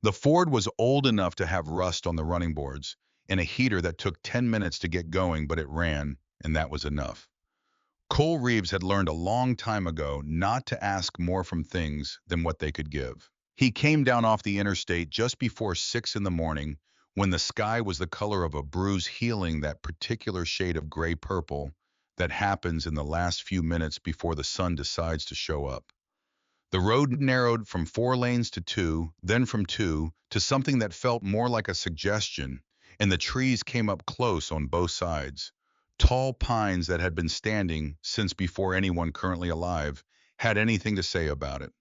The Ford was old enough to have rust on the running boards and a heater that took 10 minutes to get going, but it ran, and that was enough. Cole Reeves had learned a long time ago not to ask more from things than what they could give. He came down off the interstate just before 6 in the morning when the sky was the color of a bruise healing that particular shade of gray-purple that happens in the last few minutes before the sun decides to show up. The road narrowed from 4 lanes to two, then from two to something that felt more like a suggestion, and the trees came up close on both sides. Tall pines that had been standing since before anyone currently alive had anything to say about it.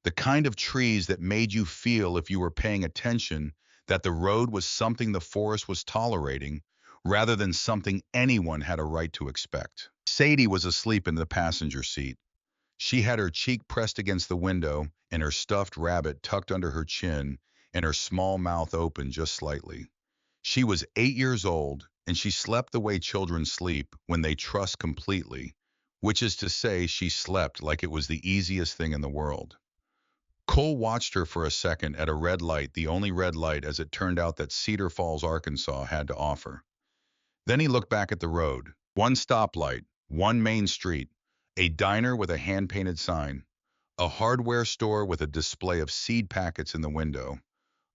The kind of trees that made you feel, if you were paying attention, that the road was something the forest was tolerating rather than something anyone had a right to expect. Sadie was asleep in the passenger seat. She had her cheek pressed against the window and her stuffed rabbit tucked under her chin and her small mouth open just slightly. She was 8 years old, and she slept the way children sleep when they trust completely, which is to say she slept like it was the easiest thing in the world. Cole watched her for a second at a red light, the only red light as it turned out that Cedar Falls, Arkansas had to offer. Then he looked back at the road. One stoplight, one main street, a diner with a hand-painted sign, a hardware store with a display of seed packets in the window,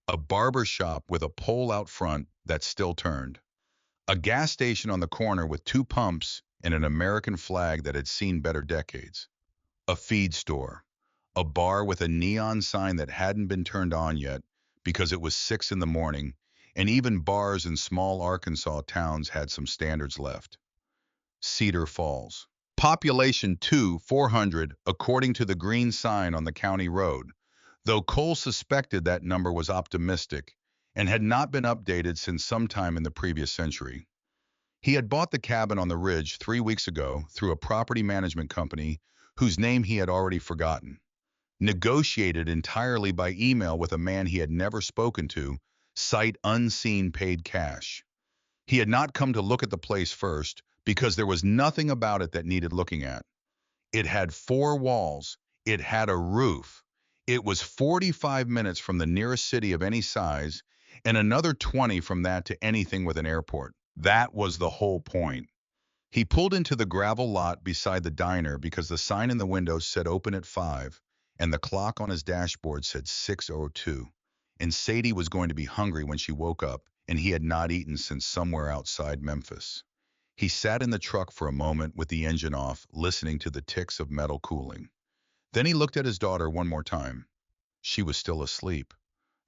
a barber shop with a pole out front that still turned, a gas station on the corner with two pumps and an American flag that had seen better decades, a feed store, a bar with a neon sign that hadn't been turned on yet because it was 6 in the morning, and even bars in small Arkansas towns had some standards left. Cedar Falls. Population 400, according to the green sign on the county road, though Cole suspected that number was optimistic and had not been updated since sometime in the previous century. He had bought the cabin on the ridge 3 weeks ago through a property management company whose name he had already forgotten. Negotiated entirely by email with a man he had never spoken to, sight unseen, paid cash. He had not come to look at the place first because there was nothing about it that needed looking at. It had 4 walls. It had a roof. It was 45 minutes from the nearest city of any size and another 20 from that to anything with an airport. That was the whole point. He pulled into the gravel lot beside the diner because the sign in the window said open at 5 and the clock on his dashboard said 6:02. And Sadie was going to be hungry when she woke up, and he had not eaten since somewhere outside Memphis. He sat in the truck for a moment with the engine off, listening to the ticks of metal cooling. Then he looked at his daughter one more time. She was still asleep.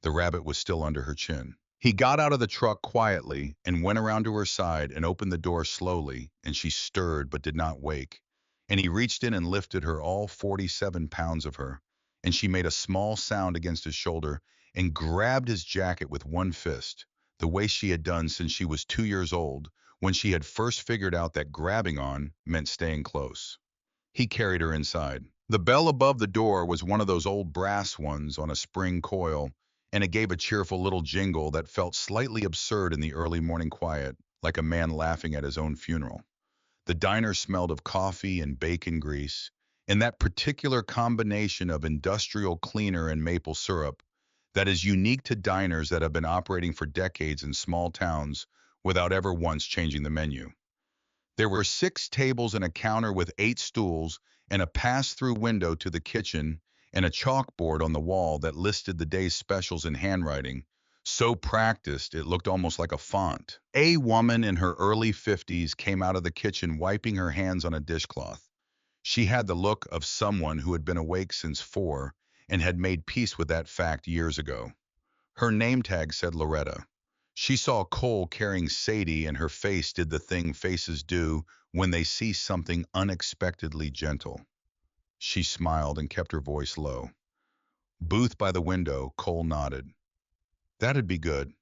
The rabbit was still under her chin. He got out of the truck quietly and went around to her side and opened the door slowly, and she stirred but did not wake. And he reached in and lifted her, all 47 pounds of her, and she made a small sound against his shoulder and grabbed his jacket with one fist, the way she had done since she was 2 years old, when she had first figured out that grabbing on meant staying close. He carried her inside. The bell above the door was one of those old brass ones on a spring coil, and it gave a cheerful little jingle that felt slightly absurd in the early morning quiet, like a man laughing at his own funeral. The diner smelled of coffee and bacon grease, and that particular combination of industrial cleaner and maple syrup that is unique to diners that have been operating for decades in small towns without ever once changing the menu. There were 6 tables and a counter with 8 stools and a pass-through window to the kitchen and a chalkboard on the wall that listed the day's specials in handwriting, so practiced it looked almost like a font. A woman in her early 50s came out of the kitchen wiping her hands on a dishcloth. She had the look of someone who had been awake since 4 and had made peace with that fact years ago. Her name tag said Loretta. She saw Cole carrying Sadie, and her face did the thing faces do when they see something unexpectedly gentle. She smiled and kept her voice low. Booth by the window, Cole nodded. That'd be good.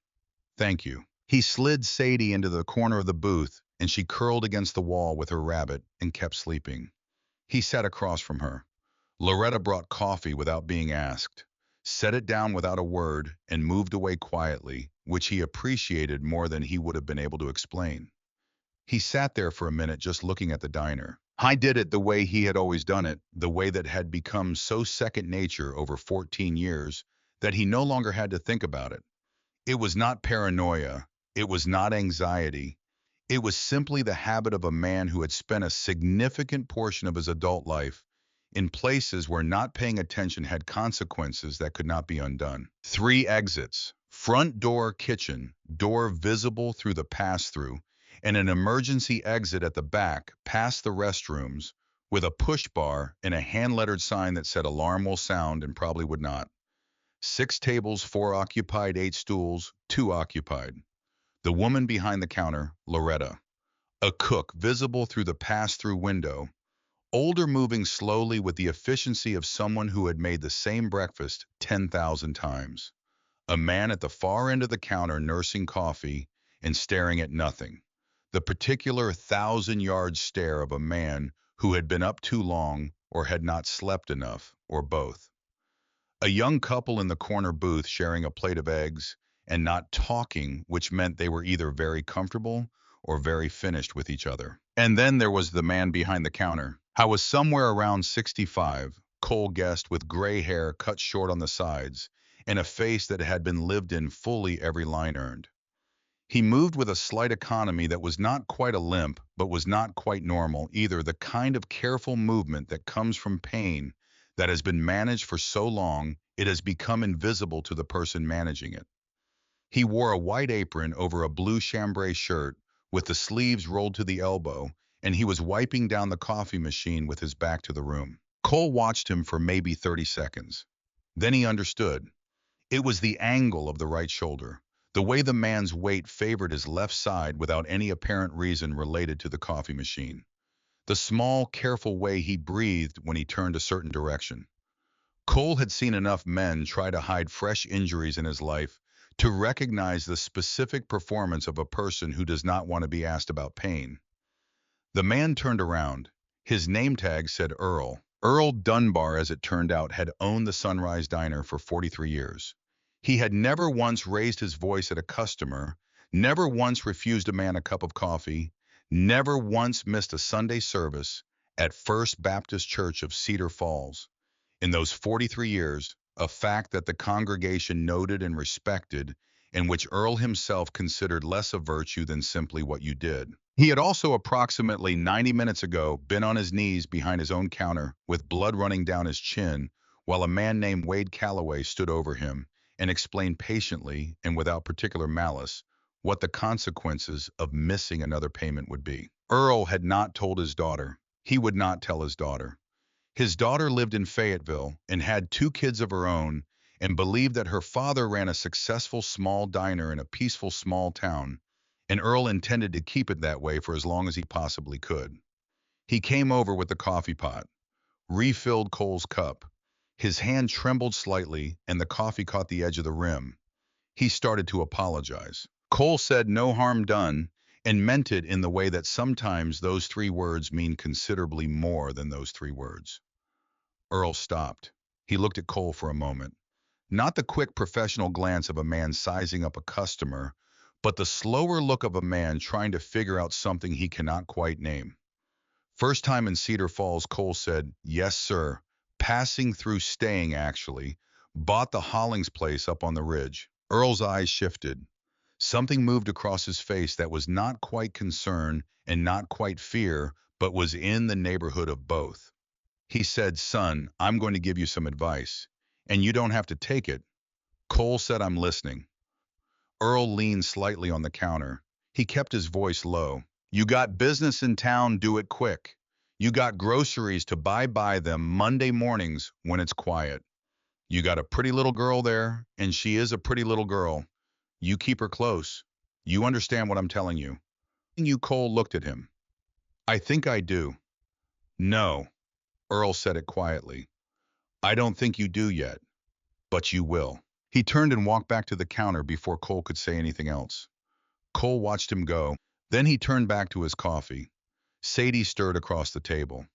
Thank you. He slid Sadie into the corner of the booth, and she curled against the wall with her rabbit and kept sleeping. He sat across from her. Loretta brought coffee without being asked, set it down without a word, and moved away quietly, which he appreciated more than he would have been able to explain. He sat there for a minute just looking at the diner. I did it the way he had always done it, the way that had become so second nature over 14 years that he no longer had to think about it. It was not paranoia. It was not anxiety. It was simply the habit of a man who had spent a significant portion of his adult life in places where not paying attention had consequences that could not be undone. Three exits: front door kitchen, door visible through the pass-through, and an emergency exit at the back past the restrooms with a push bar and a hand-lettered sign that said alarm will sound and probably would not. 6 tables, 4 occupied, 8 stools, 2 occupied. The woman behind the counter, Loretta. A cook visible through the pass-through window, older, moving slowly with the efficiency of someone who had made the same breakfast 10,000 times. A man at the far end of the counter nursing coffee and staring at nothing. The particular 1,000-yard stare of a man who had been up too long or had not slept enough, or both. A young couple in the corner booth sharing a plate of eggs and not talking, which meant they were either very comfortable or very finished with each other. And then there was the man behind the counter. I was somewhere around 65, Cole guessed, with gray hair cut short on the sides and a face that had been lived in fully every line earned. He moved with a slight economy that was not quite a limp, but was not quite normal either, the kind of careful movement that comes from pain that has been managed for so long it has become invisible to the person managing it. He wore a white apron over a blue chambray shirt with the sleeves rolled to the elbow, and he was wiping down the coffee machine with his back to the room. Cole watched him for maybe 30 seconds. Then he understood. It was the angle of the right shoulder, the way the man's weight favored his left side without any apparent reason related to the coffee machine. The small, careful way he breathed when he turned a certain direction. Cole had seen enough men try to hide fresh injuries in his life to recognize the specific performance of a person who does not want to be asked about pain. The man turned around. His name tag said Earl. Earl Dunbar, as it turned out, had owned the Sunrise Diner for 43 years. He had never once raised his voice at a customer, never once refused a man a cup of coffee, never once missed a Sunday service at First Baptist Church of Cedar Falls. In those 43 years, a fact that the congregation noted and respected, and which Earl himself considered less a virtue than simply what you did. He had also approximately 90 minutes ago been on his knees behind his own counter with blood running down his chin while a man named Wade Calloway stood over him and explained patiently and without particular malice what the consequences of missing another payment would be. Earl had not told his daughter. He would not tell his daughter. His daughter lived in Fayetteville and had 2 kids of her own and believed that her father ran a successful small diner in a peaceful small town, and Earl intended to keep it that way for as long as he possibly could. He came over with the coffee pot, refilled Cole's cup. His hand trembled slightly, and the coffee caught the edge of the rim. He started to apologize. Cole said no harm done, and meant it in the way that sometimes those 3 words mean considerably more than those 3 words. Earl stopped. He looked at Cole for a moment. Not the quick professional glance of a man sizing up a customer, but the slower look of a man trying to figure out something he cannot quite name. First time in Cedar Falls, Cole said, "Yes, sir. Passing through, staying, actually. Bought the Hollings place up on the ridge." Earl's eyes shifted. Something moved across his face that was not quite concern and not quite fear, but was in the neighborhood of both. He said, "Son, I'm going to give you some advice, and you don't have to take it." Cole said, "I'm listening." Earl leaned slightly on the counter. He kept his voice low. "You got business in town, do it quick. You got groceries to buy them Monday mornings when it's quiet. You got a pretty little girl there, and she is a pretty little girl. You keep her close. You understand what I'm telling you?" Cole looked at him. "I think I do." "No," Earl said it quietly. "I don't think you do yet, but you will." He turned and walked back to the counter before Cole could say anything else. Cole watched him go. Then he turned back to his coffee. Sadie stirred across the table.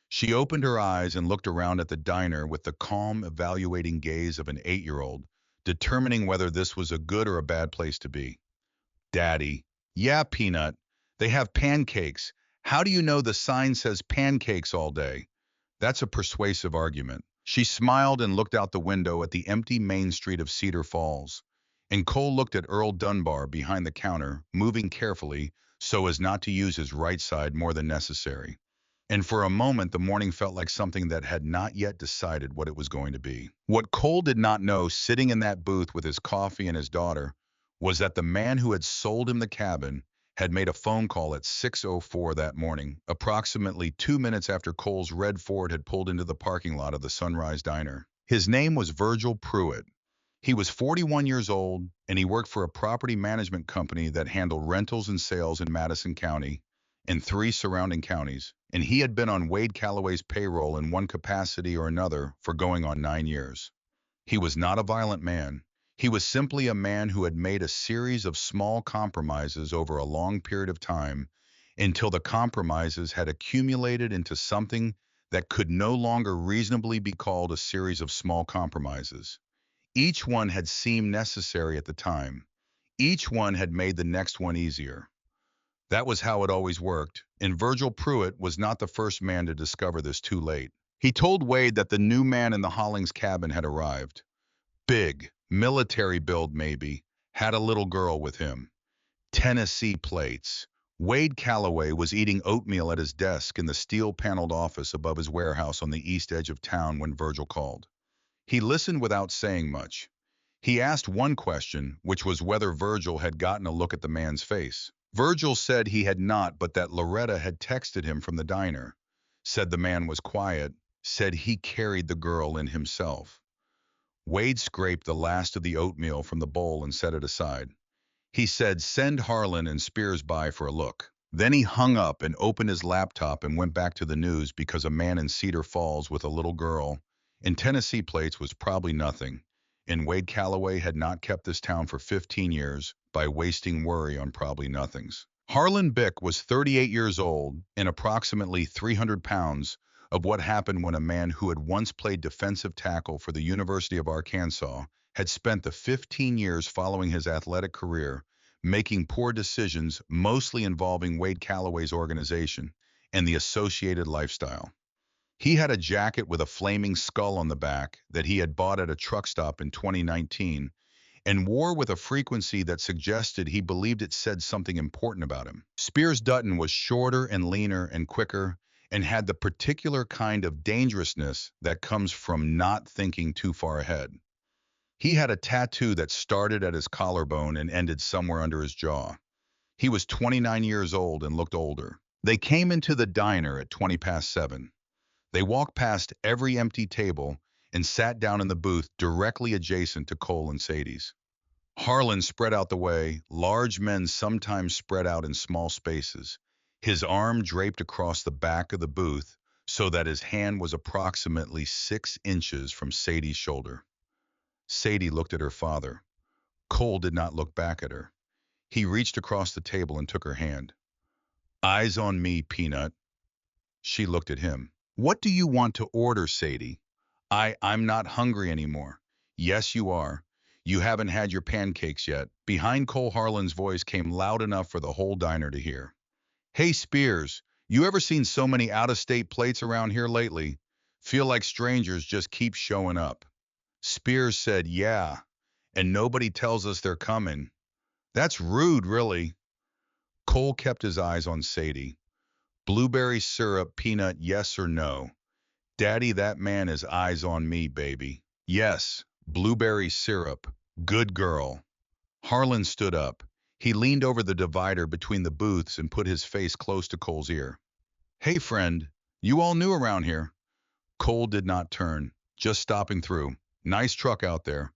She opened her eyes and looked around at the diner with the calm, evaluating gaze of an 8-year-old, determining whether this was a good or a bad place to be. "Daddy." "Yeah, Peanut. They have pancakes. How do you know the sign says pancakes all day?" "That's a persuasive argument. She smiled and looked out the window at the empty main street of Cedar Falls. And Cole looked at Earl Dunbar behind the counter, moving carefully so as not to use his right side more than necessary. And for a moment, the morning felt like something that had not yet decided what it was going to be. What Cole did not know, sitting in that booth with his coffee and his daughter, was that the man who had sold him the cabin had made a phone call at 6:04 that morning, approximately 2 minutes after Cole's red Ford had pulled into the parking lot of the Sunrise Diner. His name was Virgil Pruitt. He was 41 years old, and he worked for a property management company that handled rentals and sales in Madison County and 3 surrounding counties, and he had been on Wade Calloway's payroll in one capacity or another for going on 9 years. He was not a violent man. He was simply a man who had made a series of small compromises over a long period of time until the compromises had accumulated into something that could no longer reasonably be called a series of small compromises. Each one had seemed necessary at the time. Each one had made the next one easier. That was how it always worked, and Virgil Pruitt was not the first man to discover this too late. He told Wade that the new man in the Hollings cabin had arrived. Big, military build maybe, had a little girl with him. Tennessee plates. Wade Calloway was eating oatmeal at his desk in the steel-paneled office above his warehouse on the east edge of town when Virgil called. He listened without saying much. He asked one question, which was whether Virgil had gotten a look at the man's face. Virgil said he had not, but that Loretta had texted him from the diner. Said the man was quiet. Said he carried the girl in himself. Wade scraped the last of the oatmeal from the bowl and set it aside. He said, "Send Harlan and Spears by for a look." Then he hung up and opened his laptop and went back to the news because a man in Cedar Falls with a little girl in Tennessee plates was probably nothing, and Wade Calloway had not kept this town for 15 years by wasting worry on probably nothings. Harlan Bick was 38 years old and approximately 300 pounds of what happened when a man who had once played defensive tackle for the University of Arkansas had spent the 15 years following his athletic career making poor decisions mostly involving Wade Calloway's organization and the associated lifestyle. He had a jacket with a flaming skull on the back that he had bought at a truck stop in 2019 and wore with a frequency that suggested he believed it said something important about him. Spears Dutton was shorter and leaner and quicker and had the particular kind of dangerousness that comes from not thinking too far ahead. He had a tattoo that started at his collarbone and ended somewhere under his jaw. He was 29 years old and looked older. They came into the diner at 20 past 7. They walked past every empty table and sat down in the booth directly adjacent to Cole and Sadie's. Harlan spread out the way. Large men sometimes spread out in small spaces, his arm draped across the back of the booth so that his hand was approximately 6 inches from Sadie's shoulder. Sadie looked at her father. Cole did not look back at her. He reached across the table and took her hand. "Eyes on me, Peanut." She looked at him. "What do you want to order, Sadie?" I'm not hungry anymore." "Yes, you are. You haven't had your pancakes yet." Behind Cole, Harlan's voice came loud enough for the whole diner to hear. "Hey, Spears, you ever seen so many out-of-state plates around here lately? Feel like strangers just keep showing up." Spears said, "Yeah, and nobody tells us they're coming. That's rude, really." Cole kept his eyes on Sadie. "Blueberry syrup, Peanut, yes or no?" "Daddy, that man is eyes on me, baby." "Yes, blueberry syrup. Good girl." Harlan stood up. He leaned over the divider between the booths and put his face close to Cole's ear. "Hey, friend, you all new around here?" Cole did not turn, just stopping through. "Nice truck out there.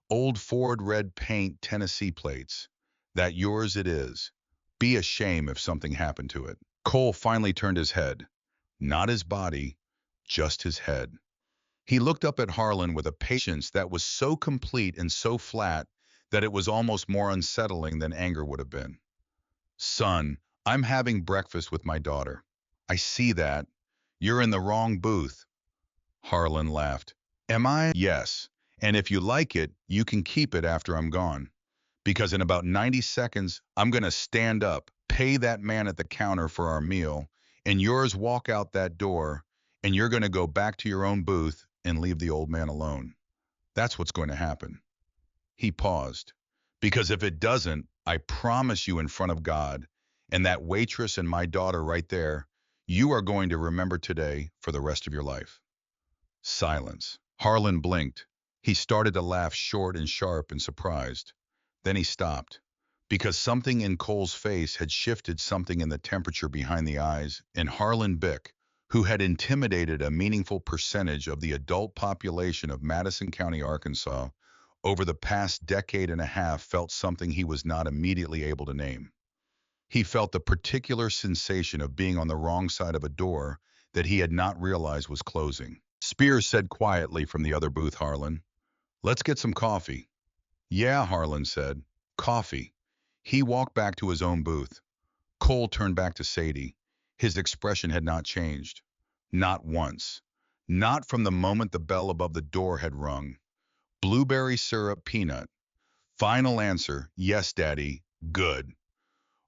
Old Ford red paint, Tennessee plates. That yours it is. Be a shame if something happened to it." Cole finally turned his head. Not his body, just his head. He looked up at Harlan with a patience that was so complete and so flat that it was almost more unsettling than anger would have been. "Son, I'm having breakfast with my daughter." "I see that. You're in the wrong booth." Harlan laughed. "Am I?" "Yes. And if you like it, you can keep it after I'm gone. Because in about 90 seconds, I'm going to stand up, pay that man at the counter for our meal, and yours walk out that door, and you're going to go back to your own booth and leave the old man alone. That's what's going to happen. He paused. Because if it doesn't, I promise you in front of God and that waitress and my daughter right there, you are going to remember today for the rest of your life. Silence. Harlan blinked. He started to laugh short and sharp and surprised. Then he stopped. Because something in Cole's face had shifted something in the temperature behind the eyes, and Harlan Bick, who had intimidated a meaningful percentage of the adult population of Madison County, Arkansas, over the past decade and a half felt something he was not immediately able to name. He felt the particular sensation of being on the wrong side of a door that he had not realized was closing. Spears said quietly from the other booth, Harlan, let's get some coffee. Yeah, Harlan said. Coffee. He walked back to his own booth. Cole turned back to Sadie. His expression had not changed. Not once. Not from the moment the bell above the door had rung. Blueberry syrup peanut. Final answer, yes, Daddy. Good.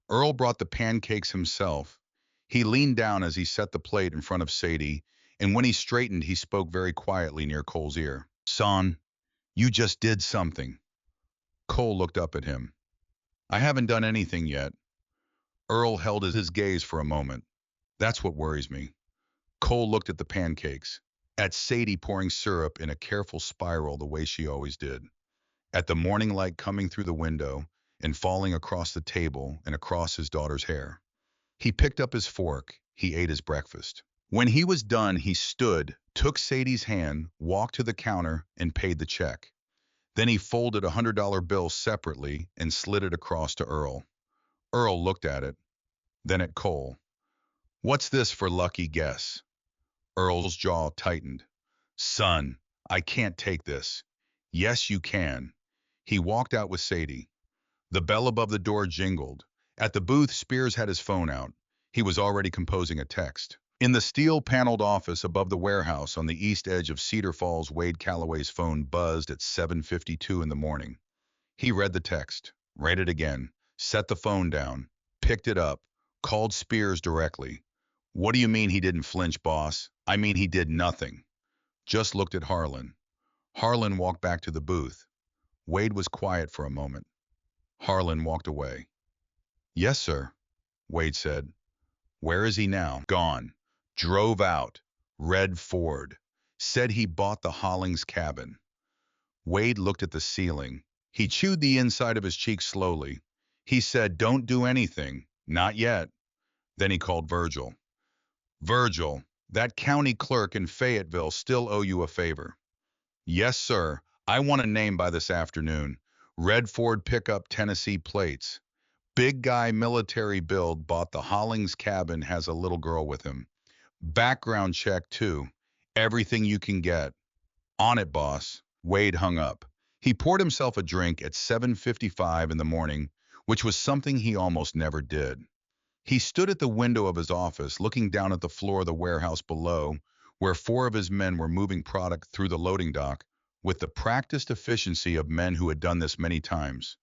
Earl brought the pancakes himself. He leaned down as he set the plate in front of Sadie, and when he straightened, he spoke very quietly near Cole's ear. Son, you just did something. Cole looked up at him. I haven't done anything yet. Earl held his gaze for a moment. That's what worries me. Cole looked at the pancakes, at Sadie pouring syrup in a careful spiral the way she always did, at the morning light coming through the window and falling across the table and across his daughter's hair. He picked up his fork. He ate his breakfast. When he was done, he stood, took Sadie's hand, walked to the counter, and paid the check. Then he folded a $100 bill separately and slid it across to Earl. Earl looked at it, then at Cole. What's this for lucky guess? Earl's jaw tightened. Son, I can't take this. Yes, you can. He walked out with Sadie. The bell above the door jingled. At the booth, Spears had his phone out. He was already composing a text. In the steel-paneled office above the warehouse on the east edge of Cedar Falls, Wade Calloway's phone buzzed at 7:52 in the morning. He read the text, read it again, set the phone down, picked it up, called Spears directly. What do you mean he didn't flinch, boss? I mean he did nothing. Just looked at Harlan. Harlan walked back to the booth. Wade was quiet for a moment. Harlan walked away. Yes, sir, Wade said. Where is he now? Gone. Drove out. Red Ford. Said he bought the Hollings cabin. Wade looked at the ceiling. He chewed the inside of his cheek slowly. He said, don't do anything. Not yet. Then he called Virgil. Virgil, that county clerk in Fayetteville still owe you a favor. Yes, sir. I want a name by this afternoon. Red Ford pickup, Tennessee plates. Big guy, military build, bought the Hollings cabin, has a little girl with him. Background check, too. Everything you can get. On it, boss. Wade hung up. He poured himself a drink at 7:55 in the morning, which was something he almost never did. He stood at the window of his office, looking down at the floor of the warehouse below, where 4 of his men were moving product through the loading dock with the practiced efficiency of men who had done this many times.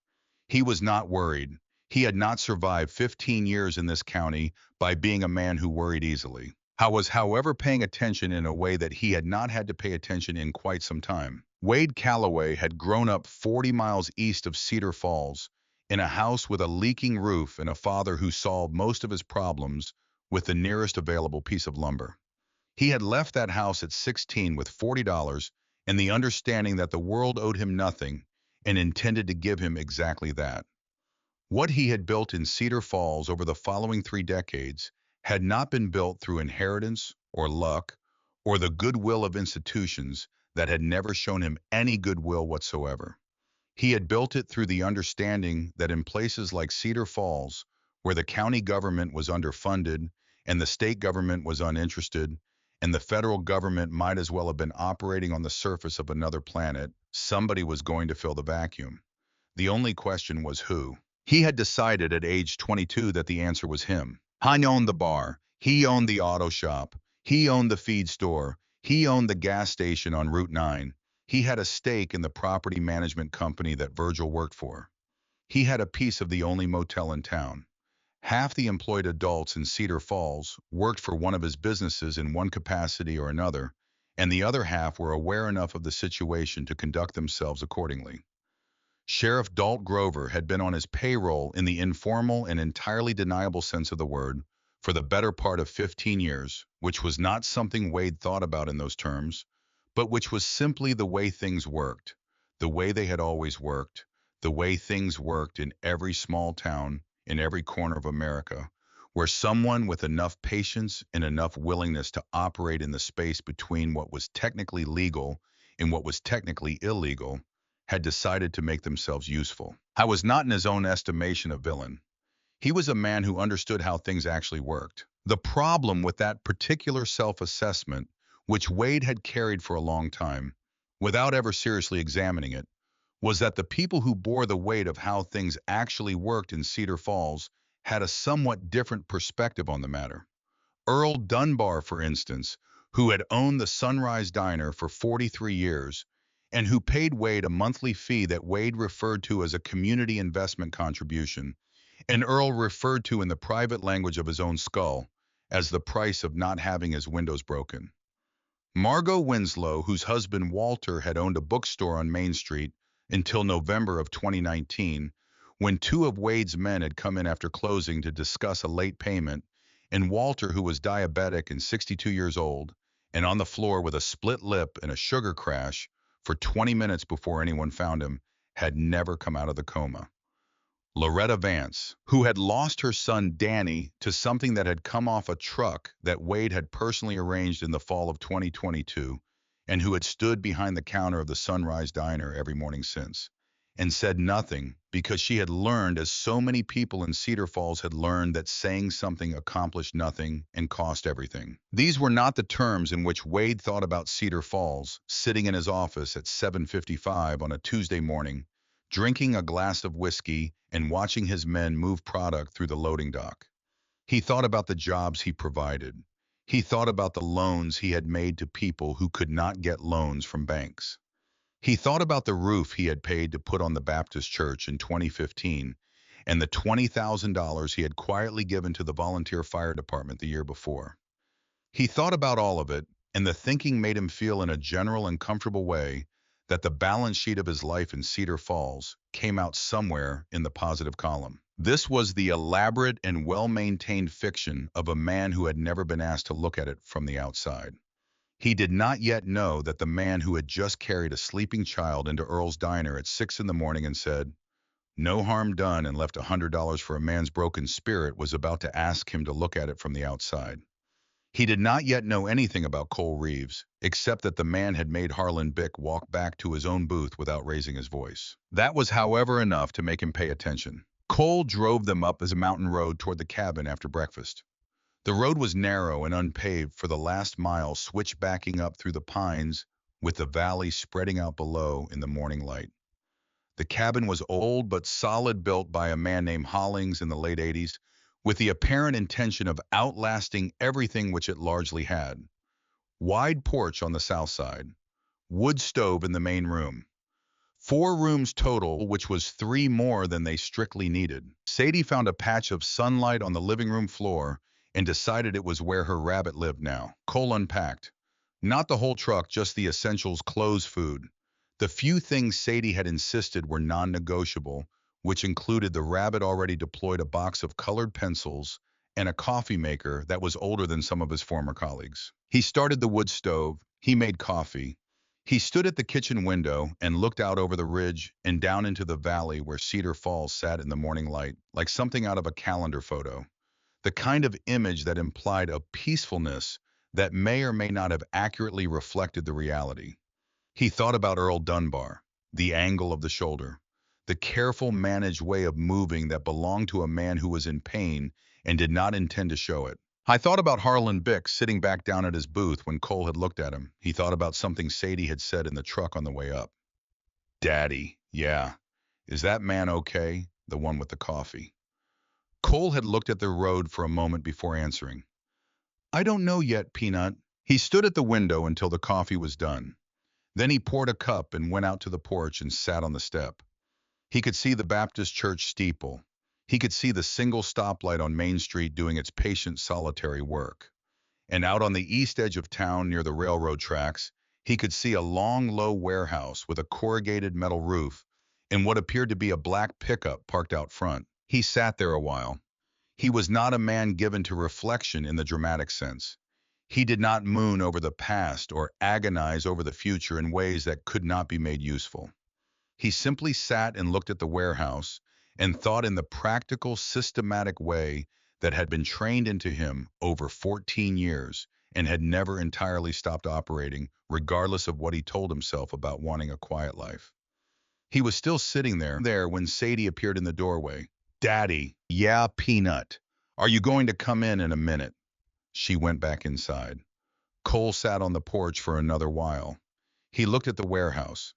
He was not worried. He had not survived 15 years in this county by being a man who worried easily. However, paying attention in a way that he had not had to pay attention in quite some time. Wade Calloway had grown up 40 miles east of Cedar Falls, in a house with a leaking roof and a father who solved most of his problems with the nearest available piece of lumber. He had left that house at 16 with $40 and the understanding that the world owed him nothing and intended to give him exactly that. What he had built in Cedar Falls over the following 3 decades had not been built through inheritance or luck or the goodwill of institutions that had never shown him any goodwill whatsoever. He had built it through the understanding that in places like Cedar Falls, where the county government was underfunded and the state government was uninterested, and the federal government might as well have been operating on the surface of another planet, somebody was going to fill the vacuum. The only question was who. He had decided at age 22 that the answer was him. He owned the bar. He owned the auto shop. He owned the feed store. He owned the gas station on Route 9. He had a stake in the property management company that Virgil worked for. He had a piece of the only motel in town. Half the employed adults in Cedar Falls worked for one of his businesses in one capacity or another, and the other half were aware enough of the situation to conduct themselves accordingly. Sheriff Dalt Grover had been on his payroll in the informal and entirely deniable sense of the word for the better part of 15 years, which was not something Wade thought about in those terms, but which was simply the way things worked, the way they had always worked, the way things worked in every small town, in every corner of America, where someone with enough patience and enough willingness to operate in the space between what was technically legal and what was technically illegal had decided to make themselves useful. I was not in his own estimation a villain. He was a man who understood how things actually worked. The problem with that particular self-assessment, which Wade had carried for a long time, without ever seriously examining it, was that the people who bore the weight of how things actually worked in Cedar Falls had a somewhat different perspective on the matter. Earl Dunbar, for instance, who had owned the Sunrise Diner for 43 years and who paid Wade a monthly fee that Wade referred to as a community investment contribution, and Earl referred to in the private language of his own skull as the price of not having his windows broken. Margot Winslow, whose husband Walter had owned a bookstore on Main Street until November of 2019, when two of Wade's men had come in after closing to discuss a late payment, and Walter, who was diabetic and 62 years old, and on the floor with a split lip and a sugar crash for 20 minutes before anyone found him, had never come out of the coma. Loretta Vance, who had lost her son Danny to something that had come off a truck that Wade had personally arranged in the fall of 2022, and who had stood behind the counter of the Sunrise Diner every morning since, and said nothing because she had learned, as so many people in Cedar Falls had learned, that saying something accomplished nothing and cost everything. These were not the terms in which Wade thought about Cedar Falls, sitting in his office at 7:55 on a Tuesday morning, drinking a glass of whiskey and watching his men move product through the loading dock. He thought about the jobs he provided. He thought about the loans he had made to people who could not get loans from banks. He thought about the roof he had paid to put on the Baptist church in 2015 and the $20,000 he had quietly given to the volunteer fire department the year before. He thought about all of it, and the thinking made him feel in a general and comfortable way that the balance sheet of his life in Cedar Falls came out somewhere in the positive column. This was the elaborate and well-maintained fiction of a man who had never been asked to look at it from the outside. He did not yet know that the man who had just carried a sleeping child into Earl's Diner at 6 in the morning and said, "No harm done," and left $100 for a man's broken spirit was about to ask him to look at it from the outside. He did not yet know anything about Cole Reeves, except that the man had made Harlan Bick walk back to his own booth without raising his voice. That was, however, enough to make him pay attention. Cole drove them up as a mountain road toward the cabin after breakfast. The road was narrow and unpaved for the last mile, switchbacking up through the pines with the valley spreading out below in the morning light. The cabin was old but solid, built by a man named Hollings in the late 80s, with the apparent intention of outlasting everything which it largely had. Wide porch on the south side, wood stove in the main room. 4 rooms total, which was 3 more than they strictly needed. Sadie found a patch of sunlight on the living room floor and decided it was where her rabbit lived now. Cole unpacked. Not the whole truck, just the essentials: clothes, food. The few things Sadie had insisted were non-negotiable, which included the rabbit already deployed, a box of colored pencils, and a coffee maker that was older than some of his former colleagues. He started the wood stove. He made coffee. He stood at the kitchen window and looked out over the ridge and down into the valley where Cedar Falls sat in the morning light, like something out of a calendar photo. The kind of image that implied a peacefulness that may or may not have accurately reflected the reality. He thought about Earl Dunbar, the angle of the shoulder, the careful, managed way of moving that belonged to a man who was in pain and did not intend to show it. I thought about Harlan Bick sitting back down at his booth when Cole had looked at him. He thought about something Sadie had said in the truck on the way up. "Daddy, yeah. Is that man okay? The one with the coffee." Cole had looked at the road for a moment before answering. "I don't know yet, Peanut." He stood at the window until the coffee was done. Then he poured a cup and went out to the porch and sat on the step. He could see the Baptist church steeple. He could see the single stoplight on Main Street doing its patient, solitary work. and out on the east edge of town near the railroad tracks, he could see a long, low warehouse with a corrugated metal roof and what appeared to be a black pickup parked out front. He sat there a while. He was not a man given to reflection in the dramatic sense. He did not moon over the past or agonize over the future in ways that could not be made useful. He simply sat and looked at the warehouse and thought in the practical, systematic way that had been trained into him over 14 years and had never entirely stopped operating, regardless of what he told himself about wanting a quiet life. He was still sitting there when Sadie appeared in the doorway. "Daddy, yeah, Peanut. Are you going to come in a minute?" She went back inside. Cole sat on the porch for another while. He looked at the warehouse.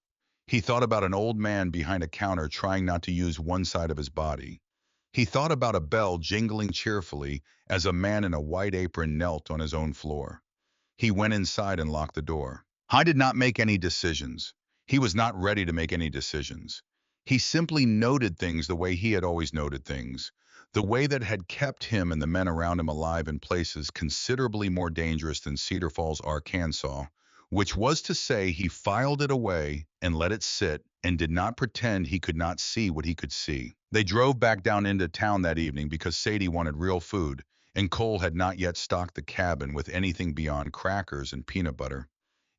He thought about an old man behind a counter trying not to use one side of his body. He thought about a bell jingling cheerfully as a man in a white apron knelt on his own floor. He went inside and locked the door. I did not make any decisions. He was not ready to make any decisions. He simply noted things the way he had always noted things, the way that had kept him and the men around him alive in places considerably more dangerous than Cedar Falls, Arkansas, which was to say he filed it away and let it sit and did not pretend he could not see what he could see. They drove back down into town that evening because Sadie wanted real food, and Cole had not yet stocked the cabin with anything beyond crackers and peanut butter,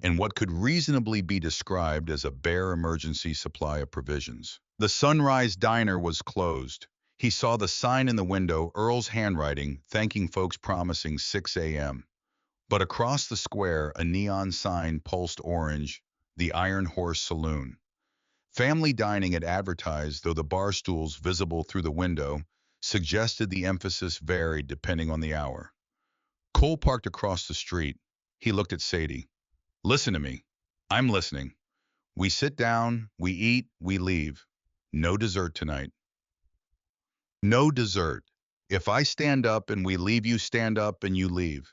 and what could reasonably be described as a bare emergency supply of provisions. The Sunrise Diner was closed. He saw the sign in the window, Earl's handwriting, thanking folks promising 6 a.m. But across the square, a neon sign pulsed orange, the Iron Horse Saloon. Family dining had advertised, though the bar stools visible through the window suggested the emphasis varied depending on the hour. Cole parked across the street. He looked at Sadie. "Listen to me. I'm listening. We sit down, we eat, we leave. No dessert tonight. No dessert. If I stand up and we leave, you stand up and you leave.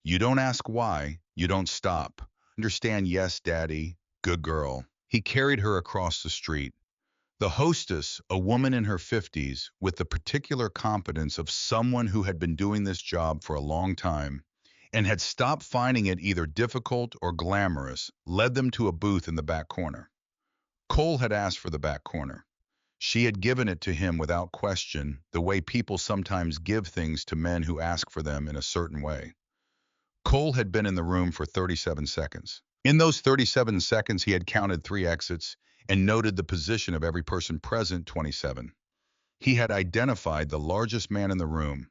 You don't ask why. You don't stop. Understand? Yes, Daddy. Good girl." He carried her across the street. The hostess, a woman in her 50s, with the particular competence of someone who had been doing this job for a long time and had stopped finding it either difficult or glamorous, led them to a booth in the back corner. Cole had asked for the back corner. She had given it to him without question, the way people sometimes give things to men who ask for them in a certain way. Cole had been in the room for 37 seconds. In those 37 seconds, he had counted 3 exits and noted the position of every person present, 27. He had identified the largest man in the room,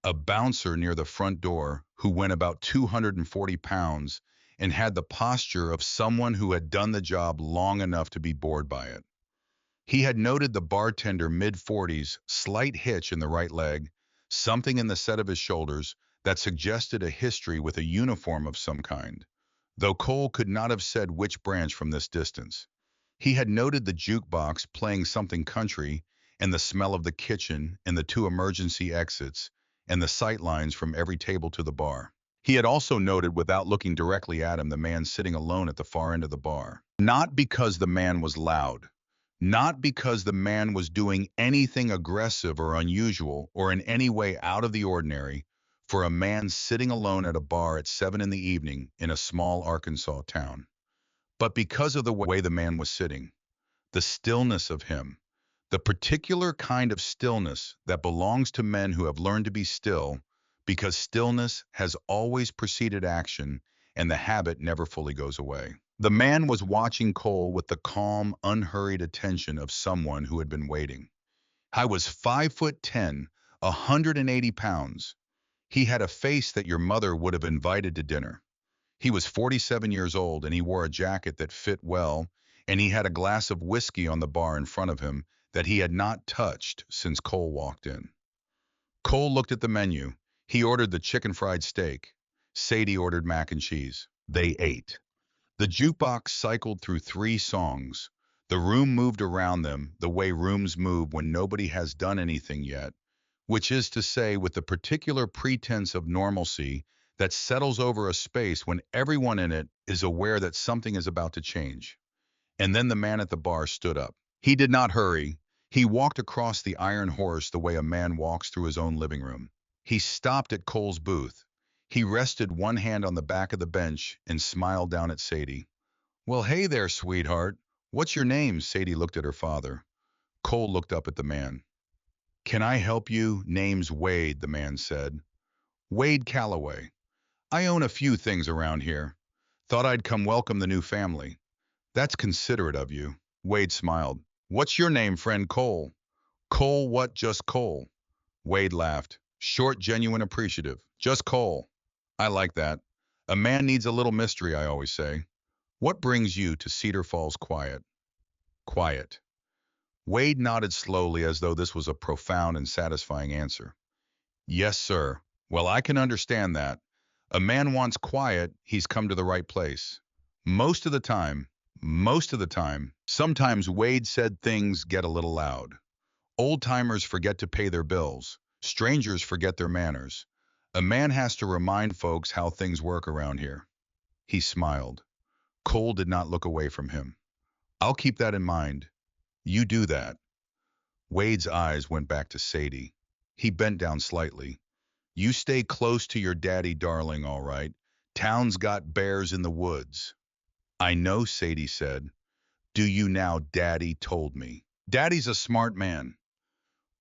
a bouncer near the front door who weighed about 240 pounds and had the posture of someone who had done the job long enough to be bored by it. He had noted the bartender, mid-40s, slight hitch in the right leg, something in the set of his shoulders that suggested a history with a uniform of some kind, though Cole could not have said which branch from this distance. He had noted the jukebox playing something country, and the smell of the kitchen, and the 2 emergency exits, and the sight lines from every table to the bar. He had also noted, without looking directly at him, the man sitting alone at the far end of the bar. Not because the man was loud, not because the man was doing anything aggressive or unusual or in any way out of the ordinary for a man sitting alone at a bar at 7 in the evening in a small Arkansas town, but because of the way the man was sitting, the stillness of him, the particular kind of stillness that belongs to men who have learned to be still, because stillness has always preceded action and the habit never fully goes away. The man was watching Cole with the calm, unhurried attention of someone who had been waiting. I was 5'10", 180 pounds. He had a face that your mother would have invited to dinner. He was 47 years old, and he wore a jacket that fit well, and he had a glass of whiskey on the bar in front of him that he had not touched since Cole walked in. Cole looked at the menu. He ordered the chicken fried steak. Sadie ordered mac and cheese. They ate. The jukebox cycled through 3 songs. The room moved around them the way rooms move when nobody has done anything yet, which is to say, with the particular pretense of normalcy that settles over a space when everyone in it is aware that something is about to change. And then the man at the bar stood up. He did not hurry. He walked across the Iron Horse the way a man walks through his own living room. He stopped at Cole's booth. He rested one hand on the back of the bench and smiled down at Sadie. Well, hey there, sweetheart. What's your name? Sadie looked at her father. Cole looked up at the man. Can I help you? Name's Wade, the man said. Wade Calloway. I own a few things around here. Thought I'd come welcome the new family. That's considerate of you. Wade smiled. What's your name, friend? Cole. Cole what? Just Cole. Wade laughed. Short, genuine, appreciative. Just Cole. I like that. A man needs a little mystery, I always say. What brings you to Cedar Falls quiet? Quiet. Wade nodded slowly as though this was a profound and satisfying answer. Yes, sir. Well, I can understand that. A man wants quiet, he's come to the right place. Most of the time, sometimes Wade said things get a little loud. Old-timers forget to pay their bills. Strangers forget their manners. A man has to remind folks how things work around here. He smiled. Cole did not look away from him. I'll keep that in mind. You do that. Wade's eyes went back to Sadie. He bent down slightly. You stay close to your daddy, darling, all right? Town's got bears in the woods. I know, Sadie said. Do you now? Daddy told me. Daddy's a smart man.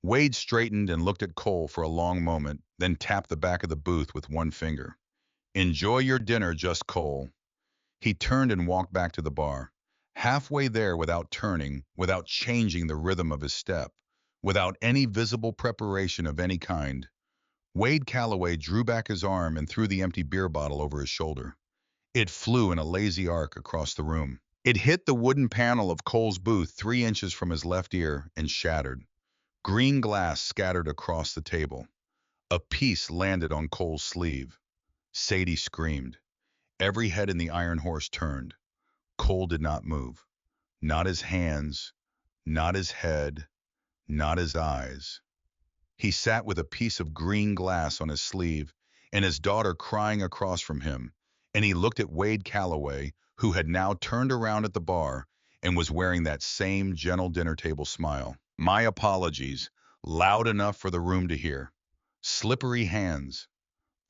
Wade straightened and looked at Cole for a long moment, then tapped the back of the booth with one finger. Enjoy your dinner, just Cole. He turned and walked back to the bar. Halfway there, without turning, without changing the rhythm of his step, without any visible preparation of any kind, Wade Calloway drew back his arm and threw the empty beer bottle over his shoulder. It flew in a lazy arc across the room. It hit the wooden panel of Cole's booth 3 inches from his left ear and shattered. Green glass scattered across the table. A piece landed on Cole's sleeve. Sadie screamed. Every head in the Iron Horse turned. Cole did not move. Not his hands, not his head, not his eyes. He sat with a piece of green glass on his sleeve and his daughter crying across from him, and he looked at Wade Calloway, who had now turned around at the bar and was wearing that same gentle dinner table smile. My apologies, loud enough for the room to hear. Slippery hands.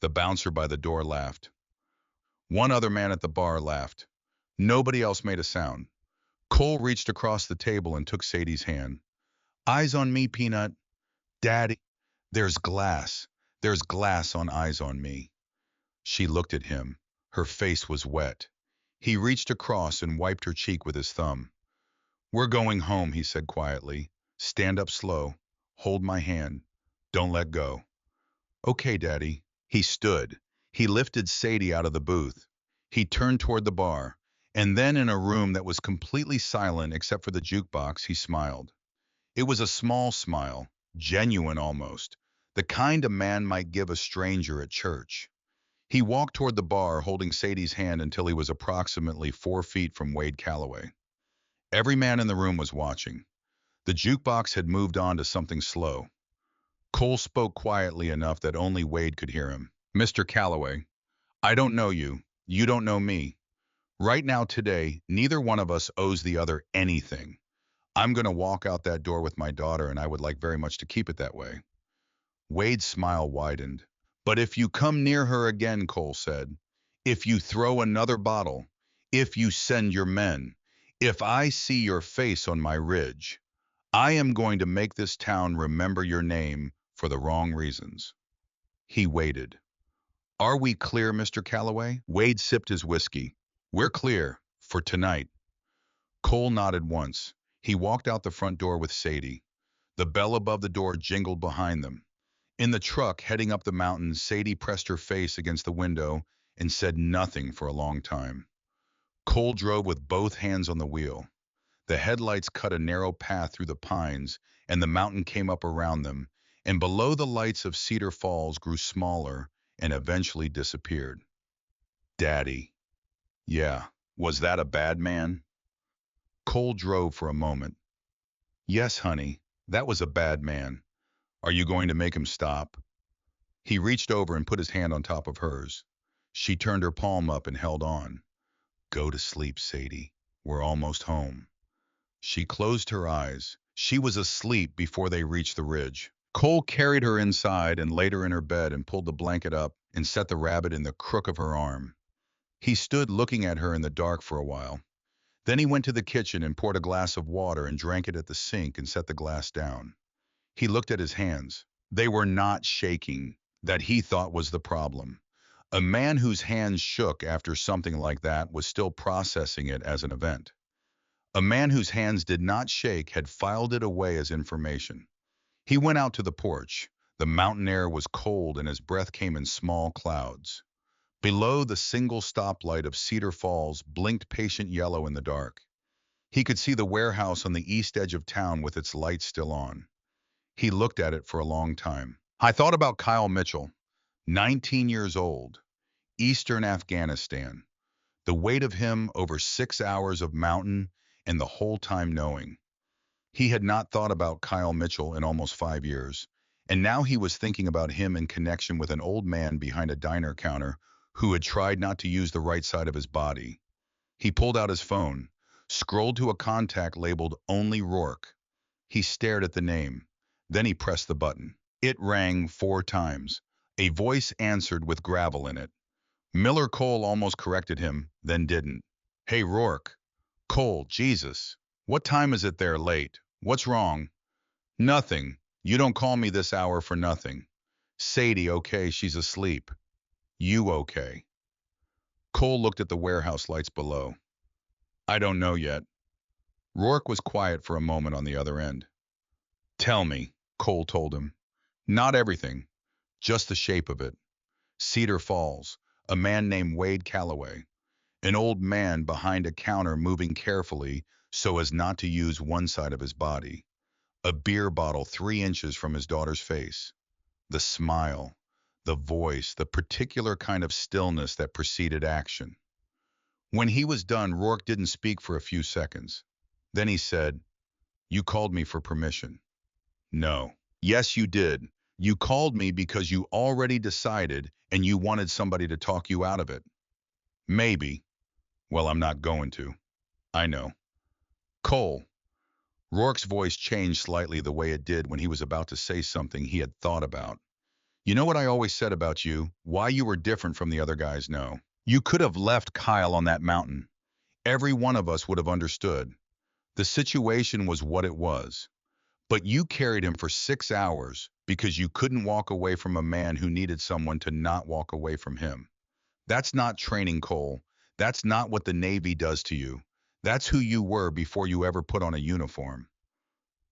The bouncer by the door laughed. One other man at the bar laughed. Nobody else made a sound. Cole reached across the table and took Sadie's hand. Eyes on me, Peanut. Daddy, there's glass. There's glass on Eyes on Me. She looked at him. Her face was wet. He reached across and wiped her cheek with his thumb. We're going home, he said quietly. Stand up slow. Hold my hand. Don't let go. Okay, Daddy. He stood. He lifted Sadie out of the booth. He turned toward the bar, and then in a room that was completely silent except for the jukebox, he smiled. It was a small smile, genuine almost, the kind a man might give a stranger at church. He walked toward the bar, holding Sadie's hand until he was approximately 4 feet from Wade Calloway. Every man in the room was watching. The jukebox had moved on to something slow. Cole spoke quietly enough that only Wade could hear him. Mr. Calloway, I don't know you. You don't know me. Right now, today, neither one of us owes the other anything. I'm going to walk out that door with my daughter, and I would like very much to keep it that way. Wade's smile widened. But if you come near her again, Cole said, if you throw another bottle, if you send your men, if I see your face on my ridge, I am going to make this town remember your name for the wrong reasons. He waited. Are we clear, Mr. Calloway? Wade sipped his whiskey. We're clear, for tonight. Cole nodded once. He walked out the front door with Sadie. The bell above the door jingled behind them. In the truck, heading up the mountain, Sadie pressed her face against the window and said nothing for a long time. Cole drove with both hands on the wheel. The headlights cut a narrow path through the pines, and the mountain came up around them, and below the lights of Cedar Falls grew smaller and eventually disappeared. Daddy. Yeah, was that a bad man? Cole drove for a moment. Yes, honey, that was a bad man. Are you going to make him stop? He reached over and put his hand on top of hers. She turned her palm up and held on. Go to sleep, Sadie. We're almost home. She closed her eyes. She was asleep before they reached the ridge. Cole carried her inside and laid her in her bed and pulled the blanket up and set the rabbit in the crook of her arm. He stood looking at her in the dark for a while. Then he went to the kitchen and poured a glass of water and drank it at the sink and set the glass down. He looked at his hands. They were not shaking. That he thought was the problem. A man whose hands shook after something like that was still processing it as an event. A man whose hands did not shake had filed it away as information. He went out to the porch. The mountain air was cold and his breath came in small clouds. Below, the single stoplight of Cedar Falls blinked patient yellow in the dark. He could see the warehouse on the east edge of town with its lights still on. He looked at it for a long time. I thought about Kyle Mitchell, 19 years old, Eastern Afghanistan. The weight of him over 6 hours of mountain and the whole time knowing. He had not thought about Kyle Mitchell in almost 5 years, and now he was thinking about him in connection with an old man behind a diner counter who had tried not to use the right side of his body. He pulled out his phone, scrolled to a contact labeled Only Rourke. He stared at the name. Then he pressed the button. It rang 4 times. A voice answered with gravel in it. Miller Cole almost corrected him, then didn't. Hey, Rourke. Cole, Jesus. What time is it there late? What's wrong? Nothing. You don't call me this hour for nothing. Sadie, okay, she's asleep. You okay? Cole looked at the warehouse lights below. I don't know yet. Rourke was quiet for a moment on the other end. Tell me, Cole told him. Not everything, just the shape of it. Cedar Falls, a man named Wade Calloway, an old man behind a counter moving carefully so as not to use one side of his body. A beer bottle 3 inches from his daughter's face. The smile, the voice, the particular kind of stillness that preceded action. When he was done, Rourke didn't speak for a few seconds. Then he said, You called me for permission. No. Yes, you did. You called me because you already decided and you wanted somebody to talk you out of it. Maybe. Well, I'm not going to. I know. Cole. Rourke's voice changed slightly the way it did when he was about to say something he had thought about. You know what I always said about you? Why you were different from the other guys? No. You could have left Kyle on that mountain. Every one of us would have understood. The situation was what it was. But you carried him for 6 hours because you couldn't walk away from a man who needed someone to not walk away from him. That's not training, Cole. That's not what the Navy does to you. That's who you were before you ever put on a uniform.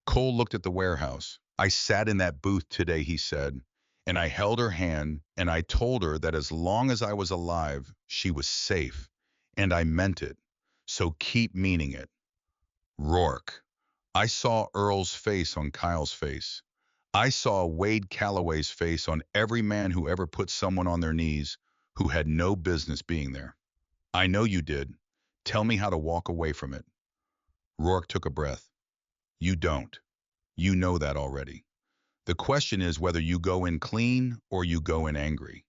Cole looked at the warehouse. I sat in that booth today, he said, and I held her hand and I told her that as long as I was alive, she was safe. And I meant it. So keep meaning it. Rourke. I saw Earl's face on Kyle's face. I saw Wade Calloway's face on every man who ever put someone on their knees who had no business being there. I know you did. Tell me how to walk away from it. Rourke took a breath. You don't. You know that already. The question is whether you go in clean or you go in angry.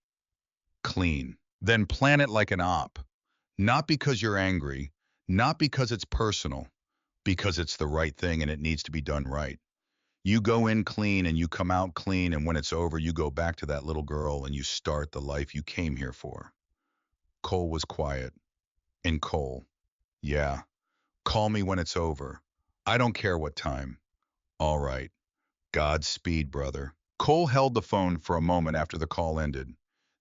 Clean. Then plan it like an op. Not because you're angry, not because it's personal, because it's the right thing and it needs to be done right. You go in clean and you come out clean, and when it's over, you go back to that little girl and you start the life you came here for. Cole was quiet. And Cole, yeah, call me when it's over. I don't care what time. All right. Godspeed, brother. Cole held the phone for a moment after the call ended.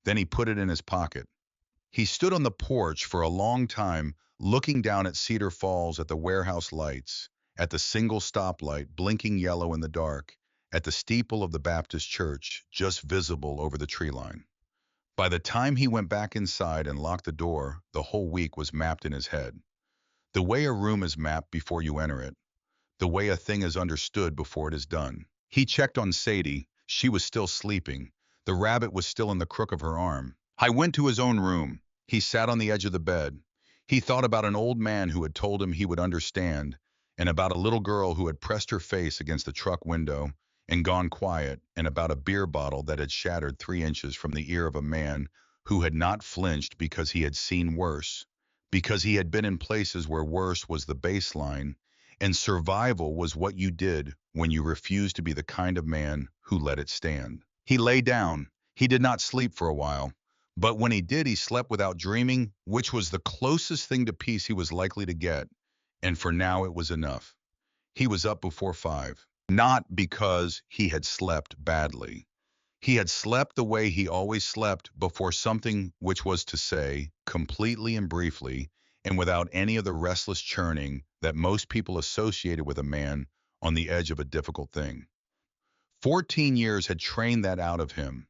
Then he put it in his pocket. He stood on the porch for a long time, looking down at Cedar Falls, at the warehouse lights, at the single stoplight blinking yellow in the dark, at the steeple of the Baptist church just visible over the tree line. By the time he went back inside and locked the door, the whole week was mapped in his head. The way a room is mapped before you enter it. The way a thing is understood before it is done. He checked on Sadie. She was still sleeping. The rabbit was still in the crook of her arm. I went to his own room. He sat on the edge of the bed. He thought about an old man who had told him he would understand, and about a little girl who had pressed her face against the truck window and gone quiet, and about a beer bottle that had shattered 3 inches from the ear of a man who had not flinched because he had seen worse, because he had been in places where worse was the baseline, and survival was what you did when you refused to be the kind of man who let it stand. He lay down. He did not sleep for a while. But when he did, he slept without dreaming, which was the closest thing to peace he was likely to get. And for now, it was enough. He was up before 5, not because he had slept badly. He had slept the way he always slept before something, which was to say, completely and briefly, and without any of the restless churning that most people associated with a man on the edge of a difficult thing. 14 years had trained that out of him.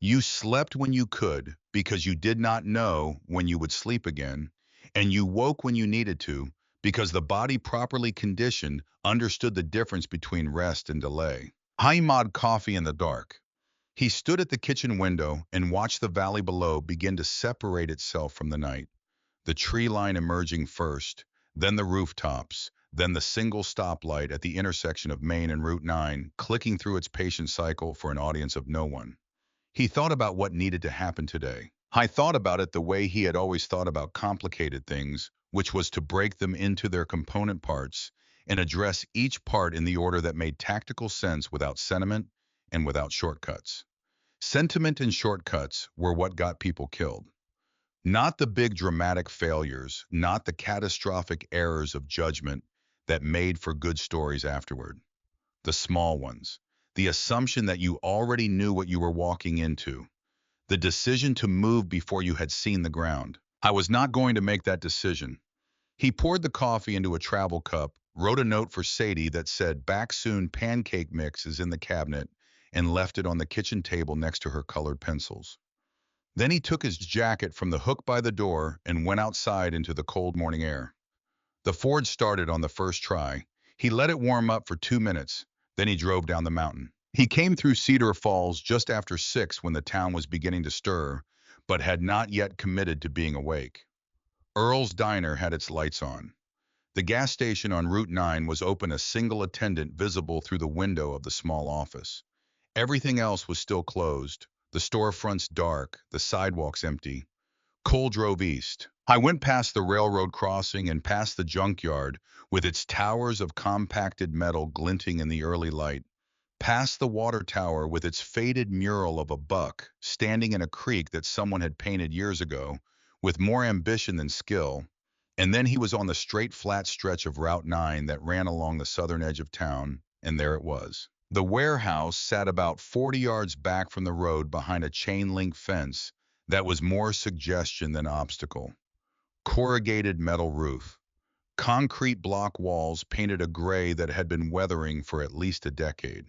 You slept when you could because you did not know when you would sleep again, and you woke when you needed to because the body properly conditioned understood the difference between rest and delay. Haimad coffee in the dark. He stood at the kitchen window and watched the valley below begin to separate itself from the night, the tree line emerging first, then the rooftops, then the single stoplight at the intersection of Main and Route 9, clicking through its patient cycle for an audience of no one. He thought about what needed to happen today. I thought about it the way he had always thought about complicated things, which was to break them into their component parts and address each part in the order that made tactical sense without sentiment and without shortcuts. Sentiment and shortcuts were what got people killed. Not the big dramatic failures, not the catastrophic errors of judgment that made for good stories afterward. The small ones. The assumption that you already knew what you were walking into. The decision to move before you had seen the ground. I was not going to make that decision. He poured the coffee into a travel cup, wrote a note for Sadie that said "Back soon, pancake mix is in the cabinet," and left it on the kitchen table next to her colored pencils. Then he took his jacket from the hook by the door and went outside into the cold morning air. The Ford started on the first try. He let it warm up for 2 minutes, then he drove down the mountain. He came through Cedar Falls just after 6 when the town was beginning to stir, but had not yet committed to being awake. Earl's Diner had its lights on. The gas station on Route 9 was open, a single attendant visible through the window of the small office. Everything else was still closed, the storefronts dark, the sidewalks empty. Cole drove east. I went past the railroad crossing and past the junkyard with its towers of compacted metal glinting in the early light, past the water tower with its faded mural of a buck standing in a creek that someone had painted years ago with more ambition than skill, and then he was on the straight flat stretch of Route 9 that ran along the southern edge of town, and there it was. The warehouse sat about 40 yards back from the road behind a chain-link fence that was more suggestion than obstacle. Corrugated metal roof. Concrete block walls painted a gray that had been weathering for at least a decade.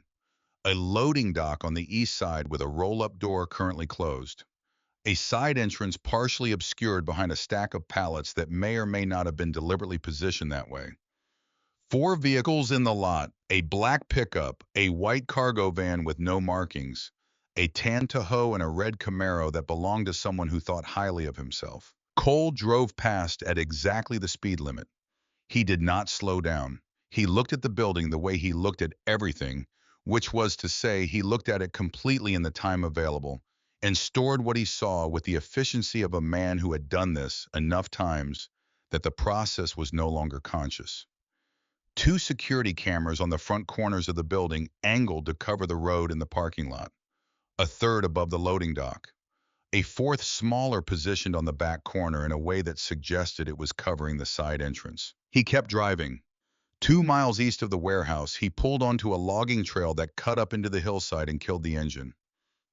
A loading dock on the east side with a roll-up door currently closed. A side entrance partially obscured behind a stack of pallets that may or may not have been deliberately positioned that way. 4 vehicles in the lot, a black pickup, a white cargo van with no markings, a tan Tahoe, and a red Camaro that belonged to someone who thought highly of himself. Cole drove past at exactly the speed limit. He did not slow down. He looked at the building the way he looked at everything, which was to say he looked at it completely in the time available, and stored what he saw with the efficiency of a man who had done this enough times that the process was no longer conscious. 2 security cameras on the front corners of the building angled to cover the road and the parking lot. A third above the loading dock. A fourth smaller positioned on the back corner in a way that suggested it was covering the side entrance. He kept driving. 2 miles east of the warehouse, he pulled onto a logging trail that cut up into the hillside and killed the engine.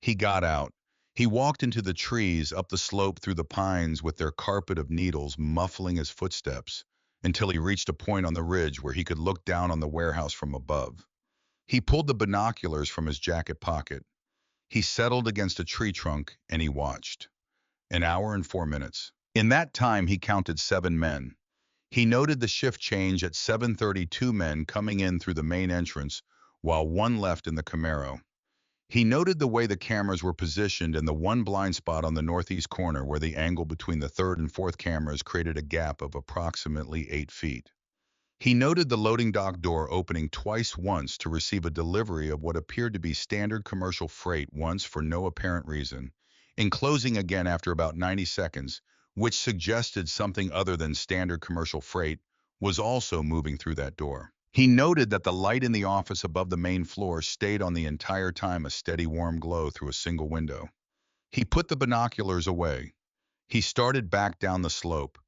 He got out. He walked into the trees, up the slope through the pines with their carpet of needles muffling his footsteps, until he reached a point on the ridge where he could look down on the warehouse from above. He pulled the binoculars from his jacket pocket. He settled against a tree trunk and he watched. An hour and 4 minutes. In that time, he counted 7 men. He noted the shift change at 7:32 men coming in through the main entrance, while one left in the Camaro. He noted the way the cameras were positioned and the one blind spot on the northeast corner where the angle between the third and fourth cameras created a gap of approximately 8 feet. He noted the loading dock door opening twice, once to receive a delivery of what appeared to be standard commercial freight, once for no apparent reason, and closing again after about 90 seconds, which suggested something other than standard commercial freight was also moving through that door. He noted that the light in the office above the main floor stayed on the entire time, a steady warm glow through a single window. He put the binoculars away. He started back down the slope.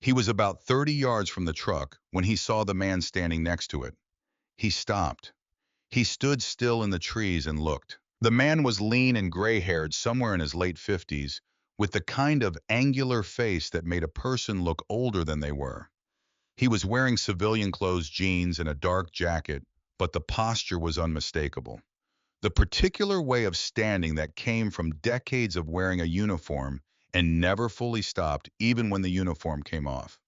He was about 30 yards from the truck when he saw the man standing next to it. He stopped. He stood still in the trees and looked. The man was lean and gray-haired, somewhere in his late 50s, with the kind of angular face that made a person look older than they were. He was wearing civilian clothes, jeans, and a dark jacket, but the posture was unmistakable. The particular way of standing that came from decades of wearing a uniform and never fully stopped, even when the uniform came off.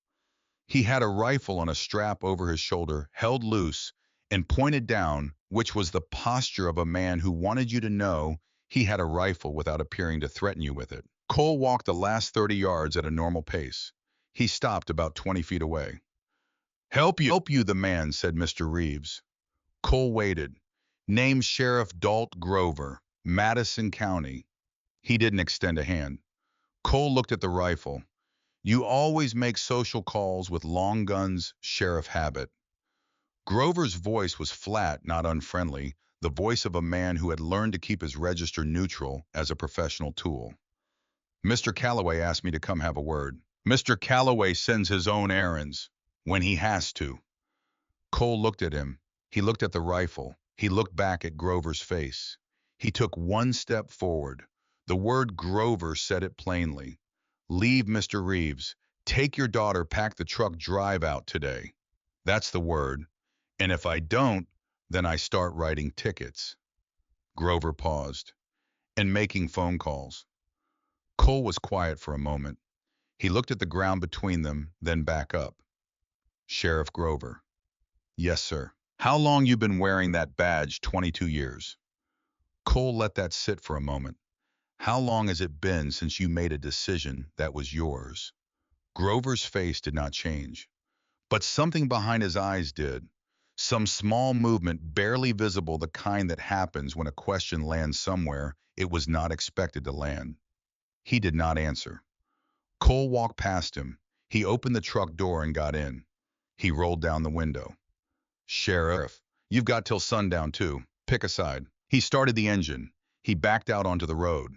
He had a rifle on a strap over his shoulder, held loose and pointed down, which was the posture of a man who wanted you to know he had a rifle without appearing to threaten you with it. Cole walked the last 30 yards at a normal pace. He stopped about 20 feet away. Help you, the man said, Mr. Reeves. Cole waited. Name Sheriff Dalt Grover, Madison County. He didn't extend a hand. Cole looked at the rifle. You always make social calls with long guns, Sheriff Habit. Grover's voice was flat, not unfriendly, the voice of a man who had learned to keep his register neutral as a professional tool. Mr. Calloway asked me to come have a word. Mr. Calloway sends his own errands when he has to. Cole looked at him. He looked at the rifle. He looked back at Grover's face. He took one step forward. The word Grover said it plainly. Leave, Mr. Reeves. Take your daughter, pack the truck, drive out today. That's the word. And if I don't, then I start writing tickets. Grover paused. And making phone calls. Cole was quiet for a moment. He looked at the ground between them, then back up. Sheriff Grover. Yes, sir. How long you been wearing that badge? 22 years. Cole let that sit for a moment. How long has it been since you made a decision that was yours? Grover's face did not change, but something behind his eyes did. Some small movement, barely visible, the kind that happens when a question lands somewhere it was not expected to land. He did not answer. Cole walked past him. He opened the truck door and got in. He rolled down the window. Sheriff, you've got till sundown too. Pick a side. He started the engine. He backed out onto the road.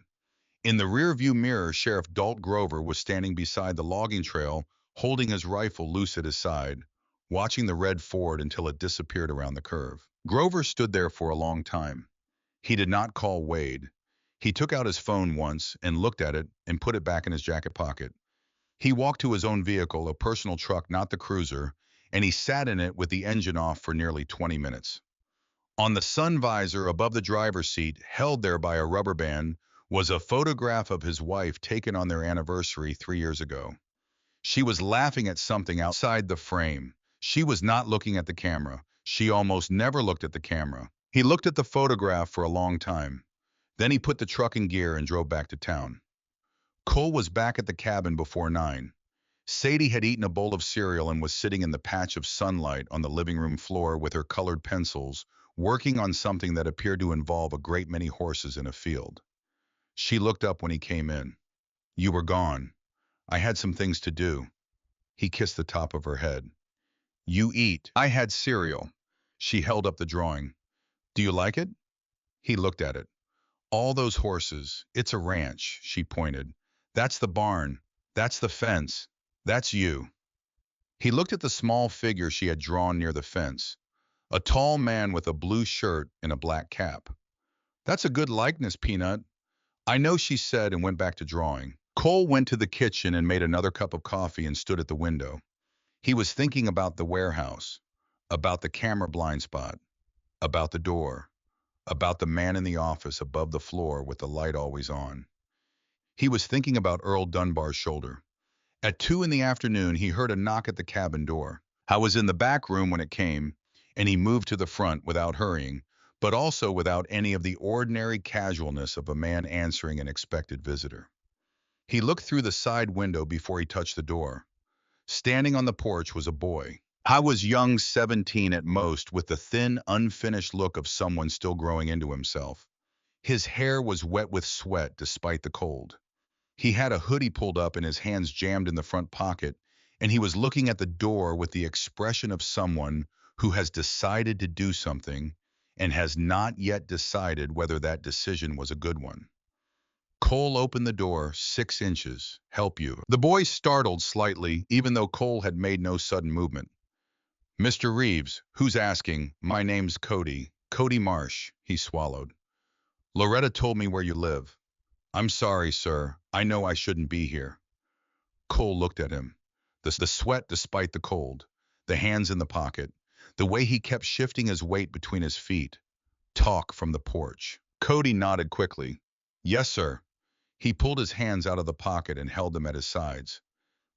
In the rearview mirror, Sheriff Dalt Grover was standing beside the logging trail, holding his rifle loose at his side, watching the red Ford until it disappeared around the curve. Grover stood there for a long time. He did not call Wade. He took out his phone once and looked at it and put it back in his jacket pocket. He walked to his own vehicle, a personal truck, not the cruiser, and he sat in it with the engine off for nearly 20 minutes. On the sun visor above the driver's seat, held there by a rubber band, was a photograph of his wife taken on their anniversary 3 years ago. She was laughing at something outside the frame. She was not looking at the camera. She almost never looked at the camera. He looked at the photograph for a long time. Then he put the truck in gear and drove back to town. Cole was back at the cabin before 9. Sadie had eaten a bowl of cereal and was sitting in the patch of sunlight on the living room floor with her colored pencils, working on something that appeared to involve a great many horses in a field. She looked up when he came in. You were gone. I had some things to do. He kissed the top of her head. You eat. I had cereal. She held up the drawing. Do you like it? He looked at it. All those horses. It's a ranch, she pointed. That's the barn. That's the fence. That's you. He looked at the small figure she had drawn near the fence. A tall man with a blue shirt and a black cap. That's a good likeness, Peanut. I know, she said and went back to drawing. Cole went to the kitchen and made another cup of coffee and stood at the window. He was thinking about the warehouse, about the camera blind spot, about the door, about the man in the office above the floor with the light always on. He was thinking about Earl Dunbar's shoulder. At 2 in the afternoon, he heard a knock at the cabin door. I was in the back room when it came, and he moved to the front without hurrying, but also without any of the ordinary casualness of a man answering an expected visitor. He looked through the side window before he touched the door. Standing on the porch was a boy. I was young, 17 at most, with the thin, unfinished look of someone still growing into himself. His hair was wet with sweat despite the cold. He had a hoodie pulled up and his hands jammed in the front pocket, and he was looking at the door with the expression of someone who has decided to do something and has not yet decided whether that decision was a good one. Cole opened the door 6 inches. Help you. The boy startled slightly, even though Cole had made no sudden movement. Mr. Reeves, who's asking? My name's Cody. Cody Marsh, he swallowed. Loretta told me where you live. I'm sorry, sir. I know I shouldn't be here. Cole looked at him. The sweat despite the cold, the hands in the pocket, the way he kept shifting his weight between his feet. Talk from the porch. Cody nodded quickly. Yes, sir. He pulled his hands out of the pocket and held them at his sides.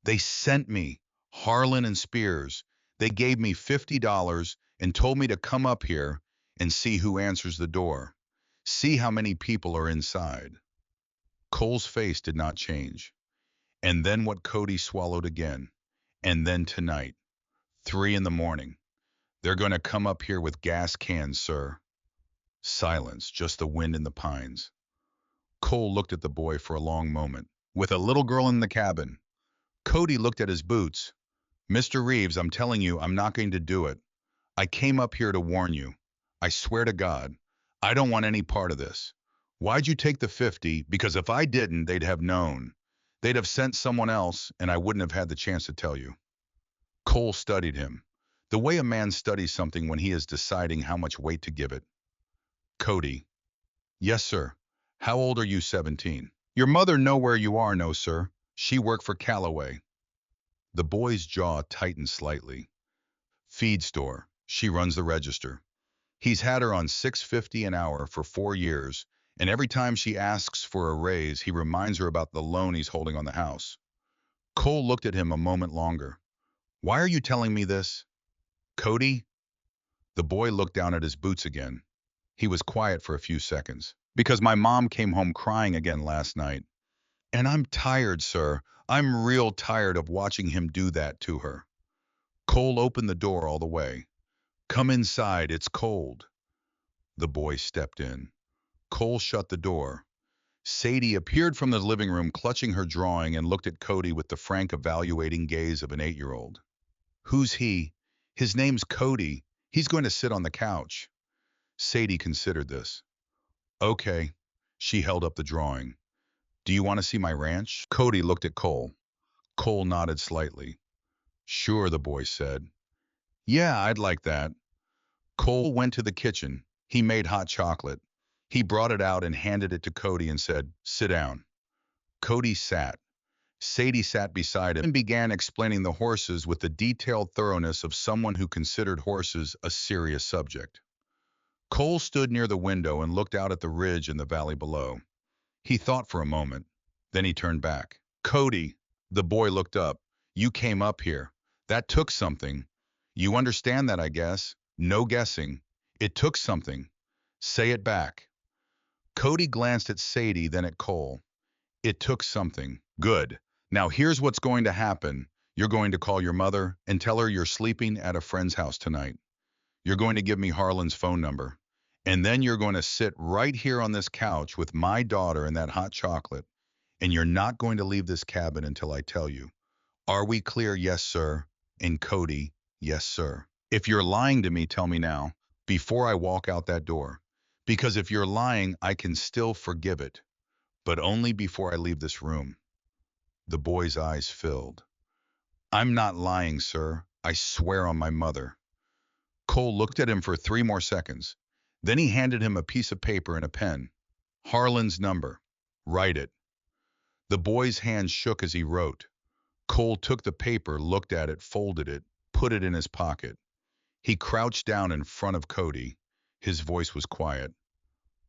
They sent me, Harlan and Spears. They gave me $50 and told me to come up here and see who answers the door. See how many people are inside. Cole's face did not change. And then what Cody swallowed again. And then tonight, 3 in the morning. They're going to come up here with gas cans, sir. Silence, just the wind in the pines. Cole looked at the boy for a long moment. With a little girl in the cabin. Cody looked at his boots. Mr. Reeves, I'm telling you, I'm not going to do it. I came up here to warn you. I swear to God, I don't want any part of this. Why'd you take the 50? Because if I didn't, they'd have known. They'd have sent someone else, and I wouldn't have had the chance to tell you. Cole studied him. The way a man studies something when he is deciding how much weight to give it. Cody. Yes, sir. How old are you? 17. Your mother know where you are? No, sir. She worked for Callaway. The boy's jaw tightened slightly. Feed store. She runs the register. He's had her on $6.50 an hour for 4 years, and every time she asks for a raise, he reminds her about the loan he's holding on the house. Cole looked at him a moment longer. Why are you telling me this? Cody? The boy looked down at his boots again. He was quiet for a few seconds. Because my mom came home crying again last night. And I'm tired, sir. I'm real tired of watching him do that to her. Cole opened the door all the way. Come inside, it's cold. The boy stepped in. Cole shut the door. Sadie appeared from the living room clutching her drawing and looked at Cody with the frank evaluating gaze of an 8-year-old. Who's he? His name's Cody. He's going to sit on the couch. Sadie considered this. Okay. She held up the drawing. Do you want to see my ranch? Cody looked at Cole. Cole nodded slightly. Sure, the boy said. Yeah, I'd like that. Cole went to the kitchen. He made hot chocolate. He brought it out and handed it to Cody and said, sit down. Cody sat. Sadie sat beside him and began explaining the horses with the detailed thoroughness of someone who considered horses a serious subject. Cole stood near the window and looked out at the ridge and the valley below. He thought for a moment. Then he turned back. Cody, the boy looked up. You came up here. That took something. You understand that, I guess. No guessing. It took something. Say it back. Cody glanced at Sadie, then at Cole. It took something. Good. Now here's what's going to happen. You're going to call your mother and tell her you're sleeping at a friend's house tonight. You're going to give me Harlan's phone number. And then you're going to sit right here on this couch with my daughter and that hot chocolate. And you're not going to leave this cabin until I tell you. Are we clear? Yes, sir. And Cody, yes, sir. If you're lying to me, tell me now, before I walk out that door. Because if you're lying, I can still forgive it. But only before I leave this room. The boy's eyes filled. I'm not lying, sir. I swear on my mother. Cole looked at him for 3 more seconds. Then he handed him a piece of paper and a pen. Harlan's number. Write it. The boy's hand shook as he wrote. Cole took the paper, looked at it, folded it, put it in his pocket. He crouched down in front of Cody. His voice was quiet.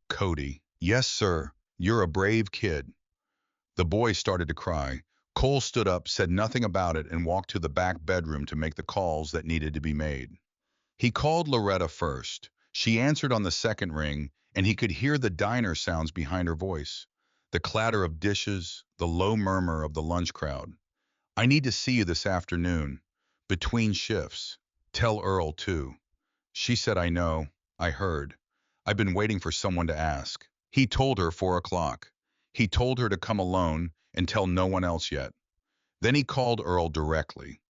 Cody. Yes, sir. You're a brave kid. The boy started to cry. Cole stood up, said nothing about it, and walked to the back bedroom to make the calls that needed to be made. He called Loretta first. She answered on the second ring, and he could hear the diner sounds behind her voice. The clatter of dishes, the low murmur of the lunch crowd. I need to see you this afternoon. Between shifts. Tell Earl, too. She said, I know. I heard. I've been waiting for someone to ask. He told her 4 o'clock. He told her to come alone and tell no one else yet. Then he called Earl directly.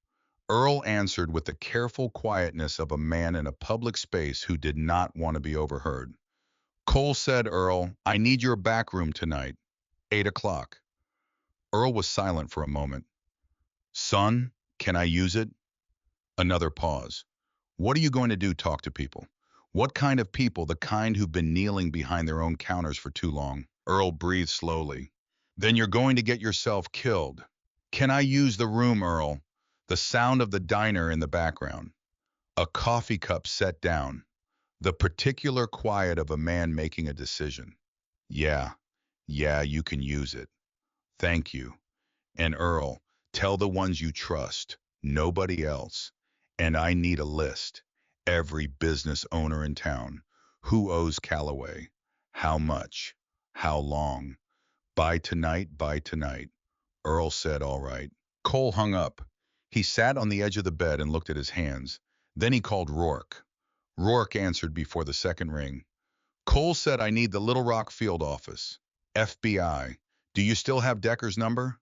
Earl answered with the careful quietness of a man in a public space who did not want to be overheard. Cole said, Earl, I need your back room tonight. 8 o'clock. Earl was silent for a moment. Son, can I use it? Another pause. What are you going to do? Talk to people? What kind of people? The kind who've been kneeling behind their own counters for too long. Earl breathed slowly. Then you're going to get yourself killed. Can I use the room, Earl? The sound of the diner in the background. A coffee cup set down. The particular quiet of a man making a decision. Yeah, yeah, you can use it. Thank you. And Earl, tell the ones you trust, nobody else. And I need a list. Every business owner in town. Who owes Callaway? How much? How long? By tonight, by tonight. Earl said, all right. Cole hung up. He sat on the edge of the bed and looked at his hands. Then he called Rourke. Rourke answered before the second ring. Cole said, I need the Little Rock field office. FBI. Do you still have Decker's number?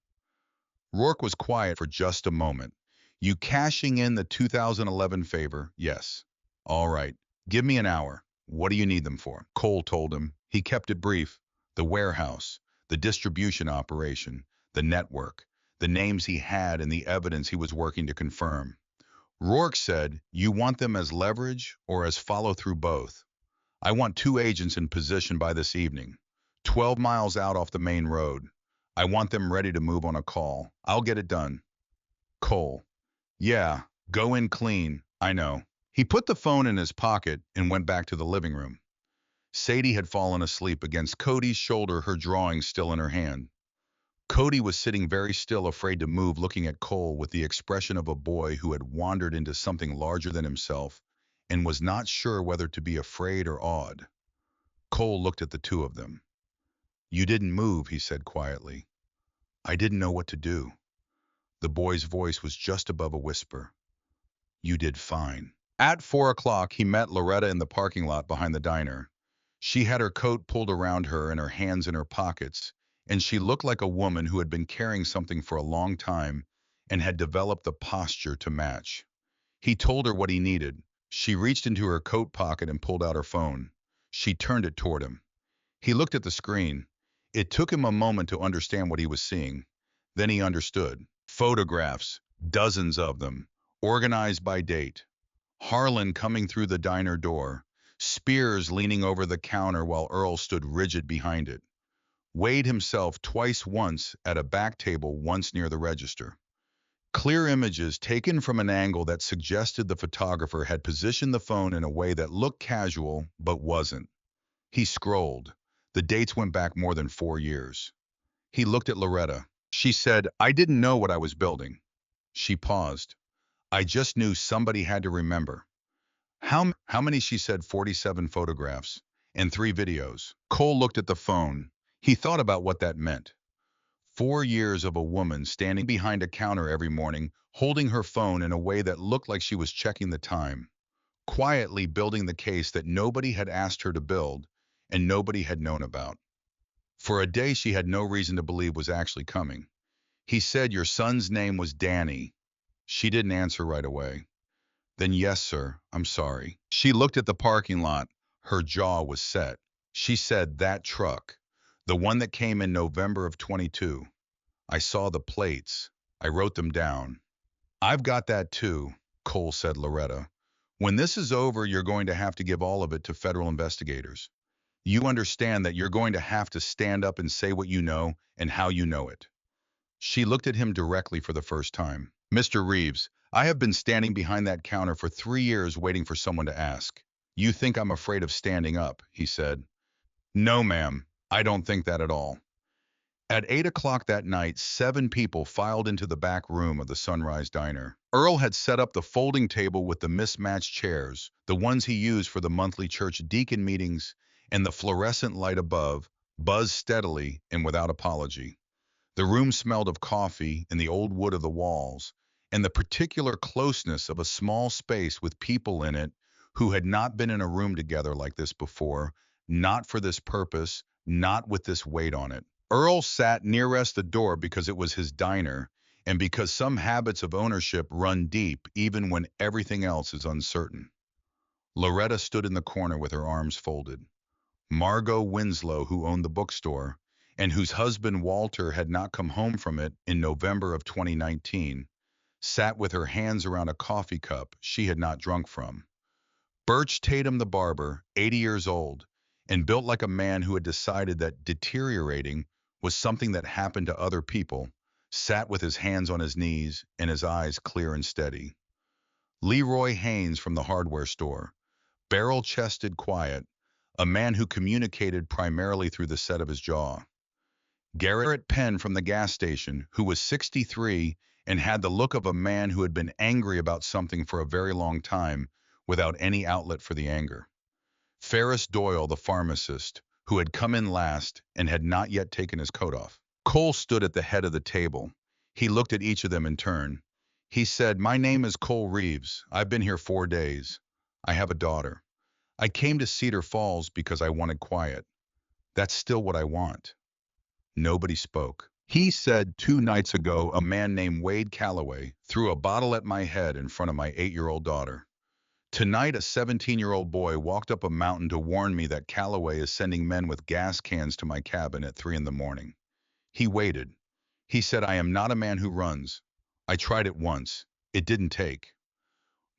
Rourke was quiet for just a moment. You cashing in the 2011 favor? Yes. All right. Give me an hour. What do you need them for? Cole told him. He kept it brief. The warehouse, the distribution operation, the network, the names he had and the evidence he was working to confirm. Rourke said, you want them as leverage or as follow-through both? I want 2 agents in position by this evening, 12 miles out off the main road. I want them ready to move on a call. I'll get it done. Cole. Yeah, go in clean. I know. He put the phone in his pocket and went back to the living room. Sadie had fallen asleep against Cody's shoulder, her drawing still in her hand. Cody was sitting very still, afraid to move, looking at Cole with the expression of a boy who had wandered into something larger than himself and was not sure whether to be afraid or awed. Cole looked at the two of them. You didn't move, he said quietly. I didn't know what to do. The boy's voice was just above a whisper. You did fine. At 4 o'clock, he met Loretta in the parking lot behind the diner. She had her coat pulled around her and her hands in her pockets, and she looked like a woman who had been carrying something for a long time and had developed the posture to match. He told her what he needed. She reached into her coat pocket and pulled out her phone. She turned it toward him. He looked at the screen. It took him a moment to understand what he was seeing. Then he understood. Photographs, dozens of them, organized by date. Harlan coming through the diner door, Spears leaning over the counter while Earl stood rigid behind it. Wade himself once at a back table, once near the register. Clear images taken from an angle that suggested the photographer had positioned the phone in a way that looked casual but wasn't. He scrolled. The dates went back more than 4 years. He looked at Loretta. She said, I didn't know what I was building. She paused. I just knew somebody had to remember. How many? She said. 47 photographs and 3 videos. Cole looked at the phone. He thought about what that meant. 4 years of a woman standing behind a counter every morning, holding her phone in a way that looked like she was checking the time, quietly building the case that nobody had asked her to build and nobody had known about. For a day she had no reason to believe was actually coming. He said, your son's name was Danny. She didn't answer right away. Then, yes, sir, I'm sorry. She looked at the parking lot. Her jaw was set. She said, that truck, the one that came in November of 22. I saw the plates. I wrote them down. I've got that too, Cole said. Loretta, when this is over, you're going to have to give all of it to federal investigators. You understand that you're going to have to stand up and say what you know and how you know it. She looked at him directly for the first time. Mr. Reeves, I have been standing behind that counter for 3 years waiting for someone to ask. You think I'm afraid of standing up, he said. No, ma'am, I don't think that at all. At 8 o'clock that night, 7 people filed into the back room of the Sunrise Diner. Earl had set up the folding table with the mismatched chairs, the ones he used for the monthly church deacon meetings, and the fluorescent light above buzzed steadily and without apology. The room smelled of coffee and the old wood of the walls, and the particular closeness of a small space with people in it who had not been in a room together like this before, not for this purpose, not with this weight on it. Earl sat nearest the door because it was his diner, and because some habits of ownership run deep even when everything else is uncertain. Loretta stood in the corner with her arms folded. Margot Winslow, who owned the bookstore, and whose husband Walter had not come home from it in November of 2019, sat with her hands around a coffee cup she had not drunk from. Birch Tatum the barber, 80 years old, and built like a man who had decided that deteriorating was something that happened to other people, sat with his hands on his knees and his eyes clear and steady. Leroy Haynes from the hardware store, barrel-chested quiet, a man who communicated primarily through the set of his jaw. Garrett Penn from the gas station, who was 63 and had the look of a man who had been angry about something for a very long time without any outlet for the anger. Ferris Doyle, the pharmacist, who had come in last and had not yet taken his coat off. Cole stood at the head of the table. He looked at each of them in turn. He said, "My name is Cole Reeves. I've been here 4 days. I have a daughter. I came to Cedar Falls because I wanted quiet. That's still what I want." Nobody spoke. He said, "2 nights ago, a man named Wade Calloway threw a bottle at my head in front of my 8-year-old daughter. Tonight, a 17-year-old boy walked up a mountain to warn me that Calloway is sending men with gas cans to my cabin at 3 in the morning. He waited. He said, I am not a man who runs. I tried it once. It didn't take."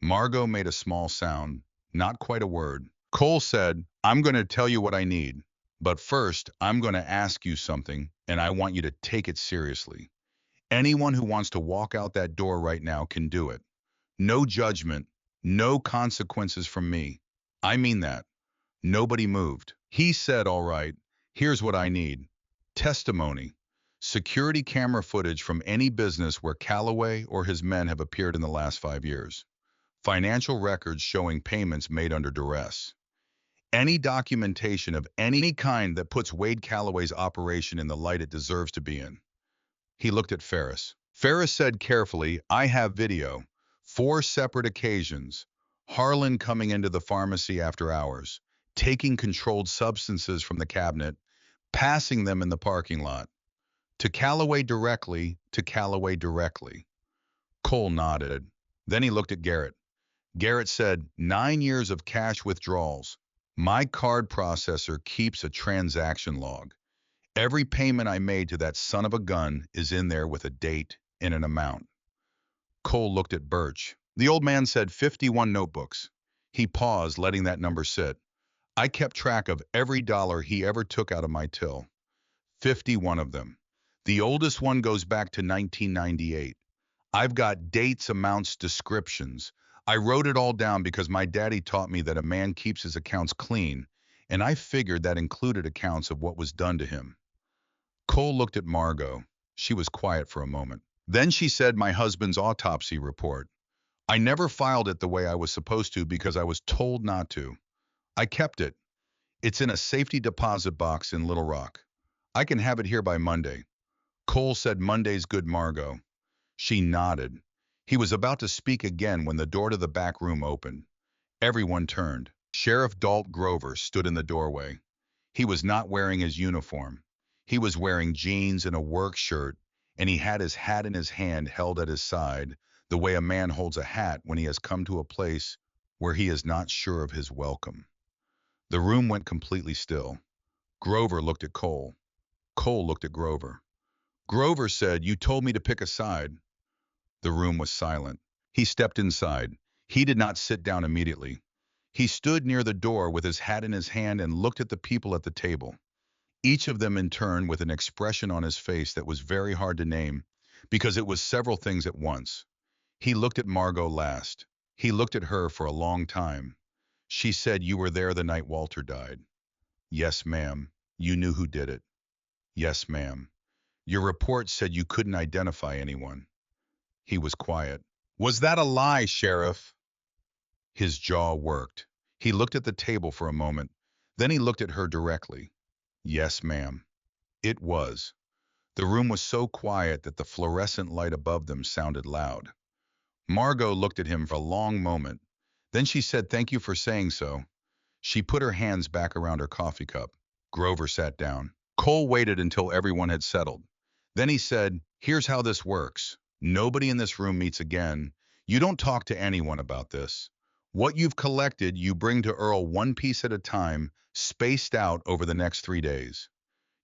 Margot made a small sound, not quite a word. Cole said, "I'm going to tell you what I need. But first, I'm going to ask you something, and I want you to take it seriously. Anyone who wants to walk out that door right now can do it. No judgment, no consequences from me. I mean that." Nobody moved. He said, "All right, here's what I need. Testimony. Security camera footage from any business where Calloway or his men have appeared in the last 5 years. Financial records showing payments made under duress. Any documentation of any kind that puts Wade Calloway's operation in the light it deserves to be in." He looked at Ferris. Ferris said carefully, "I have video. 4 separate occasions. Harlan coming into the pharmacy after hours, taking controlled substances from the cabinet, passing them in the parking lot. To Calloway directly, to Calloway directly." Cole nodded. Then he looked at Garrett. Garrett said, 9 years of cash withdrawals. My card processor keeps a transaction log. Every payment I made to that son of a gun is in there with a date and an amount." Cole looked at Birch. The old man said 51 notebooks. He paused, letting that number sit. "I kept track of every dollar he ever took out of my till. 51 of them. The oldest one goes back to 1998. I've got dates, amounts, descriptions. I wrote it all down because my daddy taught me that a man keeps his accounts clean, and I figured that included accounts of what was done to him." Cole looked at Margot. She was quiet for a moment. Then she said, "My husband's autopsy report. I never filed it the way I was supposed to because I was told not to. I kept it. It's in a safety deposit box in Little Rock. I can have it here by Monday." Cole said, "Monday's good, Margot." She nodded. He was about to speak again when the door to the back room opened. Everyone turned. Sheriff Dalt Grover stood in the doorway. He was not wearing his uniform. He was wearing jeans and a work shirt, and he had his hat in his hand held at his side, the way a man holds a hat when he has come to a place where he is not sure of his welcome. The room went completely still. Grover looked at Cole. Cole looked at Grover. Grover said, "You told me to pick a side." The room was silent. He stepped inside. He did not sit down immediately. He stood near the door with his hat in his hand and looked at the people at the table. Each of them in turn with an expression on his face that was very hard to name, because it was several things at once. He looked at Margot last. He looked at her for a long time. She said, "You were there the night Walter died." "Yes, ma'am." "You knew who did it." "Yes, ma'am." "Your report said you couldn't identify anyone." He was quiet. "Was that a lie, Sheriff?" His jaw worked. He looked at the table for a moment. Then he looked at her directly. "Yes, ma'am." It was. The room was so quiet that the fluorescent light above them sounded loud. Margot looked at him for a long moment. Then she said, "Thank you for saying so." She put her hands back around her coffee cup. Grover sat down. Cole waited until everyone had settled. Then he said, "Here's how this works. Nobody in this room meets again. You don't talk to anyone about this. What you've collected, you bring to Earl one piece at a time, spaced out over the next 3 days.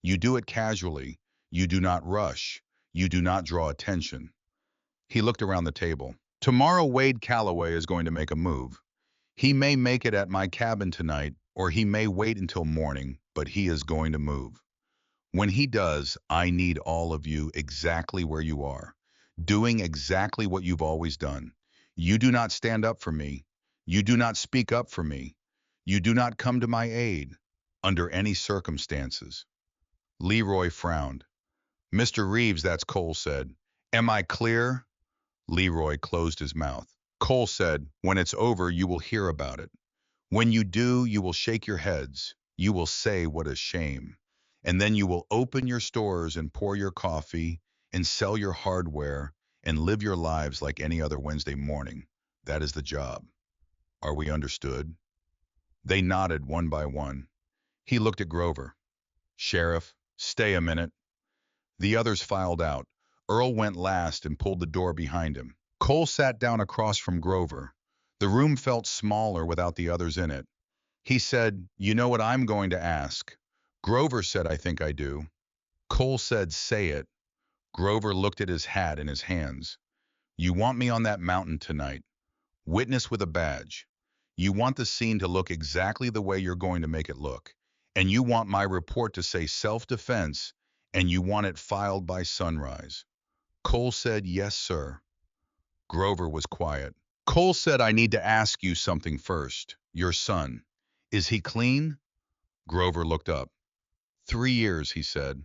You do it casually. You do not rush. You do not draw attention. He looked around the table. Tomorrow Wade Calloway is going to make a move. He may make it at my cabin tonight, or he may wait until morning, but he is going to move. When he does, I need all of you exactly where you are, doing exactly what you've always done. You do not stand up for me. You do not speak up for me. You do not come to my aid under any circumstances. Leroy frowned. Mr. Reeves, that's Cole said. Am I clear? Leroy closed his mouth. Cole said, when it's over, you will hear about it. When you do, you will shake your heads. You will say, what a shame. And then you will open your stores and pour your coffee and sell your hardware and live your lives like any other Wednesday morning. That is the job. Are we understood? They nodded one by one. He looked at Grover. Sheriff, stay a minute. The others filed out. Earl went last and pulled the door behind him. Cole sat down across from Grover. The room felt smaller without the others in it. He said, you know what I'm going to ask? Grover said, I think I do. Cole said, say it. Grover looked at his hat in his hands. You want me on that mountain tonight. Witness with a badge. You want the scene to look exactly the way you're going to make it look. And you want my report to say self-defense, and you want it filed by sunrise. Cole said, yes, sir. Grover was quiet. Cole said, I need to ask you something first. Your son. Is he clean? Grover looked up. 3 years, he said.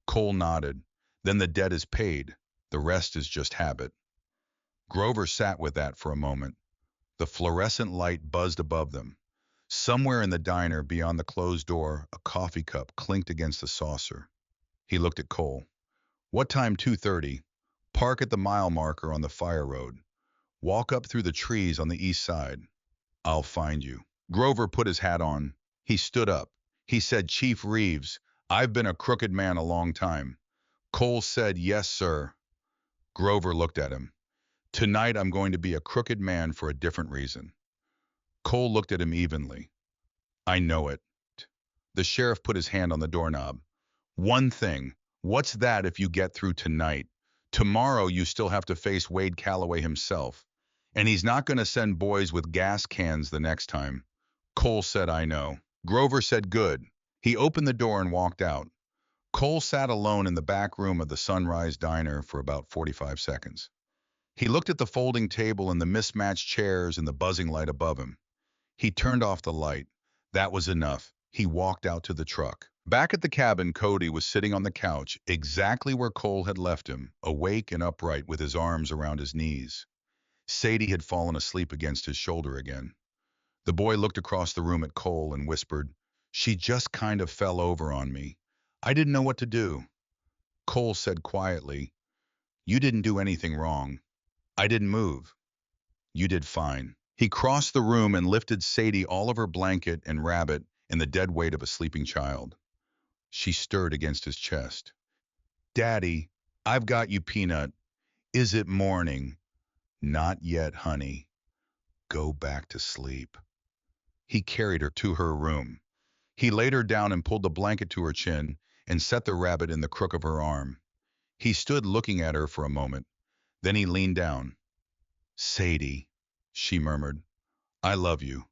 Cole nodded. Then the debt is paid. The rest is just habit. Grover sat with that for a moment. The fluorescent light buzzed above them. Somewhere in the diner beyond the closed door, a coffee cup clinked against the saucer. He looked at Cole. What time? 2:30. Park at the mile marker on the fire road. Walk up through the trees on the east side. I'll find you. Grover put his hat on. He stood up. He said, Chief Reeves, I've been a crooked man a long time. Cole said, yes, sir. Grover looked at him. Tonight I'm going to be a crooked man for a different reason. Cole looked at him evenly. I know it. The sheriff put his hand on the doorknob. One thing. What's that if you get through tonight? Tomorrow you still have to face Wade Calloway himself. And he's not going to send boys with gas cans the next time. Cole said, I know. Grover said, good. He opened the door and walked out. Cole sat alone in the back room of the Sunrise Diner for about 45 seconds. He looked at the folding table and the mismatched chairs and the buzzing light above him. He turned off the light. That was enough. He walked out to the truck. Back at the cabin, Cody was sitting on the couch, exactly where Cole had left him, awake and upright with his arms around his knees. Sadie had fallen asleep against his shoulder again. The boy looked across the room at Cole and whispered, she just kind of fell over on me. I didn't know what to do. Cole said quietly, you didn't do anything wrong. I didn't move. You did fine. He crossed the room and lifted Sadie all of her blanket and rabbit and the dead weight of a sleeping child. She stirred against his chest. Daddy, I've got you, Peanut. Is it morning? Not yet, honey. Go back to sleep. He carried her to her room. He laid her down and pulled the blanket to her chin and set the rabbit in the crook of her arm. He stood looking at her for a moment. Then he leaned down. Sadie, she murmured, I love you.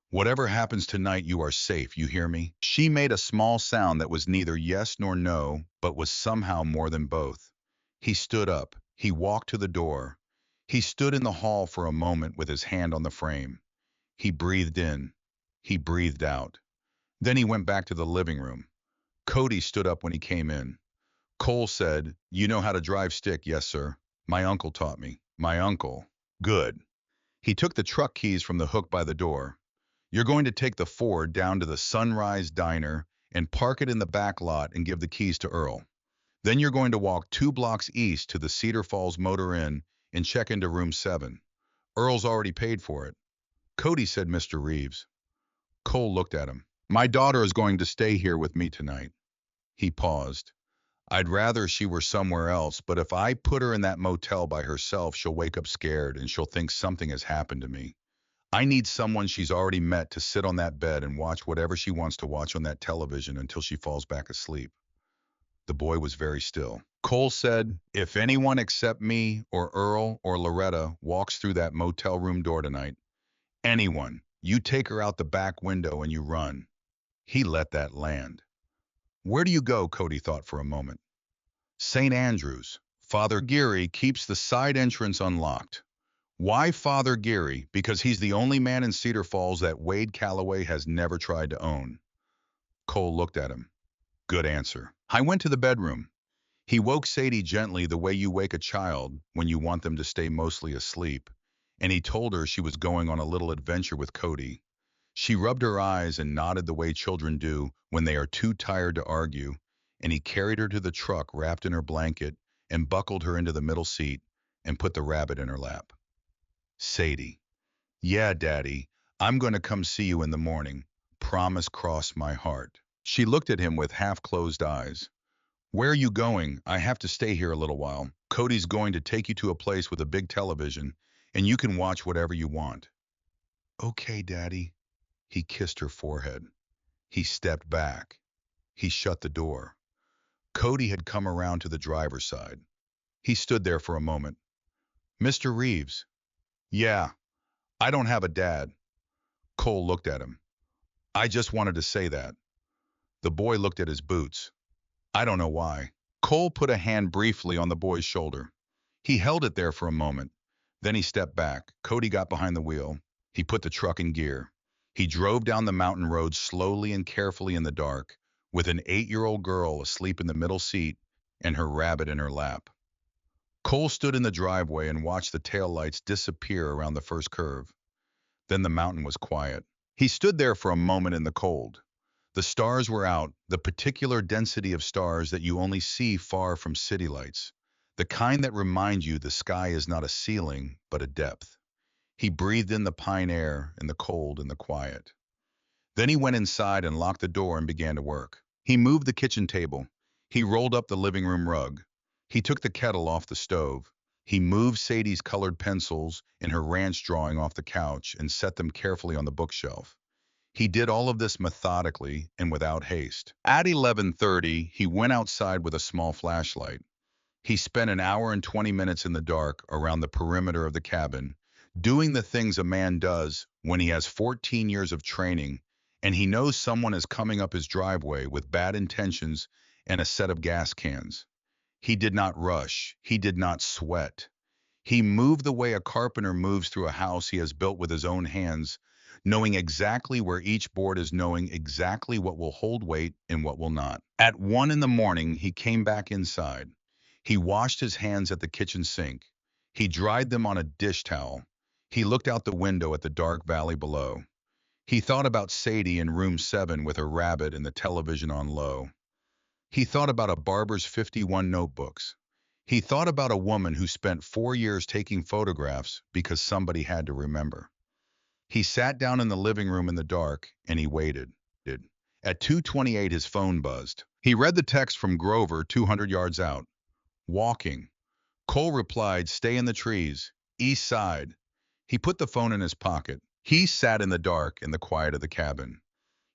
Whatever happens tonight, you are safe, you hear me? She made a small sound that was neither yes nor no, but was somehow more than both. He stood up. He walked to the door. He stood in the hall for a moment with his hand on the frame. He breathed in. He breathed out. Then he went back to the living room. Cody stood up when he came in. Cole said, you know how to drive stick, yes, sir. My uncle taught me. My uncle. Good. He took the truck keys from the hook by the door. You're going to take the Ford down to the Sunrise Diner and park it in the back lot and give the keys to Earl. Then you're going to walk 2 blocks east to the Cedar Falls Motor Inn and check into room 7. Earl's already paid for it. Cody said, Mr. Reeves. Cole looked at him. My daughter is going to stay here with me tonight. He paused. I'd rather she were somewhere else, but if I put her in that motel by herself, she'll wake up scared and she'll think something has happened to me. I need someone she's already met to sit on that bed and watch whatever she wants to watch on that television until she falls back asleep. The boy was very still. Cole said, if anyone except me or Earl or Loretta walks through that motel room door tonight, anyone, you take her out the back window and you run. He let that land. Where do you go? Cody thought for a moment. St. Andrews. Father Geary keeps the side entrance unlocked. Why Father Geary? Because he's the only man in Cedar Falls that Wade Calloway has never tried to own. Cole looked at him. Good answer. I went to the bedroom. He woke Sadie gently the way you wake a child when you want them to stay mostly asleep, and he told her she was going on a little adventure with Cody. She rubbed her eyes and nodded the way children do when they are too tired to argue, and he carried her to the truck wrapped in her blanket and buckled her into the middle seat and put the rabbit in her lap. Sadie. Yeah, Daddy, I'm going to come see you in the morning. Promise cross my heart. She looked at him with half-closed eyes. Where are you going? I have to stay here a little while. Cody's going to take you to a place with a big television, and you can watch whatever you want. Okay, Daddy. He kissed her forehead. He stepped back. He shut the door. Cody had come around to the driver's side. He stood there for a moment. Mr. Reeves. Yeah, I don't have a dad. Cole looked at him. I just wanted to say that. The boy looked at his boots. I don't know why. Cole put a hand briefly on the boy's shoulder. He held it there for a moment. Then he stepped back. Cody got behind the wheel. He put the truck in gear. He drove down the mountain road slowly and carefully in the dark, with an 8-year-old girl asleep in the middle seat and her rabbit in her lap. Cole stood in the driveway and watched the taillights disappear around the first curve. Then the mountain was quiet. He stood there for a moment in the cold. The stars were out, the particular density of stars that you only see far from city lights, the kind that remind you the sky is not a ceiling, but a depth. He breathed in the pine air and the cold and the quiet. Then he went inside and locked the door and began to work. He moved the kitchen table. He rolled up the living room rug. He took the kettle off the stove. He moved Sadie's colored pencils and her ranch drawing off the couch and set them carefully on the bookshelf. He did all of this methodically and without haste. At 11:30, he went outside with a small flashlight. He spent an hour and 20 minutes in the dark around the perimeter of the cabin, doing the things a man does when he has 14 years of training and he knows someone is coming up his driveway with bad intentions and a set of gas cans. He did not rush. He did not sweat. He moved the way a carpenter moves through a house he has built with his own hands, knowing exactly where each board is, knowing exactly what will hold weight and what will not. At 1 in the morning, he came back inside. He washed his hands at the kitchen sink. He dried them on a dish towel. He looked out the window at the dark valley below. He thought about Sadie in room 7 with her rabbit and the television on low. He thought about a barber's 51 notebooks. He thought about a woman who spent 4 years taking photographs because somebody had to remember. He sat down in the living room in the dark and he waited. At 2:28, his phone buzzed. He read the text from Grover 200 yards out. Walking. Cole replied, stay in the trees. East side. He put the phone in his pocket. He sat in the dark in the quiet of the cabin.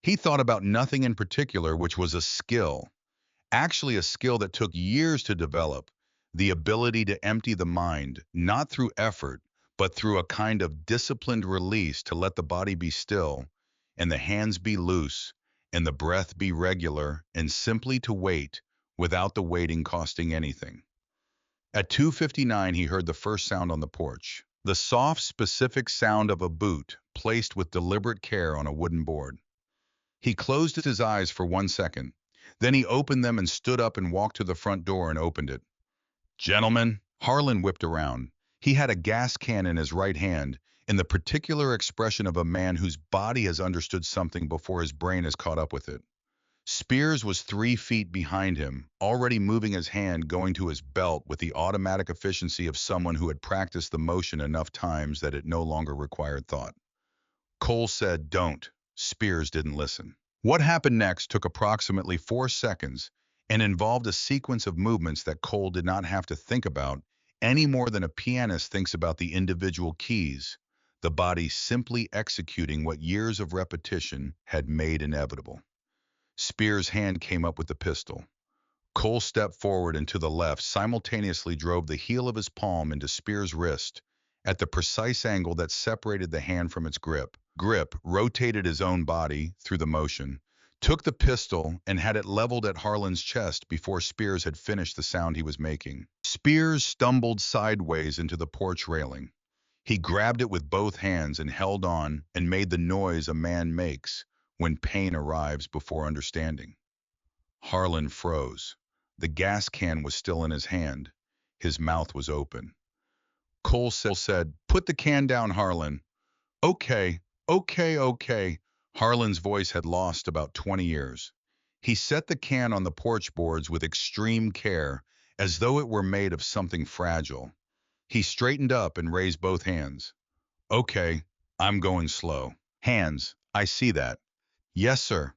He thought about nothing in particular, which was a skill. Actually, a skill that took years to develop. The ability to empty the mind, not through effort, but through a kind of disciplined release to let the body be still, and the hands be loose, and the breath be regular, and simply to wait without the waiting costing anything. At 2:59, he heard the first sound on the porch, the soft, specific sound of a boot placed with deliberate care on a wooden board. He closed his eyes for 1 second. Then he opened them and stood up and walked to the front door and opened it. Gentlemen, Harlan whipped around. He had a gas can in his right hand, in the particular expression of a man whose body has understood something before his brain has caught up with it. Spears was 3 feet behind him, already moving his hand going to his belt with the automatic efficiency of someone who had practiced the motion enough times that it no longer required thought. Cole said, don't. Spears didn't listen. What happened next took approximately 4 seconds and involved a sequence of movements that Cole did not have to think about any more than a pianist thinks about the individual keys. the body simply executing what years of repetition had made inevitable. Spears' hand came up with the pistol. Cole stepped forward and to the left, simultaneously drove the heel of his palm into Spears' wrist at the precise angle that separated the hand from its grip. Grip rotated his own body through the motion, took the pistol, and had it leveled at Harlan's chest before Spears had finished the sound he was making. Spears stumbled sideways into the porch railing. He grabbed it with both hands and held on and made the noise a man makes when pain arrives before understanding. Harlan froze. The gas can was still in his hand. His mouth was open. Cole said, "Put the can down, Harlan." "Okay, okay." Harlan's voice had lost about 20 years. He set the can on the porch boards with extreme care, as though it were made of something fragile. He straightened up and raised both hands. "Okay, I'm going slow." "Hands, I see that." "Yes, sir."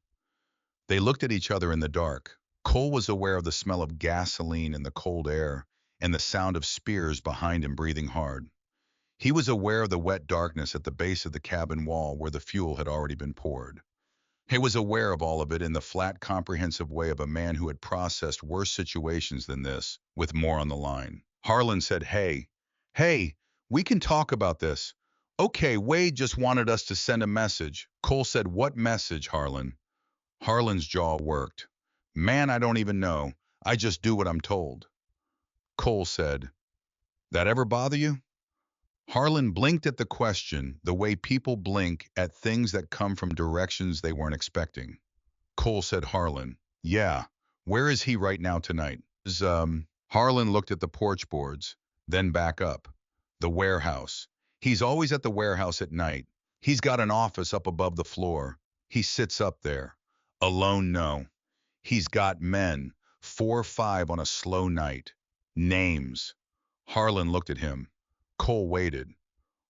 They looked at each other in the dark. Cole was aware of the smell of gasoline in the cold air and the sound of Spears behind him breathing hard. He was aware of the wet darkness at the base of the cabin wall where the fuel had already been poured. He was aware of all of it in the flat, comprehensive way of a man who had processed worse situations than this, with more on the line. Harlan said, Hey, we can talk about this." "Okay, Wade just wanted us to send a message." Cole said, "What message, Harlan?" Harlan's jaw worked. "Man, I don't even know. I just do what I'm told." Cole said, "That ever bother you?" Harlan blinked at the question the way people blink at things that come from directions they weren't expecting. Cole said, "Harlan, yeah, where is he right now tonight?" Harlan looked at the porch boards, then back up. "The warehouse. He's always at the warehouse at night. He's got an office up above the floor. He sits up there. Alone, no. He's got men, 4 or 5 on a slow night. Names." Harlan looked at him. Cole waited.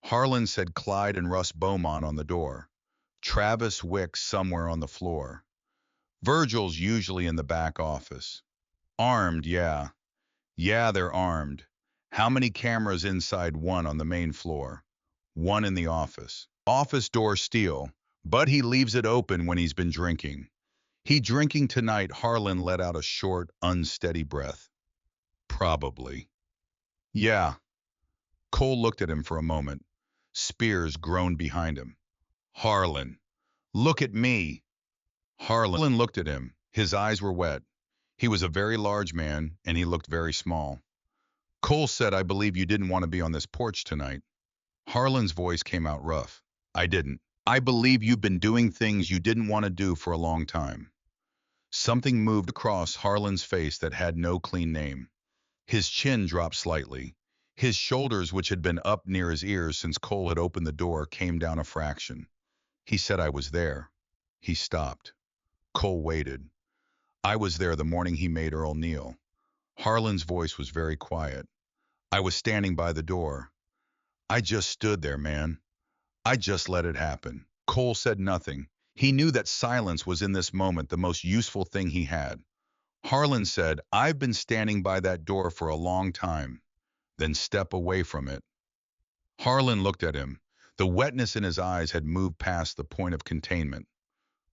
Harlan said Clyde and Russ Beaumont on the door. Travis Wicks somewhere on the floor. Virgil's usually in the back office. "Armed, yeah. Yeah, they're armed. How many cameras inside one on the main floor? One in the office. Office door steel, but he leaves it open when he's been drinking. He drinking tonight." Harlan let out a short, unsteady breath. "Probably." "Yeah." Cole looked at him for a moment. Spears groaned behind him. "Harlan, look at me." Harlan looked at him. His eyes were wet. He was a very large man, and he looked very small. Cole said, "I believe you didn't want to be on this porch tonight." Harlan's voice came out rough. "I didn't. I believe you've been doing things you didn't want to do for a long time." Something moved across Harlan's face that had no clean name. His chin dropped slightly. His shoulders, which had been up near his ears since Cole had opened the door, came down a fraction. He said, "I was there." He stopped. Cole waited. "I was there the morning he made Earl kneel." Harlan's voice was very quiet. "I was standing by the door. I just stood there, man. I just let it happen." Cole said nothing. He knew that silence was in this moment the most useful thing he had. Harlan said, "I've been standing by that door for a long time." "Then step away from it." Harlan looked at him. The wetness in his eyes had moved past the point of containment.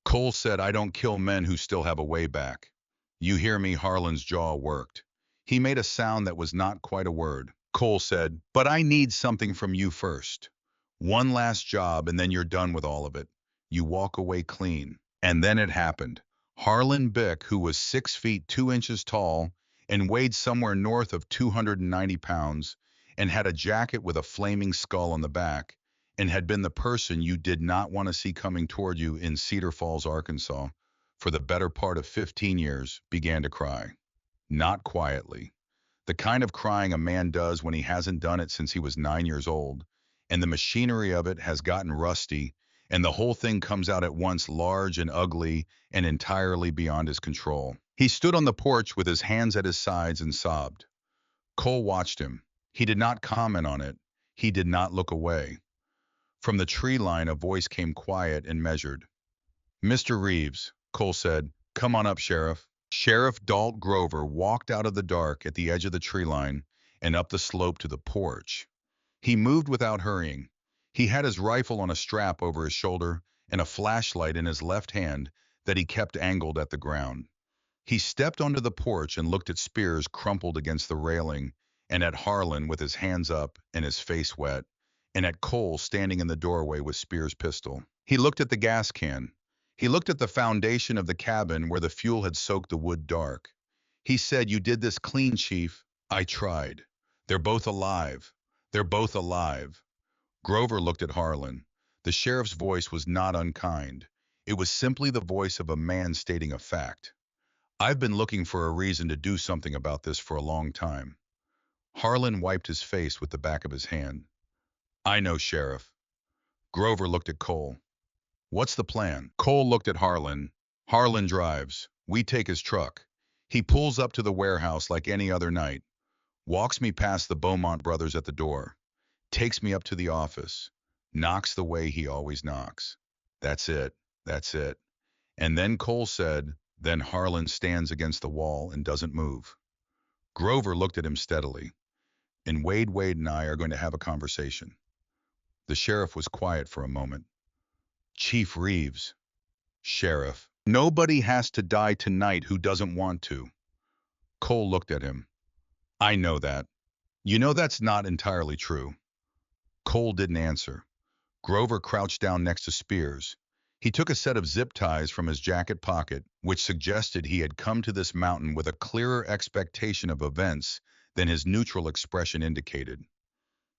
Cole said, "I don't kill men who still have a way back." "You hear me?" Harlan's jaw worked. He made a sound that was not quite a word. Cole said, "But I need something from you first. One last job and then you're done with all of it. You walk away clean." And then it happened. Harlan Bick, who was 6 feet 2 inches tall and weighed somewhere north of 290 pounds, and had a jacket with a flaming skull on the back, and had been the person you did not want to see coming toward you in Cedar Falls, Arkansas, for the better part of 15 years, began to cry. Not quietly. The kind of crying a man does when he hasn't done it since he was 9 years old, and the machinery of it has gotten rusty, and the whole thing comes out at once large and ugly and entirely beyond his control. He stood on the porch with his hands at his sides and sobbed. Cole watched him. He did not comment on it. He did not look away. From the tree line, a voice came quiet and measured. "Mr. Reeves," Cole said, "come on up, Sheriff." Sheriff Dalt Grover walked out of the dark at the edge of the tree line and up the slope to the porch. He moved without hurrying. He had his rifle on a strap over his shoulder and a flashlight in his left hand that he kept angled at the ground. He stepped onto the porch and looked at Spears crumpled against the railing, and at Harlan with his hands up and his face wet, and at Cole standing in the doorway with Spears' pistol. He looked at the gas can. He looked at the foundation of the cabin where the fuel had soaked the wood dark. He said, "You did this clean, Chief." "I tried. They're both alive. They're both alive." Grover looked at Harlan. The sheriff's voice was not unkind. It was simply the voice of a man stating a fact. "I've been looking for a reason to do something about this for a long time." Harlan wiped his face with the back of his hand. "I know, Sheriff." Grover looked at Cole. "What's the plan?" Cole looked at Harlan. "Harlan drives. We take his truck. He pulls up to the warehouse like any other night, walks me past the Beaumont brothers at the door, takes me up to the office, knocks the way he always knocks. That's it. That's it." And then Cole said, "Then Harlan stands against the wall and doesn't move." Grover looked at him steadily. "And Wade and I are going to have a conversation." The sheriff was quiet for a moment. "Chief Reeves." "Sheriff, nobody has to die tonight who doesn't want to." Cole looked at him. "I know that. You know that's not entirely true." Cole didn't answer. Grover crouched down next to Spears. He took a set of zip ties from his jacket pocket, which suggested he had come to this mountain with a clearer expectation of events than his neutral expression indicated.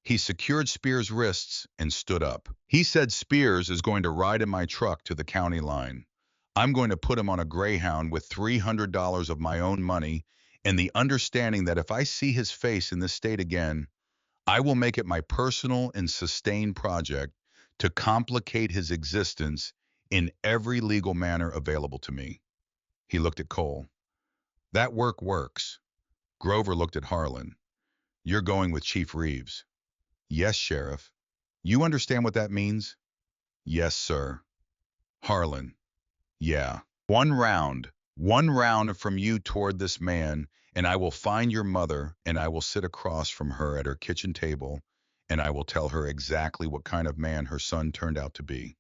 He secured Spears' wrists and stood up. He said, "Spears is going to ride in my truck to the county line. I'm going to put him on a Greyhound with $300 of my own money and the understanding that if I see his face in this state again, I will make it my personal and sustained project to complicate his existence in every legal manner available to me." He looked at Cole. "That works." Grover looked at Harlan. "You're going with Chief Reeves." "Yes, Sheriff." "You understand what that means?" "Yes, sir." Harlan. "Yeah. One round from you toward this man, and I will find your mother, and I will sit across from her at her kitchen table, and I will tell her exactly what kind of man her son turned out to be."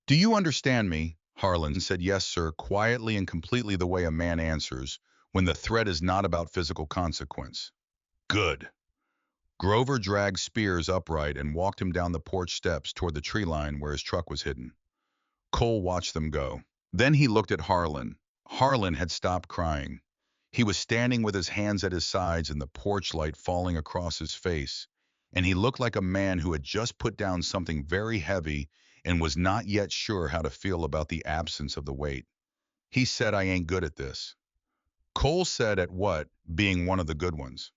"Do you understand me?" Harlan said, "Yes, sir," quietly and completely the way a man answers when the threat is not about physical consequence. "Good." Grover dragged Spears upright and walked him down the porch steps toward the tree line where his truck was hidden. Cole watched them go. Then he looked at Harlan. Harlan had stopped crying. He was standing with his hands at his sides and the porch light falling across his face, and he looked like a man who had just put down something very heavy and was not yet sure how to feel about the absence of the weight. He said, "I ain't good at this." Cole said, "At what?" "Being one of the good ones."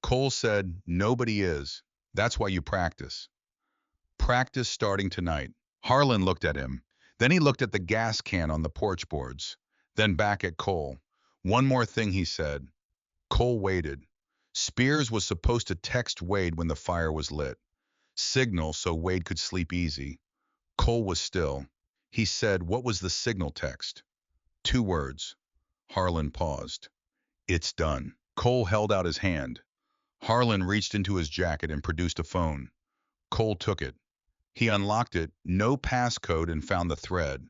Cole said, "Nobody is. That's why you practice." "Practice starting tonight." Harlan looked at him. Then he looked at the gas can on the porch boards. Then back at Cole. "One more thing," he said. Cole waited. Spears was supposed to text Wade when the fire was lit. Signal so Wade could sleep easy. Cole was still. He said, "What was the signal text?" "Two words." Harlan paused. "It's done." Cole held out his hand. Harlan reached into his jacket and produced a phone. Cole took it. He unlocked it, no passcode, and found the thread.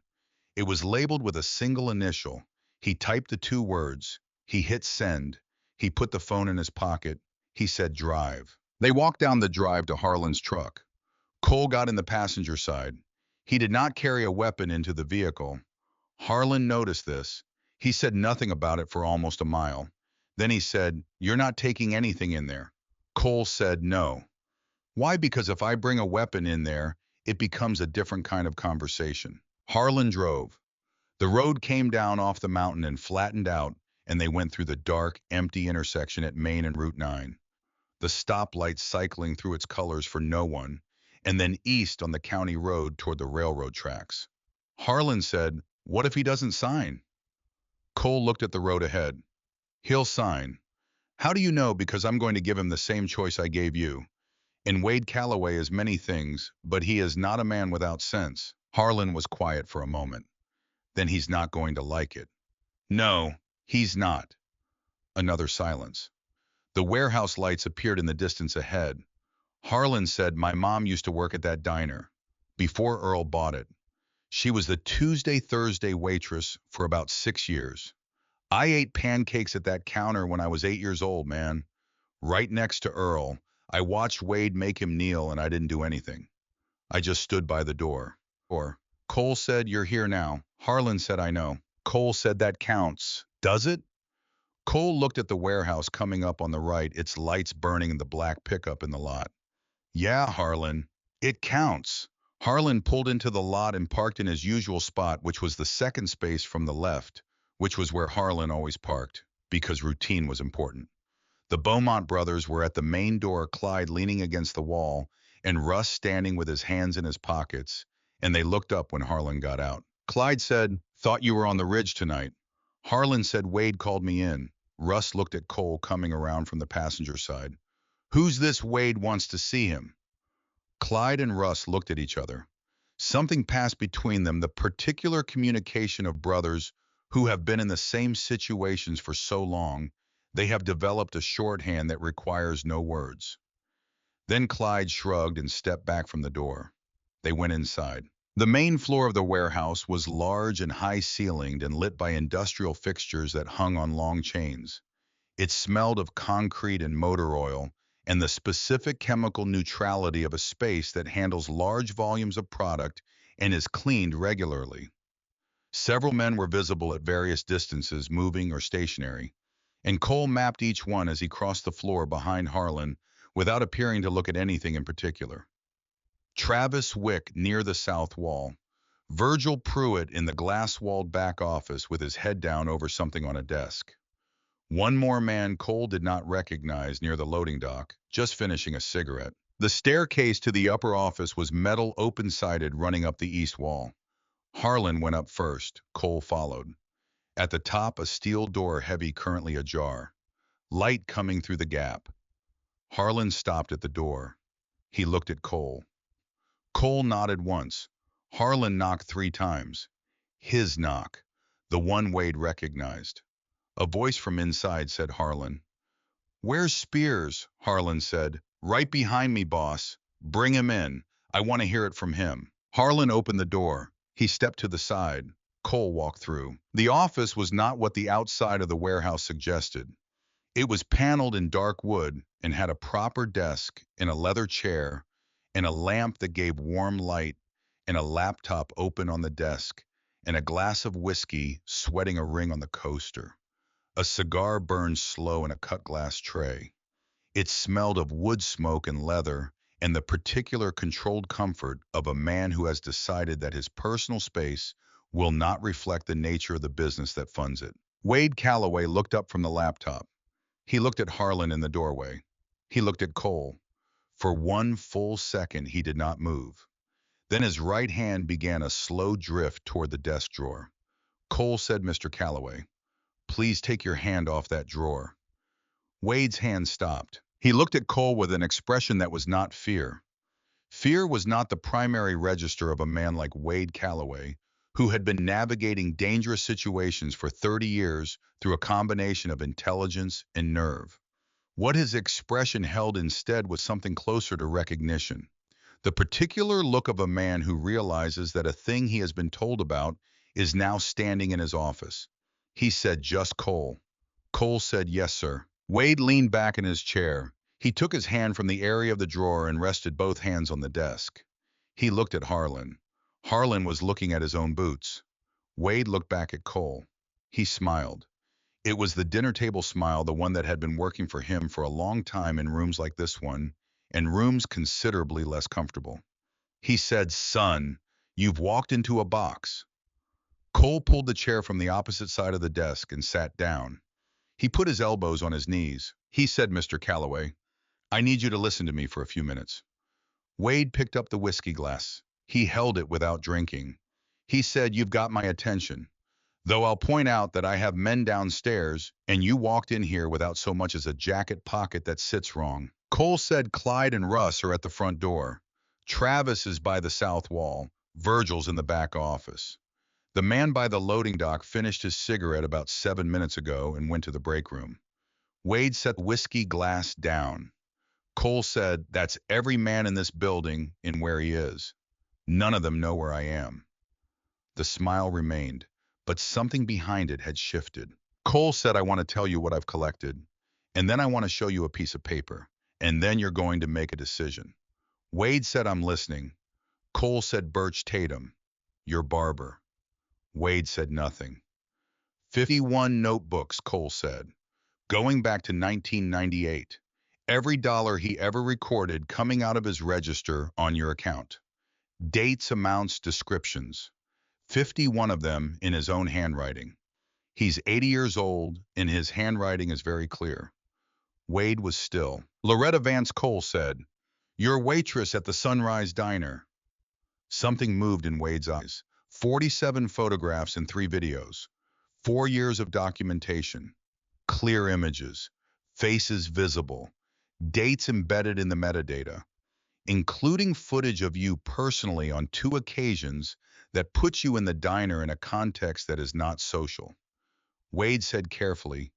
It was labeled with a single initial. He typed the two words. He hit send. He put the phone in his pocket. He said, "Drive." They walked down the drive to Harlan's truck. Cole got in the passenger side. He did not carry a weapon into the vehicle. Harlan noticed this. He said nothing about it for almost a mile. Then he said, "You're not taking anything in there." Cole said, "No." "Why?" "Because if I bring a weapon in there, it becomes a different kind of conversation." Harlan drove. The road came down off the mountain and flattened out, and they went through the dark, empty intersection at Main and Route 9. The stoplight cycling through its colors for no one, and then east on the county road toward the railroad tracks. Harlan said, "What if he doesn't sign?" Cole looked at the road ahead. "He'll sign." "How do you know?" "Because I'm going to give him the same choice I gave you. And Wade Calloway is many things, but he is not a man without sense." Harlan was quiet for a moment. "Then he's not going to like it." "No, he's not." Another silence. The warehouse lights appeared in the distance ahead. Harlan said, my mom used to work at that diner before Earl bought it. She was the Tuesday-Thursday waitress for about 6 years. I ate pancakes at that counter when I was 8 years old, man. Right next to Earl. I watched Wade make him kneel and I didn't do anything. I just stood by the door. Or, Cole said, you're here now. Harlan said, I know. Cole said, that counts. Does it? Cole looked at the warehouse coming up on the right, its lights burning in the black pickup in the lot. Yeah, Harlan, it counts. Harlan pulled into the lot and parked in his usual spot, which was the second space from the left, which was where Harlan always parked, because routine was important. The Beaumont brothers were at the main door, Clyde leaning against the wall, and Russ standing with his hands in his pockets, and they looked up when Harlan got out. Clyde said, thought you were on the ridge tonight. Harlan said, Wade called me in. Russ looked at Cole coming around from the passenger side. Who's this Wade wants to see him? Clyde and Russ looked at each other. Something passed between them, the particular communication of brothers who have been in the same situations for so long, they have developed a shorthand that requires no words. Then Clyde shrugged and stepped back from the door. They went inside. The main floor of the warehouse was large and high-ceilinged and lit by industrial fixtures that hung on long chains. It smelled of concrete and motor oil, and the specific chemical neutrality of a space that handles large volumes of product and is cleaned regularly. Several men were visible at various distances, moving or stationary, and Cole mapped each one as he crossed the floor behind Harlan without appearing to look at anything in particular. Travis Wick near the south wall. Virgil Pruitt in the glass-walled back office with his head down over something on a desk. One more man Cole did not recognize near the loading dock, just finishing a cigarette. The staircase to the upper office was metal open-sided running up the east wall. Harlan went up first, Cole followed. At the top, a steel door heavy currently ajar. Light coming through the gap. Harlan stopped at the door. He looked at Cole. Cole nodded once. Harlan knocked 3 times. His knock, the one Wade recognized. A voice from inside said, Harlan. Where's Spears? Harlan said. Right behind me, boss. Bring him in. I want to hear it from him. Harlan opened the door. He stepped to the side. Cole walked through. The office was not what the outside of the warehouse suggested. It was paneled in dark wood and had a proper desk and a leather chair and a lamp that gave warm light and a laptop open on the desk and a glass of whiskey sweating a ring on the coaster. A cigar burned slow in a cut glass tray. It smelled of wood smoke and leather and the particular controlled comfort of a man who has decided that his personal space will not reflect the nature of the business that funds it. Wade Calloway looked up from the laptop. He looked at Harlan in the doorway. He looked at Cole. For one full second, he did not move. Then his right hand began a slow drift toward the desk drawer. Cole said, Mr. Calloway, please take your hand off that drawer. Wade's hand stopped. He looked at Cole with an expression that was not fear. Fear was not the primary register of a man like Wade Calloway, who had been navigating dangerous situations for 30 years through a combination of intelligence and nerve. What his expression held instead was something closer to recognition. The particular look of a man who realizes that a thing he has been told about is now standing in his office. He said, just Cole. Cole said, yes, sir. Wade leaned back in his chair. He took his hand from the area of the drawer and rested both hands on the desk. He looked at Harlan. Harlan was looking at his own boots. Wade looked back at Cole. He smiled. It was the dinner table smile, the one that had been working for him for a long time in rooms like this one, and rooms considerably less comfortable. He said, son, you've walked into a box. Cole pulled the chair from the opposite side of the desk and sat down. He put his elbows on his knees. He said, Mr. Calloway, I need you to listen to me for a few minutes. Wade picked up the whiskey glass. He held it without drinking. He said, you've got my attention. Though I'll point out that I have men downstairs, and you walked in here without so much as a jacket pocket that sits wrong. Cole said Clyde and Russ are at the front door. Travis is by the south wall. Virgil's in the back office. The man by the loading dock finished his cigarette about 7 minutes ago and went to the break room. Wade set the whiskey glass down. Cole said, "That's every man in this building and where he is. None of them know where I am." The smile remained, but something behind it had shifted. Cole said, "I want to tell you what I've collected, and then I want to show you a piece of paper, and then you're going to make a decision." Wade said, "I'm listening." Cole said, "Birch Tatum, your barber." Wade said nothing. 51 notebooks, Cole said, going back to 1998. Every dollar he ever recorded coming out of his register on your account. Dates, amounts, descriptions. 51 of them in his own handwriting. He's 80 years old, and his handwriting is very clear. Wade was still. Loretta Vance, Cole said, "Your waitress at the Sunrise Diner." Something moved in Wade's eyes. 47 photographs and 3 videos. 4 years of documentation. Clear images. Faces visible. Dates embedded in the metadata, including footage of you personally on 2 occasions that puts you in the diner in a context that is not social. Wade said carefully,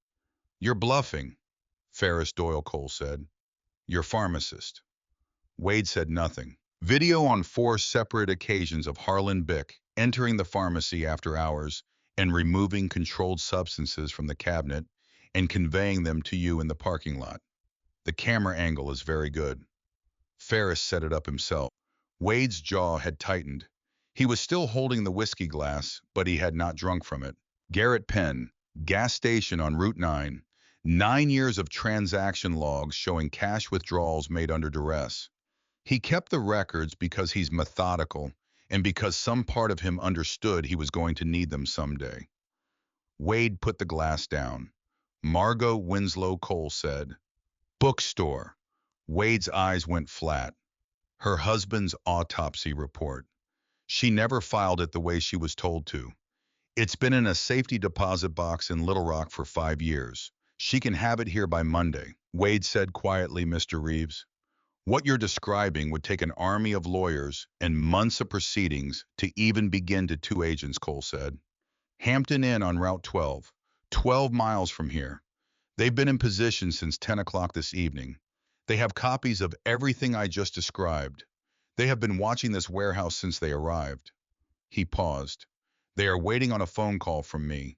"You're bluffing." Ferris Doyle, Cole said, "Your pharmacist." Wade said nothing. Video on 4 separate occasions of Harlan Bick entering the pharmacy after hours and removing controlled substances from the cabinet and conveying them to you in the parking lot. The camera angle is very good. Ferris set it up himself. Wade's jaw had tightened. He was still holding the whiskey glass, but he had not drunk from it. Garrett Penn, gas station on Route 9. 9 years of transaction logs showing cash withdrawals made under duress. He kept the records because he's methodical and because some part of him understood he was going to need them someday. Wade put the glass down. Margot Winslow, Cole said. Bookstore. Wade's eyes went flat. Her husband's autopsy report. She never filed it the way she was told to. It's been in a safety deposit box in Little Rock for 5 years. She can have it here by Monday. Wade said quietly, "Mr. Reeves, what you're describing would take an army of lawyers and months of proceedings to even begin to 2 agents," Cole said. "Hampton Inn on Route 12, 12 miles from here. They've been in position since 10 o'clock this evening. They have copies of everything I just described. They have been watching this warehouse since they arrived." He paused. "They are waiting on a phone call from me."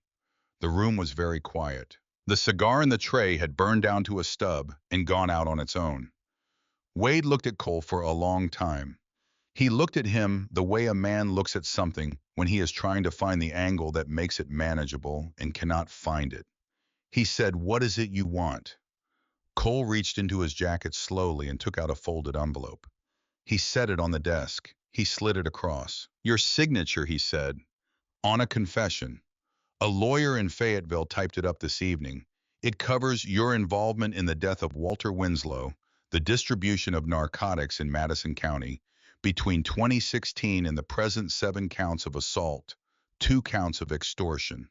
The room was very quiet. The cigar in the tray had burned down to a stub and gone out on its own. Wade looked at Cole for a long time. He looked at him the way a man looks at something when he is trying to find the angle that makes it manageable and cannot find it. He said, "What is it you want?" Cole reached into his jacket slowly and took out a folded envelope. He set it on the desk. He slid it across. "Your signature," he said, "on a confession. A lawyer in Fayetteville typed it up this evening. It covers your involvement in the death of Walter Winslow, the distribution of narcotics in Madison County, between 2016 and the present 7 counts of assault, 2 counts of extortion.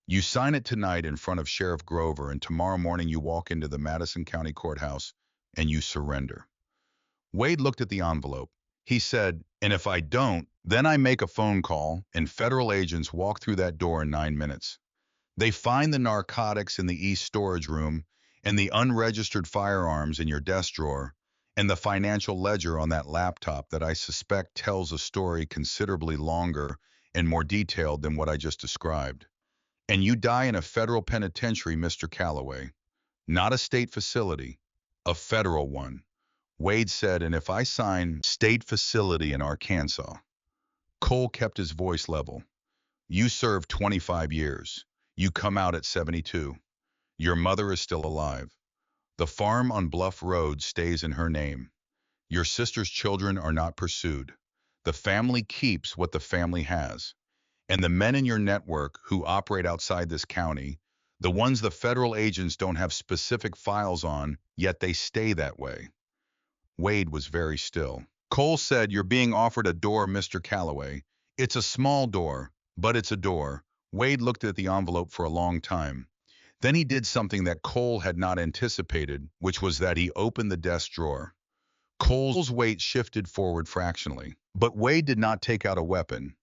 You sign it tonight in front of Sheriff Grover, and tomorrow morning you walk into the Madison County Courthouse and you surrender." Wade looked at the envelope. He said, "And if I don't, then I make a phone call and federal agents walk through that door in 9 minutes. They find the narcotics in the east storage room and the unregistered firearms in your desk drawer and the financial ledger on that laptop that I suspect tells a story considerably longer and more detailed than what I just described. And you die in a federal penitentiary, Mr. Calloway. Not a state facility, a federal one." Wade said, "And if I sign state facility in Arkansas?" Cole kept his voice level. "You served 25 years. You come out at 72. Your mother is still alive. The farm on Bluff Road stays in her name. Your sister's children are not pursued. The family keeps what the family has. And the men in your network who operate outside this county, the ones the federal agents don't have specific files on, yet they stay that way." Wade was very still. Cole said, "You're being offered a door, Mr. Calloway. It's a small door, but it's a door." Wade looked at the envelope for a long time. Then he did something that Cole had not anticipated, which was that he opened the desk drawer. Cole's weight shifted forward fractionally, but Wade did not take out a weapon.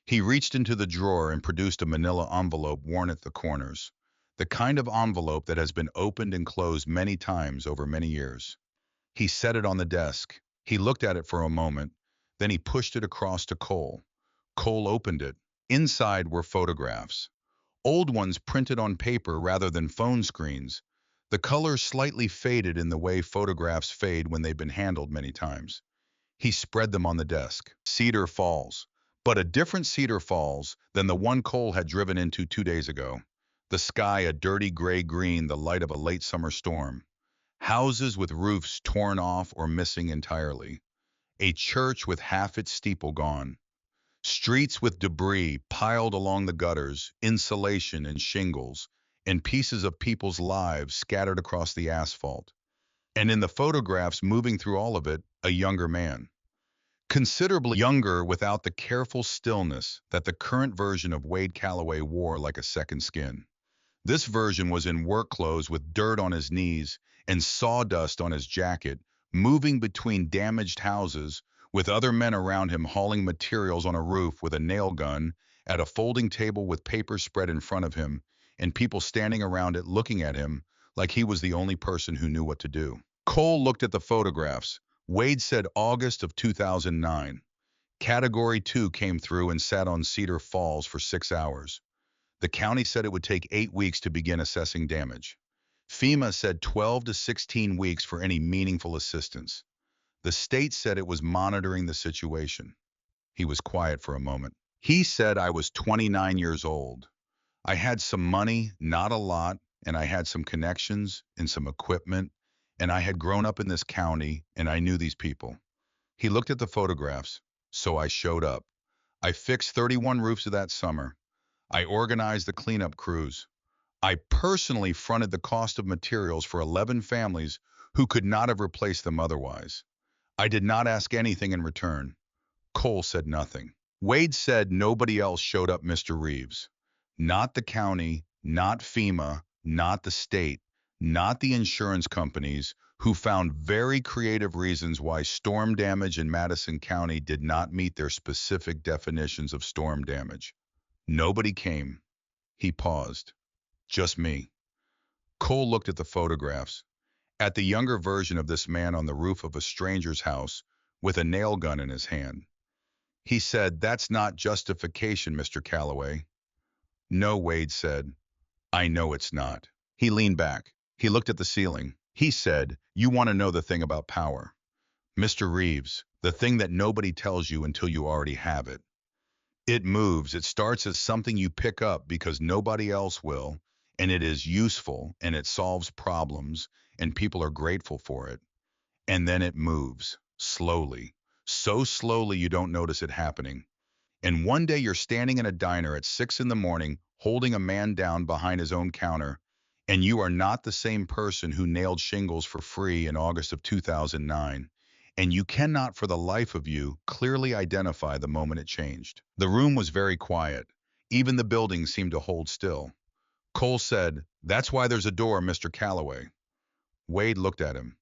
He reached into the drawer and produced a manila envelope worn at the corners, the kind of envelope that has been opened and closed many times over many years. He set it on the desk. He looked at it for a moment. Then he pushed it across to Cole. Cole opened it. Inside were photographs. Old ones printed on paper rather than phone screens. The colors slightly faded in the way photographs fade when they've been handled many times. He spread them on the desk. Cedar Falls. But a different Cedar Falls than the one Cole had driven into 2 days ago. The sky a dirty gray-green, the light of a late summer storm. Houses with roofs torn off or missing entirely. A church with half its steeple gone. Streets with debris piled along the gutters, insulation and shingles, and pieces of people's lives scattered across the asphalt. And in the photographs moving through all of it, a younger man. Considerably younger without the careful stillness that the current version of Wade Calloway wore like a second skin. This version was in work clothes with dirt on his knees and sawdust on his jacket, moving between damaged houses, with other men around him hauling materials on a roof with a nail gun, at a folding table with paper spread in front of him, and people standing around it looking at him like he was the only person who knew what to do. Cole looked at the photographs. Wade said August of 2009. Category 2 came through and sat on Cedar Falls for 6 hours. The county said it would take 8 weeks to begin assessing damage. FEMA said 12 to 16 weeks for any meaningful assistance. The state said it was monitoring the situation. He was quiet for a moment. He said I was 29 years old. I had some money, not a lot, and I had some connections and some equipment, and I had grown up in this county, and I knew these people. He looked at the photographs, so I showed up. I fixed 31 roofs that summer. I organized the cleanup crews. I personally fronted the cost of materials for 11 families who could not have replaced them otherwise. I did not ask anything in return. Cole said nothing. Wade said nobody else showed up, Mr. Reeves. Not the county, not FEMA, not the state, not the insurance companies, who found very creative reasons why storm damage in Madison County did not meet their specific definitions of storm damage. Nobody came. He paused. Just me. Cole looked at the photographs, at the younger version of this man on the roof of a stranger's house with a nail gun in his hand. He said, "That's not justification, Mr. Calloway." "No," Wade said. "I know it's not." He leaned back. He looked at the ceiling. He said, "You want to know the thing about power, Mr. Reeves, the thing that nobody tells you until you already have it. It moves. It starts as something you pick up because nobody else will, and it is useful, and it solves problems, and people are grateful for it. And then it moves, slowly, so slowly you don't notice it happening. And one day you're standing in a diner at 6 in the morning, holding a man down behind his own counter, and you are not the same person who nailed shingles for free in August of 2009. And you cannot for the life of you clearly identify the moment it changed." The room was very quiet. Even the building seemed to hold still. Cole said, "That's why there's a door, Mr. Calloway." Wade looked at him.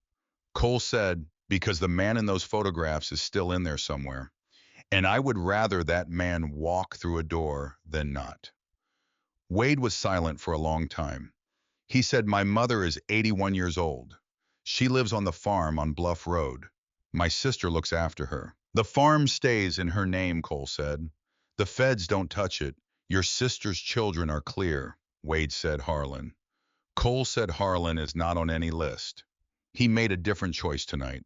Cole said, "Because the man in those photographs is still in there somewhere. And I would rather that man walk through a door than not." Wade was silent for a long time. He said, "My mother is 81 years old. She lives on the farm on Bluff Road. My sister looks after her. The farm stays in her name," Cole said. "The feds don't touch it. Your sister's children are clear." Wade said Harlan. Cole said Harlan is not on any list. He made a different choice tonight.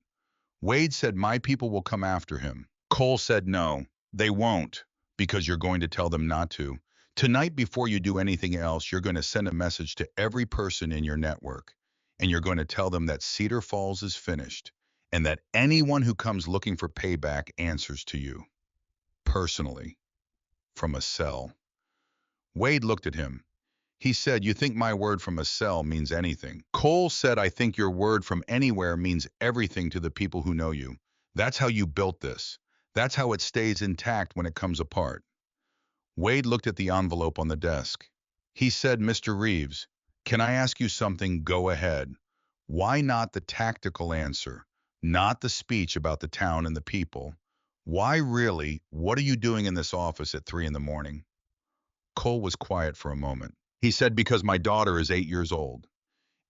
Wade said my people will come after him. Cole said no, they won't, because you're going to tell them not to. Tonight, before you do anything else, you're going to send a message to every person in your network, and you're going to tell them that Cedar Falls is finished, and that anyone who comes looking for payback answers to you. Personally. From a cell. Wade looked at him. He said, "You think my word from a cell means anything." Cole said, "I think your word from anywhere means everything to the people who know you. That's how you built this. That's how it stays intact when it comes apart." Wade looked at the envelope on the desk. He said, "Mr. Reeves, can I ask you something? Go ahead. Why not the tactical answer? Not the speech about the town and the people. Why really? What are you doing in this office at 3 in the morning?" Cole was quiet for a moment. He said, "Because my daughter is 8 years old.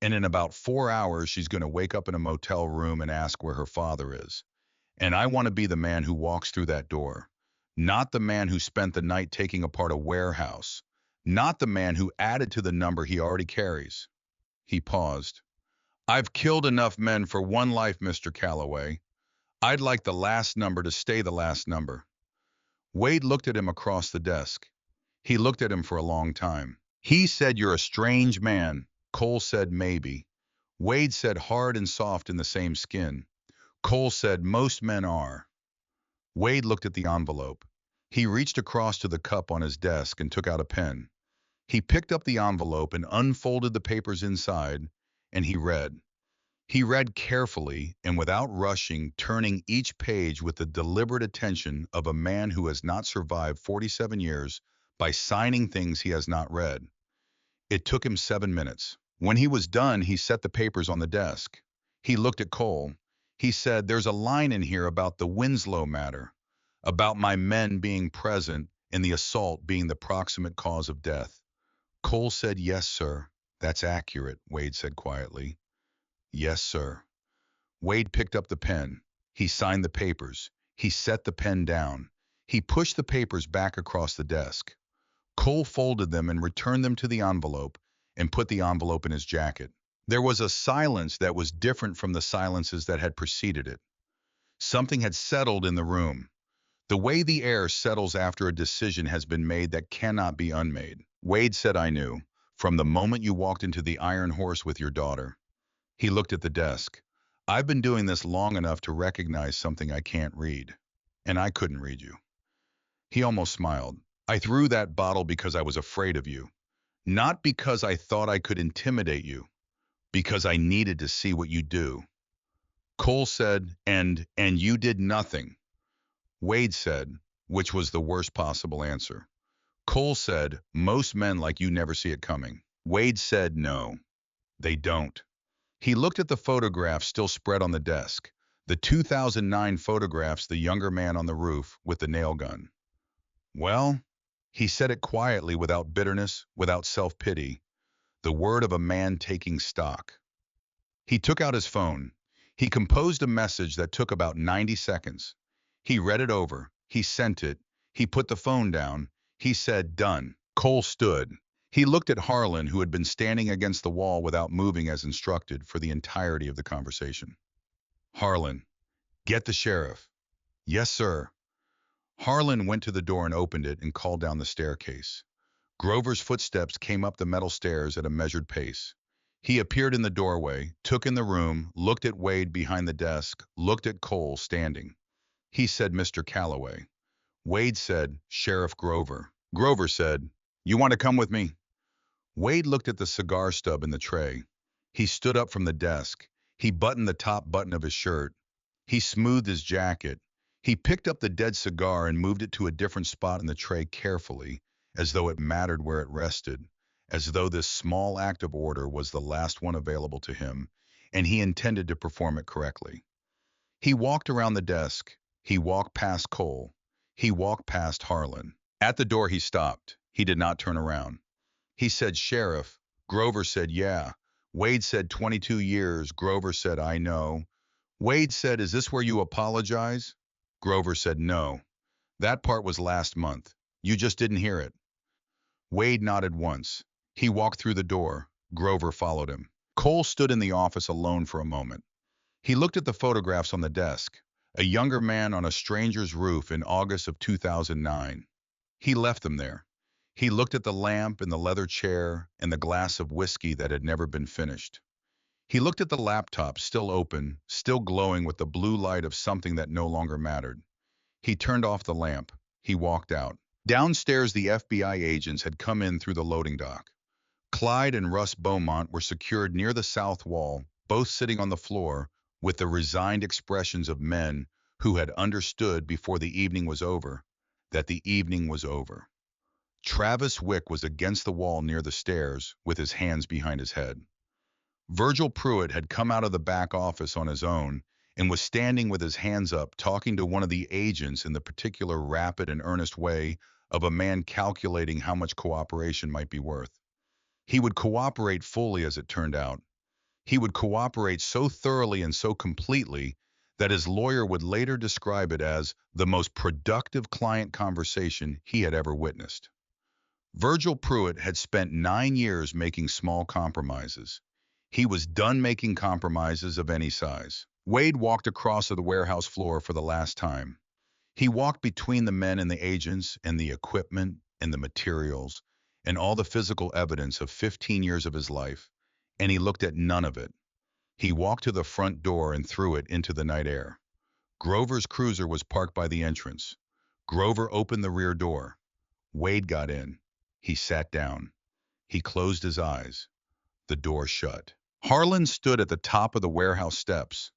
And in about 4 hours, she's going to wake up in a motel room and ask where her father is. And I want to be the man who walks through that door, not the man who spent the night taking apart a warehouse, not the man who added to the number he already carries. He paused. I've killed enough men for one life, Mr. Calloway. I'd like the last number to stay the last number. Wade looked at him across the desk. He looked at him for a long time. He said, "You're a strange man." Cole said, "Maybe." Wade said, "Hard and soft in the same skin." Cole said, "Most men are." Wade looked at the envelope. He reached across to the cup on his desk and took out a pen. He picked up the envelope and unfolded the papers inside, and he read. He read carefully and without rushing, turning each page with the deliberate attention of a man who has not survived 47 years by signing things he has not read. It took him 7 minutes. When he was done, he set the papers on the desk. He looked at Cole. He said, "There's a line in here about the Winslow matter, about my men being present and the assault being the proximate cause of death." Cole said, "Yes, sir. That's accurate," Wade said quietly. "Yes, sir." Wade picked up the pen. He signed the papers. He set the pen down. He pushed the papers back across the desk. Cole folded them and returned them to the envelope and put the envelope in his jacket. There was a silence that was different from the silences that had preceded it. Something had settled in the room. The way the air settles after a decision has been made that cannot be unmade. Wade said, "I knew, from the moment you walked into the Iron Horse with your daughter." He looked at the desk. "I've been doing this long enough to recognize something I can't read. And I couldn't read you." He almost smiled. "I threw that bottle because I was afraid of you. Not because I thought I could intimidate you. Because I needed to see what you do." Cole said, and you did nothing." Wade said, which was the worst possible answer. Cole said, "Most men like you never see it coming." Wade said, "No, they don't." He looked at the photographs still spread on the desk, the 2009 photographs, the younger man on the roof with the nail gun. "Well," he said it quietly, without bitterness, without self-pity, the word of a man taking stock. He took out his phone. He composed a message that took about 90 seconds. He read it over. He sent it. He put the phone down. He said, "Done." Cole stood. He looked at Harlan, who had been standing against the wall without moving as instructed for the entirety of the conversation. "Harlan, get the sheriff." "Yes, sir." Harlan went to the door and opened it and called down the staircase. Grover's footsteps came up the metal stairs at a measured pace. He appeared in the doorway, took in the room, looked at Wade behind the desk, looked at Cole standing. He said, "Mr. Calloway." Wade said, "Sheriff Grover." Grover said, "You want to come with me?" Wade looked at the cigar stub in the tray. He stood up from the desk. He buttoned the top button of his shirt. He smoothed his jacket. He picked up the dead cigar and moved it to a different spot in the tray carefully, as though it mattered where it rested, as though this small act of order was the last one available to him, and he intended to perform it correctly. He walked around the desk. He walked past Cole. He walked past Harlan. At the door he stopped. He did not turn around. He said, "Sheriff." Grover said, "Yeah." Wade said, 22 years. Grover said, "I know." Wade said, "Is this where you apologize?" Grover said, "No. That part was last month. You just didn't hear it." Wade nodded once. He walked through the door. Grover followed him. Cole stood in the office alone for a moment. He looked at the photographs on the desk. A younger man on a stranger's roof in August of 2009. He left them there. He looked at the lamp and the leather chair and the glass of whiskey that had never been finished. He looked at the laptop, still open, still glowing with the blue light of something that no longer mattered. He turned off the lamp. He walked out. Downstairs, the FBI agents had come in through the loading dock. Clyde and Russ Beaumont were secured near the south wall, both sitting on the floor, with the resigned expressions of men who had understood before the evening was over that the evening was over. Travis Wick was against the wall near the stairs, with his hands behind his head. Virgil Pruitt had come out of the back office on his own and was standing with his hands up, talking to one of the agents in the particular rapid and earnest way of a man calculating how much cooperation might be worth. He would cooperate fully, as it turned out. He would cooperate so thoroughly and so completely that his lawyer would later describe it as the most productive client conversation he had ever witnessed. Virgil Pruitt had spent 9 years making small compromises. He was done making compromises of any size. Wade walked across to the warehouse floor for the last time. He walked between the men and the agents and the equipment and the materials and all the physical evidence of 15 years of his life, and he looked at none of it. He walked to the front door and threw it into the night air. Grover's cruiser was parked by the entrance. Grover opened the rear door. Wade got in. He sat down. He closed his eyes. The door shut. Harlan stood at the top of the warehouse steps.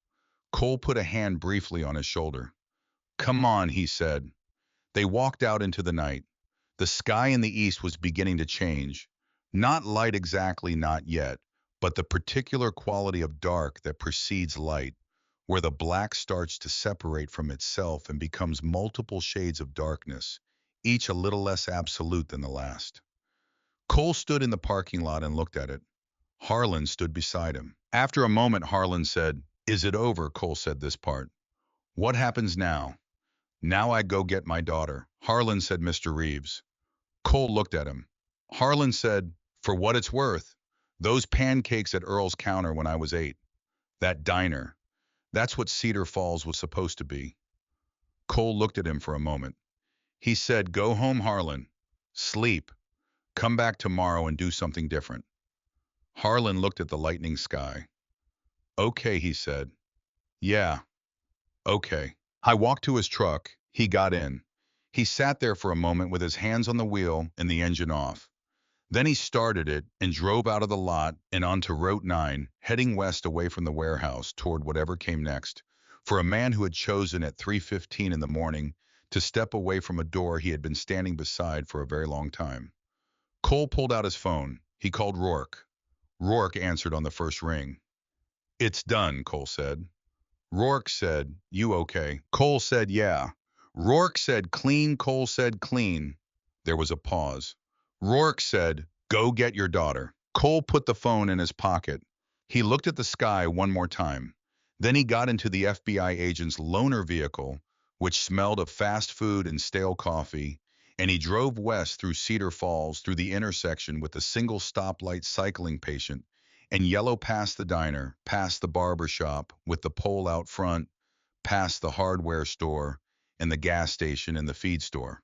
Cole put a hand briefly on his shoulder. "Come on," he said. They walked out into the night. The sky in the east was beginning to change. Not light exactly, not yet, but the particular quality of dark that precedes light, where the black starts to separate from itself and becomes multiple shades of darkness, each a little less absolute than the last. Cole stood in the parking lot and looked at it. Harlan stood beside him. After a moment, Harlan said, "Is it over?" Cole said this part. "What happens now?" "Now I go get my daughter," Harlan said. "Mr. Reeves." Cole looked at him. Harlan said, "For what it's worth, those pancakes at Earl's counter when I was 8. That diner. That's what Cedar Falls was supposed to be." Cole looked at him for a moment. He said, "Go home, Harlan. Sleep. Come back tomorrow and do something different." Harlan looked at the lightening sky. "Okay," he said. "Yeah, okay." I walked to his truck. He got in. He sat there for a moment with his hands on the wheel and the engine off. Then he started it and drove out of the lot and onto Route 9, heading west away from the warehouse toward whatever came next. For a man who had chosen at 3:15 in the morning to step away from a door he had been standing beside for a very long time. Cole pulled out his phone. He called Rourke. Rourke answered on the first ring. "It's done," Cole said. Rourke said, "You okay?" Cole said, "Yeah." Rourke said, "Clean." Cole said, "Clean." There was a pause. Rourke said, "Go get your daughter." Cole put the phone in his pocket. He looked at the sky one more time. Then he got into the FBI agent's loaner vehicle, which smelled of fast food and stale coffee, and he drove west through Cedar Falls, through the intersection with the single stoplight cycling patient, and yellow past the diner, past the barber shop with the pole out front, past the hardware store and the gas station and the feed store.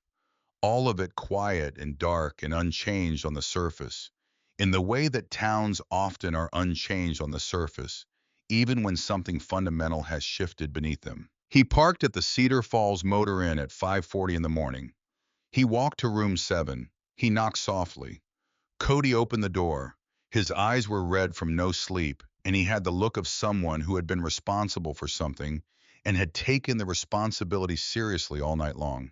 All of it quiet and dark and unchanged on the surface, in the way that towns often are unchanged on the surface, even when something fundamental has shifted beneath them. He parked at the Cedar Falls Motor Inn at 5:40 in the morning. He walked to room 7. He knocked softly. Cody opened the door. His eyes were red from no sleep, and he had the look of someone who had been responsible for something and had taken the responsibility seriously all night long.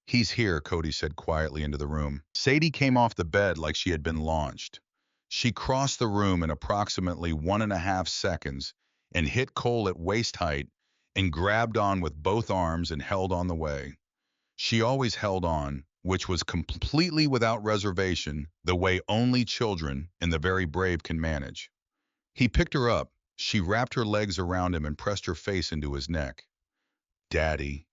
"He's here," Cody said quietly into the room. Sadie came off the bed like she had been launched. She crossed the room in approximately 1.5 seconds and hit Cole at waist height and grabbed on with both arms and held on the way. She always held on, which was completely without reservation, the way only children and the very brave can manage. He picked her up. She wrapped her legs around him and pressed her face into his neck. "Daddy."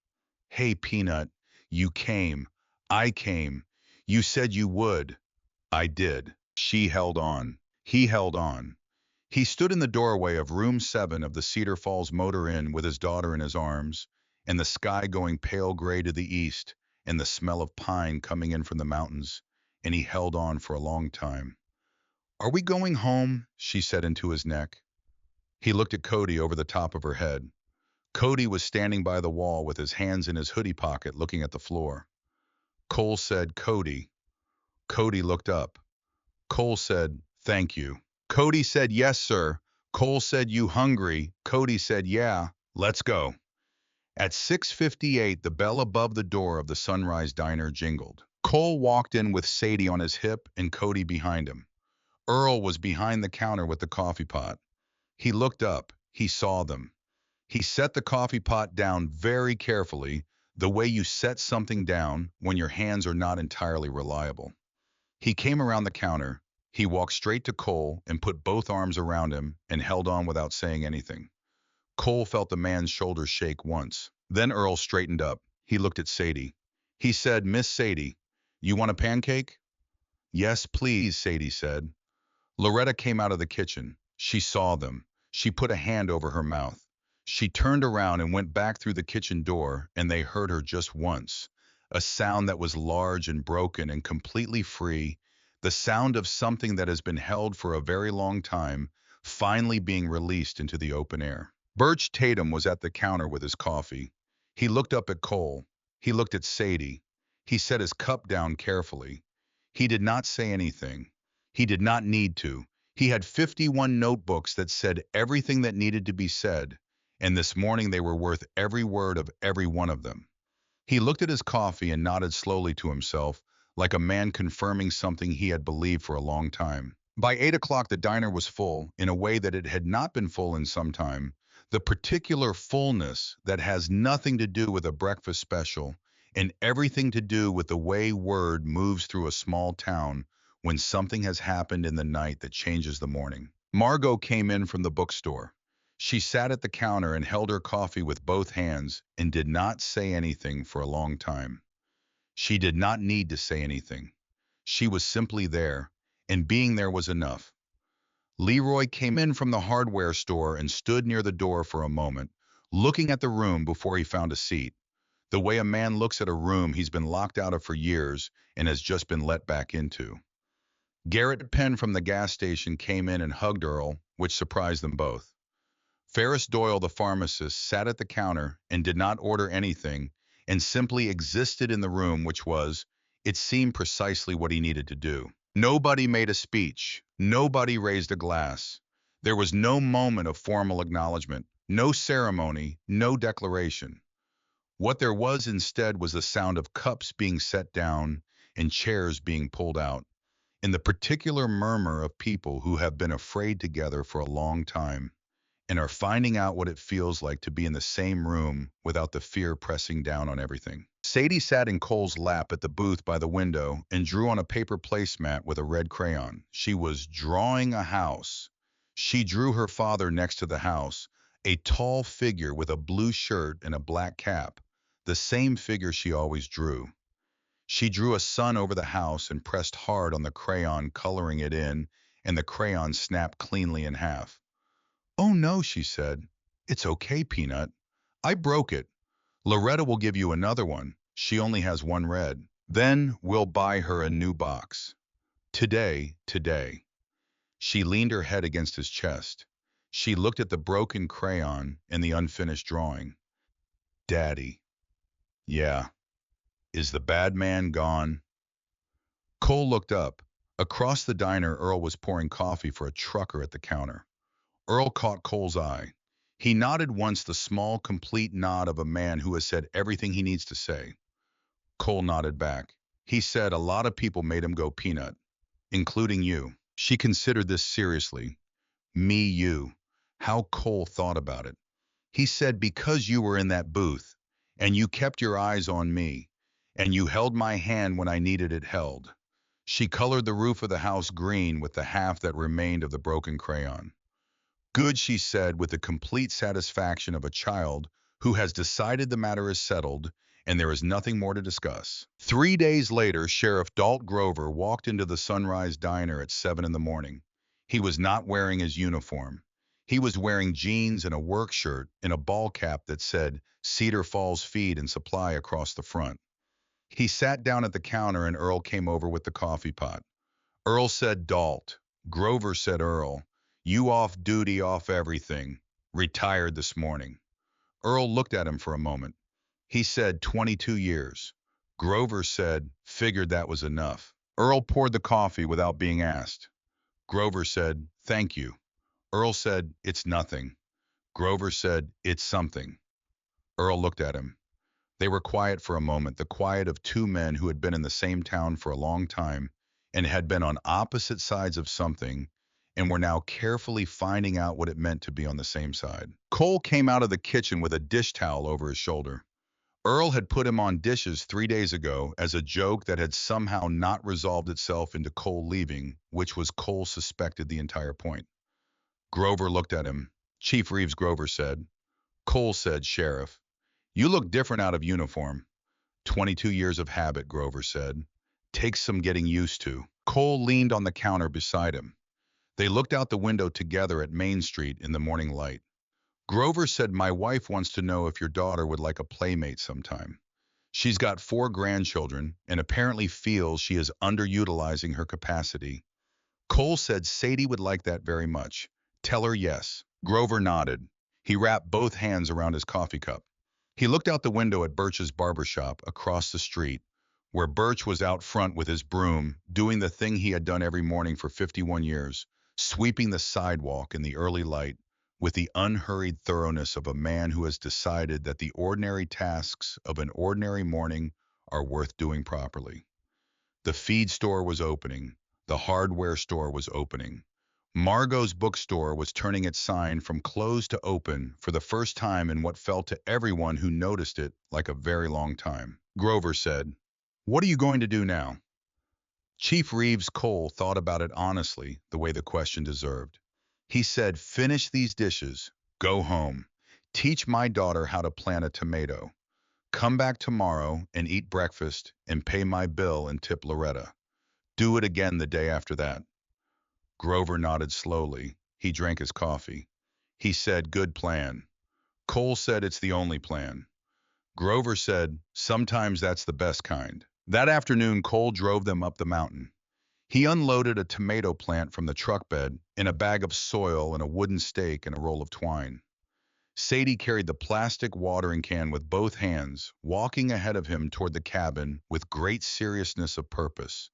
"Hey, Peanut. You came. I came. You said you would." "I did." She held on. He held on. He stood in the doorway of room 7 of the Cedar Falls Motor Inn with his daughter in his arms, and the sky going pale gray to the east, and the smell of pine coming in from the mountains, and he held on for a long time. "Are we going home?" she said into his neck. He looked at Cody over the top of her head. Cody was standing by the wall with his hands in his hoodie pocket looking at the floor. Cole said, "Cody." Cody looked up. Cole said, "Thank you." Cody said, "Yes, sir." Cole said, "You hungry?" Cody said, "Yeah, let's go." At 6:58, the bell above the door of the Sunrise Diner jingled. Cole walked in with Sadie on his hip and Cody behind him. Earl was behind the counter with the coffee pot. He looked up. He saw them. He set the coffee pot down very carefully, the way you set something down when your hands are not entirely reliable. He came around the counter. He walked straight to Cole and put both arms around him and held on without saying anything. Cole felt the man's shoulders shake once. Then Earl straightened up. He looked at Sadie. He said, "Miss Sadie, you want a pancake?" "Yes, please," Sadie said. Loretta came out of the kitchen. She saw them. She put a hand over her mouth. She turned around and went back through the kitchen door, and they heard her just once. A sound that was large and broken and completely free. The sound of something that has been held for a very long time, finally being released into the open air. Birch Tatum was at the counter with his coffee. He looked up at Cole. He looked at Sadie. He set his cup down carefully. He did not say anything. He did not need to. He had 51 notebooks that said everything that needed to be said, and this morning they were worth every word of every one of them. He looked at his coffee and nodded slowly to himself, like a man confirming something he had believed for a long time. By 8 o'clock, the diner was full, in a way that it had not been full in some time. The particular fullness that has nothing to do with a breakfast special and everything to do with the way word moves through a small town when something has happened in the night that changes the morning. Margot came in from the bookstore. She sat at the counter and held her coffee with both hands and did not say anything for a long time. She did not need to say anything. She was simply there, and being there was enough. Leroy came in from the hardware store and stood near the door for a moment, looking at the room before he found a seat. The way a man looks at a room he's been locked out of for years and has just been let back into. Garrett Penn from the gas station came in and hugged Earl, which surprised them both. Ferris Doyle, the pharmacist, sat at the counter and did not order anything and simply existed in the room, which was, it seemed, precisely what he needed to do. Nobody made a speech. Nobody raised a glass. There was no moment of formal acknowledgement, no ceremony, no declaration. What there was instead was the sound of cups being set down and chairs being pulled out, and the particular murmur of people who have been afraid together for a long time and are finding out what it feels like to be in the same room without the fear pressing down on everything. Sadie sat in Cole's lap at the booth by the window and drew on a paper placemat with a red crayon. She was drawing a house. She drew her father next to the house, a tall figure with a blue shirt and a black cap, the same figure she always drew. She drew a sun over the house and pressed hard on the crayon, coloring it in, and the crayon snapped cleanly in half. "Oh no," she said. "It's okay, Peanut. I broke it. Loretta will give you another one. She only has one red. Then we'll buy her a new box. Today." She leaned her head against his chest. She looked at the broken crayon and the unfinished drawing. "Daddy. Yeah. Is the bad man gone?" Cole looked up. Across the diner, Earl was pouring coffee for a trucker at the counter. Earl caught Cole's eye. He nodded once, the small, complete nod of a man who has said everything he needs to say. Cole nodded back. He said a lot of people made him go Peanut, including you. She considered this seriously. Me, you. How Cole thought about it. He said because you were in that booth, and you kept your eyes on me, and you held my hand when I needed it held. She colored the roof of the house green with the half that remained of the broken crayon. "Good," she said with the complete satisfaction of a child who has decided the matter is settled and there is nothing more to discuss. 3 days later, Sheriff Dalt Grover walked into the Sunrise Diner at 7 in the morning. He was not wearing his uniform. He was wearing jeans and a work shirt and a ball cap that said Cedar Falls Feed and Supply across the front. He sat down at the counter and Earl came over with the coffee pot. Earl said, "Dalt." Grover said, "Earl, you off duty, off everything. Retired this morning." Earl looked at him for a moment. He said, 22 years. Grover said, "Figured that was enough." Earl poured the coffee without being asked. Grover said, "Thank you." Earl said, "It's nothing." Grover said, "It's something." Earl looked at him. They were quiet for a moment, the quiet of two men who had been in the same town for a long time and had been on opposite sides of something and were now carefully finding out what it meant to be on the same side. Cole came out of the kitchen with a dish towel over his shoulder. Earl had put him on dishes 3 days ago as a joke that had somehow not resolved itself into Cole leaving, which was Cole suspected the entire point. Grover looked at him. Chief Reeves, Grover said. Cole said, Sheriff. You look different out of uniform. 22 years of habit, Grover said. Takes some getting used to. Cole leaned on the counter beside him. They looked out the window together at Main Street in the morning light. Grover said, my wife wants to know if your daughter would like a playmate sometime. She's got 4 grandchildren and apparently feels she is underutilizing her capacity. Cole said Sadie would like that very much. Tell her yes. Grover nodded. He wrapped both hands around his coffee cup. He looked out the window at Birch's barber shop across the street, where Birch was out front with his broom, doing the thing he had done every morning for 51 years, sweeping the sidewalk in the early light with the unhurried thoroughness of a man who has decided that the ordinary tasks of an ordinary morning are worth doing properly. The feed store was opening. The hardware store was opening. Margot's bookstore was turning its sign from closed to open for the first time in what felt to everyone who noticed it like a very long time. Grover said, what are you going to do now? Chief Reeves Cole thought about it honestly, the way the question deserved. He said, finish these dishes, go home, teach my daughter how to plant a tomato, come back tomorrow and eat breakfast and pay my bill and tip Loretta. Do it again the day after that. Grover nodded slowly. He drank his coffee. He said, good plan. Cole said, it's the only plan. Grover said, sometimes that's the best kind. That afternoon, Cole drove them up the mountain. He unloaded a tomato plant from the truck bed in a bag of soil and a wooden stake and a roll of twine. Sadie carried the plastic watering can with both hands, walking ahead of him toward the cabin with great seriousness of purpose.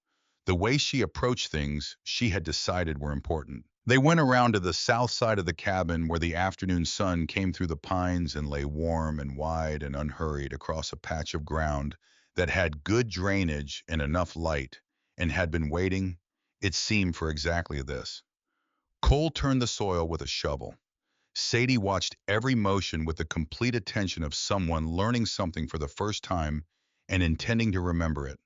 The way she approached things, she had decided were important. They went around to the south side of the cabin where the afternoon sun came through the pines and lay warm and wide and unhurried across a patch of ground that had good drainage and enough light, and had been waiting, it seemed, for exactly this. Cole turned the soil with a shovel. Sadie watched every motion with the complete attention of someone learning something for the first time and intending to remember it.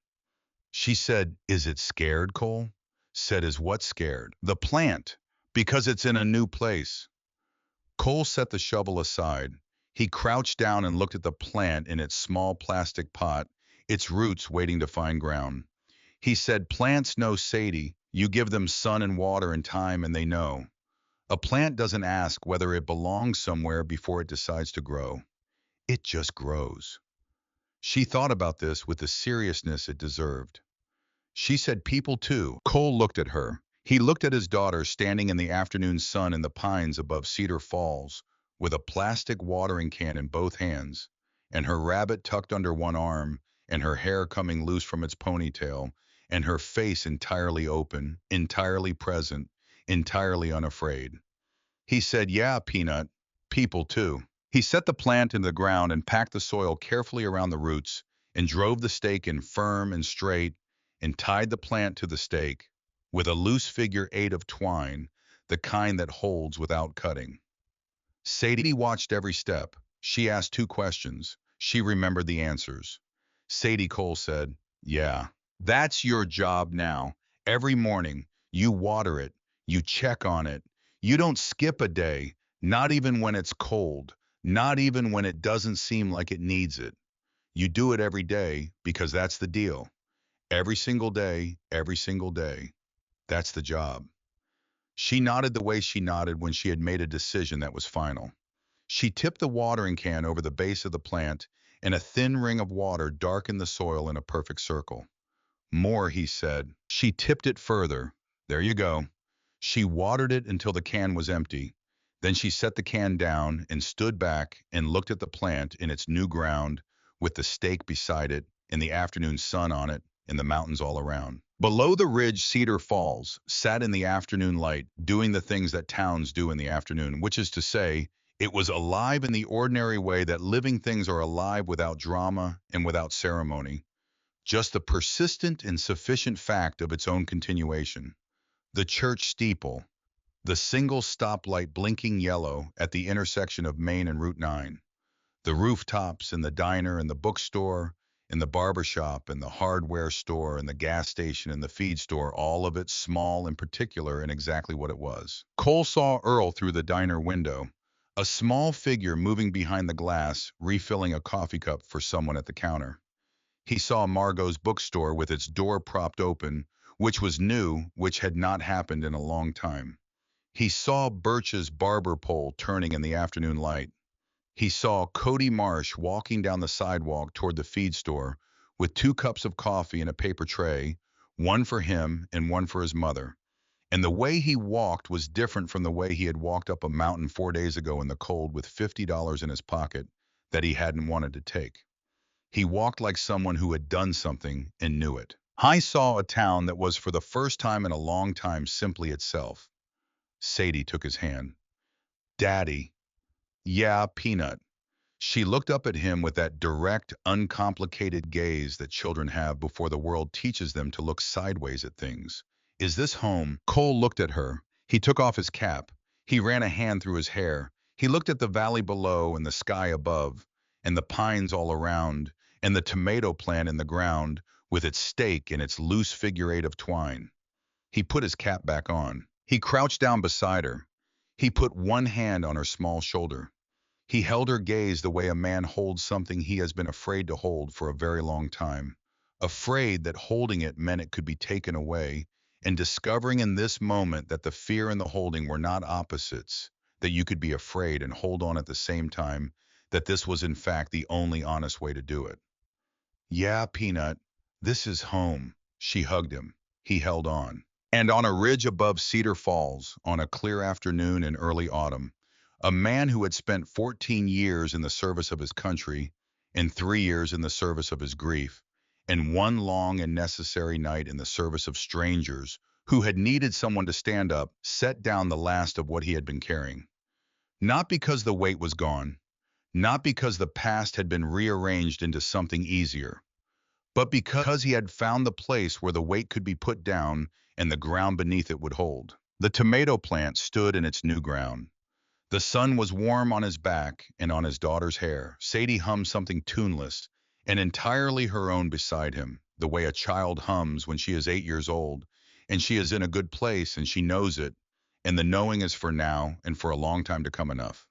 She said, is it scared, Cole? Said, is what scared? The plant, because it's in a new place. Cole set the shovel aside. He crouched down and looked at the plant in its small plastic pot, its roots waiting to find ground. He said, plants know, Sadie. You give them sun and water and time and they know. A plant doesn't ask whether it belongs somewhere before it decides to grow. It just grows. She thought about this with the seriousness it deserved. She said, people too. Cole looked at her. He looked at his daughter standing in the afternoon sun in the pines above Cedar Falls with a plastic watering can in both hands, and her rabbit tucked under one arm, and her hair coming loose from its ponytail, and her face entirely open, entirely present, entirely unafraid. He said, yeah, Peanut, people too. He set the plant into the ground and packed the soil carefully around the roots and drove the stake in firm and straight and tied the plant to the stake with a loose figure 8 of twine, the kind that holds without cutting. Sadie watched every step. She asked 2 questions. She remembered the answers. Sadie, Cole said, yeah, that's your job now. Every morning, you water it, you check on it. You don't skip a day, not even when it's cold, not even when it doesn't seem like it needs it. You do it every day because that's the deal. Every single day, every single day. That's the job. She nodded the way she nodded when she had made a decision that was final. She tipped the watering can over the base of the plant, and a thin ring of water darkened the soil in a perfect circle. More, he said. She tipped it further. There you go. She watered it until the can was empty. Then she set the can down and stood back and looked at the plant in its new ground with the stake beside it and the afternoon sun on it and the mountains all around. Below the ridge, Cedar Falls sat in the afternoon light, doing the things that towns do in the afternoon, which is to say, it was alive in the ordinary way that living things are alive without drama and without ceremony, just the persistent and sufficient fact of its own continuation. The church steeple, the single stoplight blinking yellow at the intersection of Main and Route 9. The rooftops and the diner and the bookstore and the barber shop and the hardware store and the gas station and the feed store, all of it small and particular in exactly what it was. Cole saw Earl through the diner window, a small figure moving behind the glass, refilling a coffee cup for someone at the counter. He saw Margot's bookstore with its door propped open, which was new, which had not happened in a long time. He saw Birch's barber pole turning in the afternoon light. He saw Cody Marsh walking down the sidewalk toward the feed store with 2 cups of coffee in a paper tray, one for him and one for his mother. And the way he walked was different from the way he had walked up a mountain 4 days ago in the cold with $50 in his pocket that he hadn't wanted to take. He walked like someone who had done something and knew it. I saw a town that was for the first time in a long time simply itself. Sadie took his hand. Daddy. Yeah, Peanut. She looked up at him with that direct, uncomplicated gaze that children have before the world teaches them to look sideways at things. Is this home? Cole looked at her. He took off his cap. He ran a hand through his hair. He looked at the valley below and the sky above, and the pines all around, and the tomato plant in the ground with its stake and its loose figure eight of twine. He put his cap back on. He crouched down beside her. He put one hand on her small shoulder. He held her gaze the way a man holds something he has been afraid to hold for a very long time, afraid that holding it meant it could be taken away, and discovering in this moment that the fear and the holding were not opposites, that you could be afraid and hold on at the same time, that this was in fact the only honest way to do it. Yeah, Peanut, this is home. She hugged him. He held on. And on a ridge above Cedar Falls, on a clear afternoon in early autumn, a man who had spent 14 years in the service of his country, and 3 years in the service of his grief, and one long and necessary night in the service of strangers who had needed someone to stand up, set down the last of what he had been carrying. Not because the weight was gone, not because the past had been rearranged into something easier, but because he had found the place where the weight could be put down and the ground beneath it would hold. The tomato plant stood in its new ground. The sun was warm on his back and on his daughter's hair. Sadie hummed something tuneless and entirely her own beside him, the way a child hums when she is 8 years old, and she is in a good place and she knows it, and the knowing is for now and for a long time to come enough.